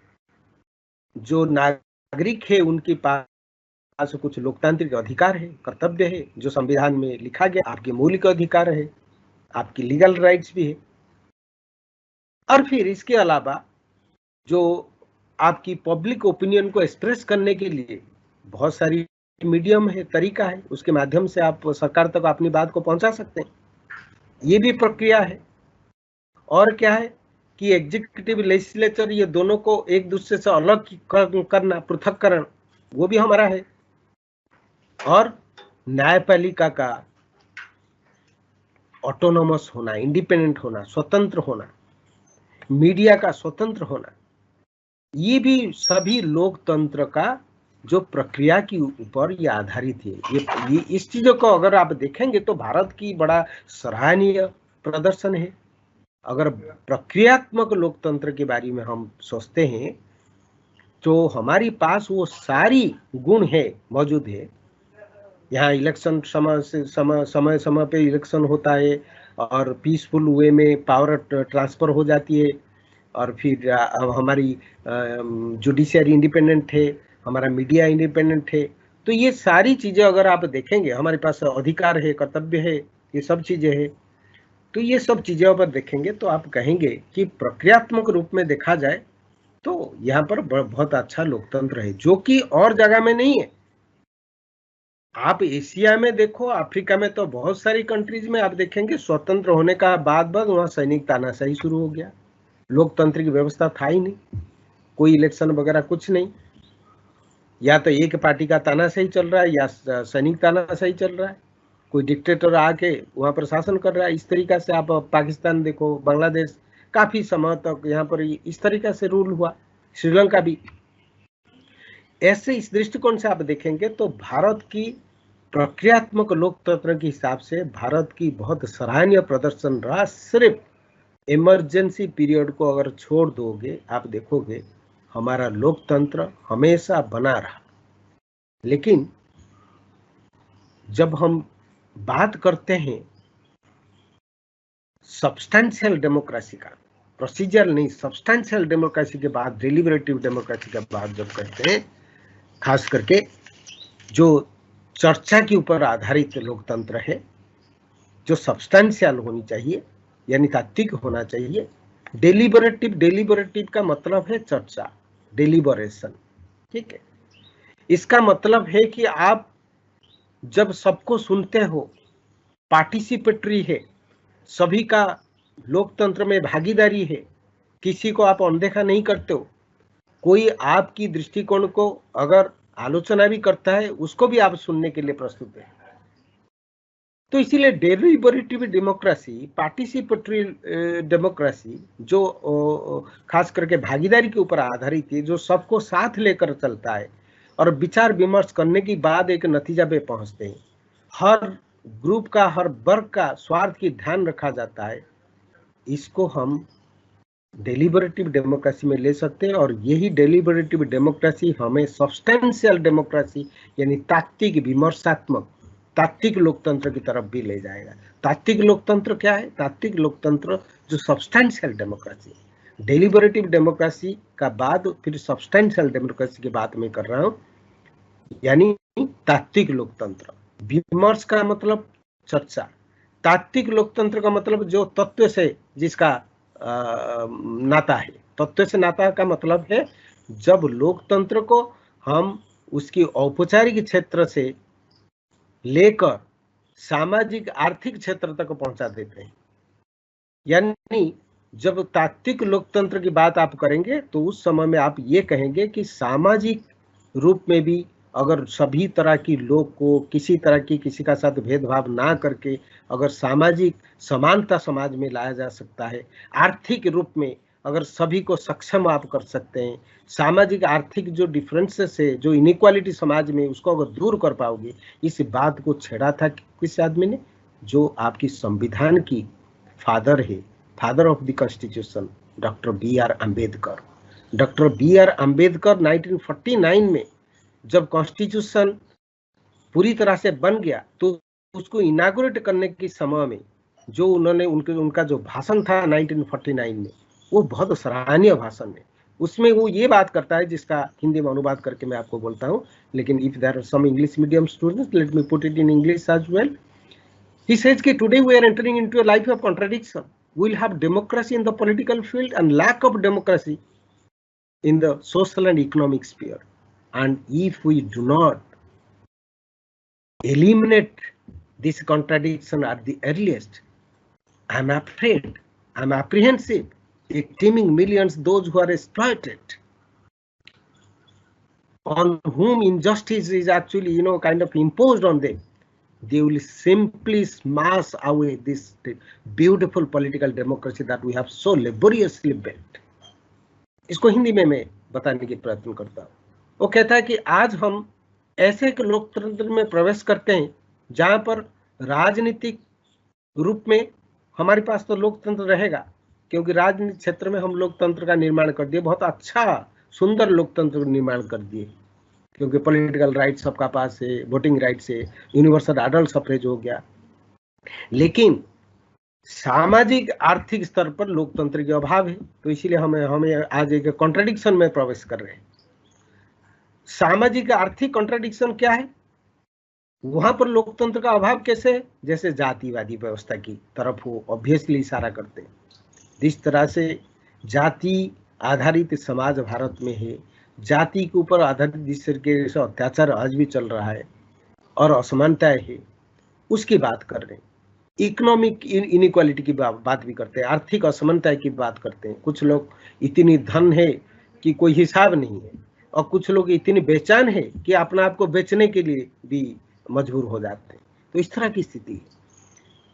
जो नागरिक है उनके पास कुछ लोकतांत्रिक अधिकार है, कर्तव्य है, जो संविधान में लिखा गया, आपके मौलिक अधिकार है, आपकी लीगल राइट्स भी है। और फिर इसके अलावा जो आपकी पब्लिक ओपिनियन को एक्सप्रेस करने के लिए बहुत सारी मीडियम है, तरीका है, उसके माध्यम से आप सरकार तक अपनी बात को पहुंचा सकते हैं, ये भी प्रक्रिया है। और क्या है कि एग्जीक्यूटिव लेजिस्लेचर, ये दोनों को एक दूसरे से अलग करना, पृथककरण, वो भी हमारा है। और न्यायपालिका का ऑटोनोमस होना, इंडिपेंडेंट होना, स्वतंत्र होना, मीडिया का स्वतंत्र होना, ये भी सभी लोकतंत्र का जो प्रक्रिया के ऊपर ये आधारित है। ये इस चीजों को अगर आप देखेंगे तो भारत की बड़ा सराहनीय प्रदर्शन है। अगर प्रक्रियात्मक लोकतंत्र के बारे में हम सोचते हैं तो हमारी पास वो सारी गुण है, मौजूद है। यहाँ इलेक्शन समय पे इलेक्शन होता है और पीसफुल वे में पावर ट्रांसफर हो जाती है। और फिर हमारी जुडिशियरी इंडिपेंडेंट है, हमारा मीडिया इंडिपेंडेंट है। तो ये सारी चीजें अगर आप देखेंगे, हमारे पास अधिकार है, कर्तव्य है, ये सब चीजें हैं। तो ये सब चीजें अगर देखेंगे तो आप कहेंगे कि प्रक्रियात्मक रूप में देखा जाए तो यहाँ पर बहुत अच्छा लोकतंत्र है, जो कि और जगह में नहीं है। आप एशिया में देखो, अफ्रीका में तो बहुत सारी कंट्रीज में आप देखेंगे स्वतंत्र होने का बाद वहां सैनिक तानाशाही शुरू हो गया, लोकतांत्रिक व्यवस्था था ही नहीं, कोई इलेक्शन वगैरह कुछ नहीं, या तो एक पार्टी का तानाशाही चल रहा है या सैनिक तानाशाही चल रहा है, कोई डिक्टेटर आके वहां पर शासन कर रहा है। इस तरीका से आप पाकिस्तान देखो, बांग्लादेश, काफी समय तक यहाँ पर इस तरीका से रूल हुआ, श्रीलंका भी। ऐसे इस दृष्टिकोण से आप देखेंगे तो भारत की प्रक्रियात्मक लोकतंत्र के हिसाब से भारत की बहुत सराहनीय प्रदर्शन रहा। सिर्फ इमरजेंसी पीरियड को अगर छोड़ दोगे, आप देखोगे हमारा लोकतंत्र हमेशा बना रहा। लेकिन जब हम बात करते हैं सब्सटेंशियल डेमोक्रेसी का, प्रोसीजर नहीं, सब्सटेंशियल डेमोक्रेसी के बाद, डिलिबरेटिव डेमोक्रेसी के बाद जब कहते हैं, खास करके जो चर्चा के ऊपर आधारित लोकतंत्र है, जो सब्सटेंशियल होनी चाहिए, यानी तात्विक होना चाहिए। डेलिबरेटिव का मतलब है चर्चा, डेलिबरेशन। ठीक है। इसका मतलब है कि आप जब सबको सुनते हो, पार्टिसिपेटरी है, सभी का लोकतंत्र में भागीदारी है, किसी को आप अनदेखा नहीं करते हो, कोई आपकी दृष्टिकोण को अगर आलोचना भी करता है उसको भी आप सुनने के लिए प्रस्तुत है। तो इसीलिए डेलिबरेटिव डेमोक्रेसी, पार्टिसिपेटरी डेमोक्रेसी, जो खास करके भागीदारी के ऊपर आधारित है, जो सबको साथ लेकर चलता है और विचार विमर्श करने के बाद एक नतीजा पे पहुंचते हैं, हर ग्रुप का, हर वर्ग का स्वार्थ की ध्यान रखा जाता है, इसको हम डेलिबरेटिव डेमोक्रेसी में ले सकते हैं। और यही डेलिबरेटिव डेमोक्रेसी हमें सब्सटेंशियल डेमोक्रेसी, यानी तात्विक, विमर्शात्मक, तात्विक लोकतंत्र की तरफ भी ले जाएगा। तात्विक लोकतंत्र क्या है? तात्विक लोकतंत्र जो सब्सटेंशियल डेमोक्रेसी, डेलिबरेटिव डेमोक्रेसी का बाद फिर सब्सटेंशियल डेमोक्रेसी की बात मैं कर रहा हूं, यानी तात्विक लोकतंत्र। विमर्श का मतलब चर्चा, तात्विक लोकतंत्र का मतलब जो तत्व से जिसका नाता है। तत्व से नाता का मतलब है जब लोकतंत्र को हम उसकी औपचारिक क्षेत्र से लेकर सामाजिक आर्थिक क्षेत्र तक पहुंचा देते हैं। यानी जब तात्विक लोकतंत्र की बात आप करेंगे तो उस समय में आप ये कहेंगे कि सामाजिक रूप में भी अगर सभी तरह की लोग को किसी तरह की किसी का साथ भेदभाव ना करके अगर सामाजिक समानता समाज में लाया जा सकता है, आर्थिक रूप में अगर सभी को सक्षम आप कर सकते हैं, सामाजिक आर्थिक जो डिफरेंसेस है, जो इनइक्वालिटी समाज में, उसको अगर दूर कर पाओगे, इस बात को छेड़ा था किस आदमी ने, जो आपकी संविधान की फादर है, father of the constitution, doctor B R Ambedkar. Doctor B R Ambedkar 1949 में जब कॉन्स्टिट्यूशन पूरी तरह से बन गया तो उसको इनागुरेट करने के समय में जो उन्होंने उनका जो भाषण था 1949 में, वो बहुत सराहनीय भाषण है। उसमें वो ये बात करता है जिसका हिंदी में अनुवाद करके मैं आपको बोलता हूँ, लेकिन if there are some English medium students, let me put it in English as well. He says that today we are entering into a life of contradiction. We will have democracy in the political field and lack of democracy in the social and economic sphere. And if we do not eliminate this contradiction at the earliest, I am afraid, I am apprehensive, teeming millions, those who are exploited, on whom injustice is actually, kind of imposed on them, they will simply smash away this beautiful political democracy that we have so laboriously built. इसको हिंदी में मैं बताने की प्रयत्न करता हूँ। वो कहता है कि आज हम ऐसे एक लोकतंत्र में प्रवेश करते हैं जहां पर राजनीतिक रूप में हमारे पास तो लोकतंत्र रहेगा, क्योंकि राजनीतिक क्षेत्र में हम लोकतंत्र का निर्माण कर दिए, बहुत अच्छा सुंदर लोकतंत्र का निर्माण कर दिए, क्योंकि पॉलिटिकल राइट सबका पास है, वोटिंग राइट से, यूनिवर्सल अडल्ट सफरेज हो गया। लेकिन सामाजिक आर्थिक स्तर पर लोकतंत्र के अभाव है, तो इसीलिए हमें आज एक कॉन्ट्राडिक्शन में प्रवेश कर रहे हैं। सामाजिक आर्थिक कॉन्ट्राडिक्शन क्या है, वहां पर लोकतंत्र का अभाव कैसे है, जैसे जातिवादी व्यवस्था की तरफ वो ऑब्वियसली इशारा करते हैं। जिस तरह से जाति आधारित समाज भारत में है, जाति के ऊपर आधारित जिस तरीके से अत्याचार आज भी चल रहा है और असमानताएं है, उसकी बात कर रहे हैं। इकोनॉमिक इनइक्वालिटी की बात भी करते हैं, आर्थिक असमानता की बात करते हैं। कुछ लोग इतनी धन है कि कोई हिसाब नहीं है, और कुछ लोग इतनी बेचैन है कि अपना आप को बेचने के लिए भी मजबूर हो जाते हैं। तो इस तरह की स्थिति है।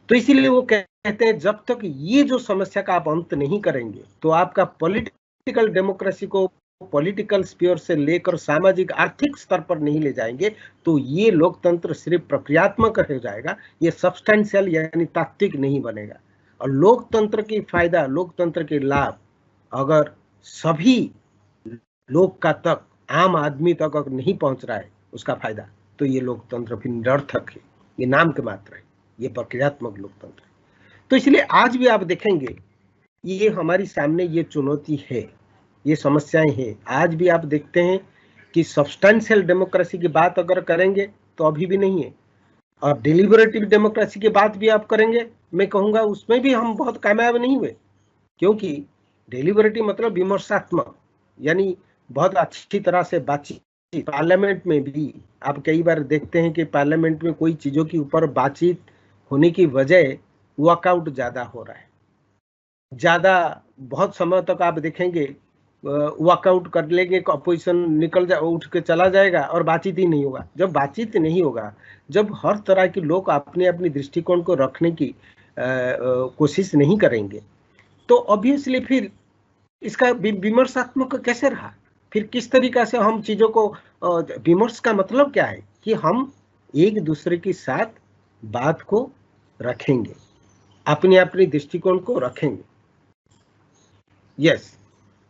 तो इसीलिए वो कहते हैं जब तक ये जो समस्या का आप अंत नहीं करेंगे तो आपका पॉलिटिकल डेमोक्रेसी को पॉलिटिकल स्फीयर से लेकर सामाजिक आर्थिक स्तर पर नहीं ले जाएंगे तो ये लोकतंत्र सिर्फ प्रक्रियात्मक हो जाएगा, ये सब्सटेंशियल यानी तात्विक नहीं बनेगा। और लोकतंत्र की फायदा, लोकतंत्र के लाभ अगर सभी लोग का तक, आम आदमी तक अगर नहीं पहुंच रहा है उसका फायदा, तो ये लोकतंत्र फिर निरर्थक है, ये नाम के मात्र है, ये प्रक्रियात्मक लोकतंत्र। तो इसलिए आज भी आप देखेंगे ये हमारी सामने ये चुनौती है, ये समस्याएं हैं। आज भी आप देखते हैं कि सब्सटेंशियल डेमोक्रेसी की बात अगर करेंगे तो अभी भी नहीं है, और डिलिबरेटिव डेमोक्रेसी की बात भी आप करेंगे, मैं कहूँगा उसमें भी हम बहुत कामयाब नहीं हुए, क्योंकि डिलिबरेटिव मतलब विमर्शात्मक, यानी बहुत अच्छी तरह से बातचीत। पार्लियामेंट में भी आप कई बार देखते हैं कि पार्लियामेंट में कोई चीज़ों के ऊपर बातचीत होने की वजह वॉकआउट ज़्यादा हो रहा है, ज़्यादा बहुत समय तक आप देखेंगे वॉकआउट कर लेंगे, अपोजिशन उठ के चला जाएगा और बातचीत ही नहीं होगा। जब बातचीत नहीं होगा, जब हर तरह के लोग अपने अपनी दृष्टिकोण को रखने की कोशिश नहीं करेंगे, तो ऑब्वियसली फिर इसका विमर्शात्मक कैसे रहा, फिर किस तरीका से हम चीज़ों को, विमर्श का मतलब क्या है कि हम एक दूसरे के साथ बात को रखेंगे, अपनी अपनी दृष्टिकोण को रखेंगे। यस,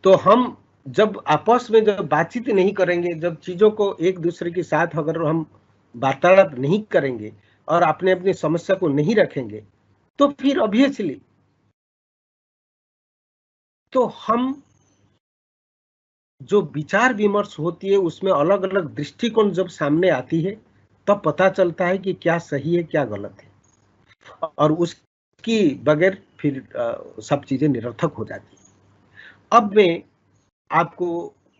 तो हम जब आपस में जब बातचीत नहीं करेंगे, जब चीज़ों को एक दूसरे के साथ अगर हम वार्तालाप नहीं करेंगे और अपने अपनी समस्या को नहीं रखेंगे, तो फिर ऑब्वियसली तो हम जो विचार विमर्श होती है उसमें अलग अलग दृष्टिकोण जब सामने आती है तब पता चलता है कि क्या सही है क्या गलत है, और उसकी बगैर फिर सब चीजें निरर्थक हो जाती है। अब मैं आपको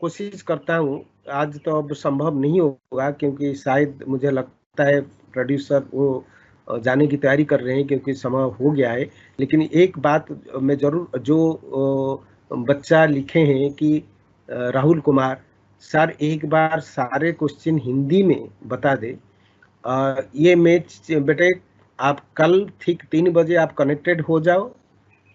कोशिश करता हूँ, आज तो अब संभव नहीं होगा क्योंकि शायद मुझे लगता है प्रोड्यूसर वो जाने की तैयारी कर रहे हैं क्योंकि समय हो गया है। लेकिन एक बात मैं जरूर, जो बच्चा लिखे हैं कि राहुल कुमार सर एक बार सारे क्वेश्चन हिंदी में बता दे। ये मैच बेटे आप कल ठीक 3 बजे आप कनेक्टेड हो जाओ,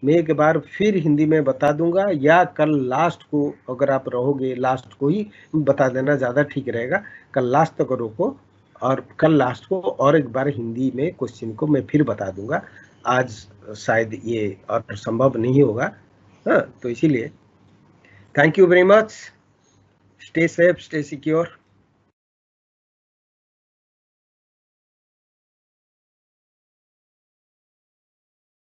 मैं एक बार फिर हिंदी में बता दूंगा, या कल लास्ट को अगर आप रहोगे लास्ट को ही बता देना ज़्यादा ठीक रहेगा। कल लास्ट तक रोको और कल लास्ट को और एक बार हिंदी में क्वेश्चन को मैं फिर बता दूंगा। आज शायद ये और संभव नहीं होगा, हाँ, तो इसीलिए thank you very much. Stay safe, stay secure.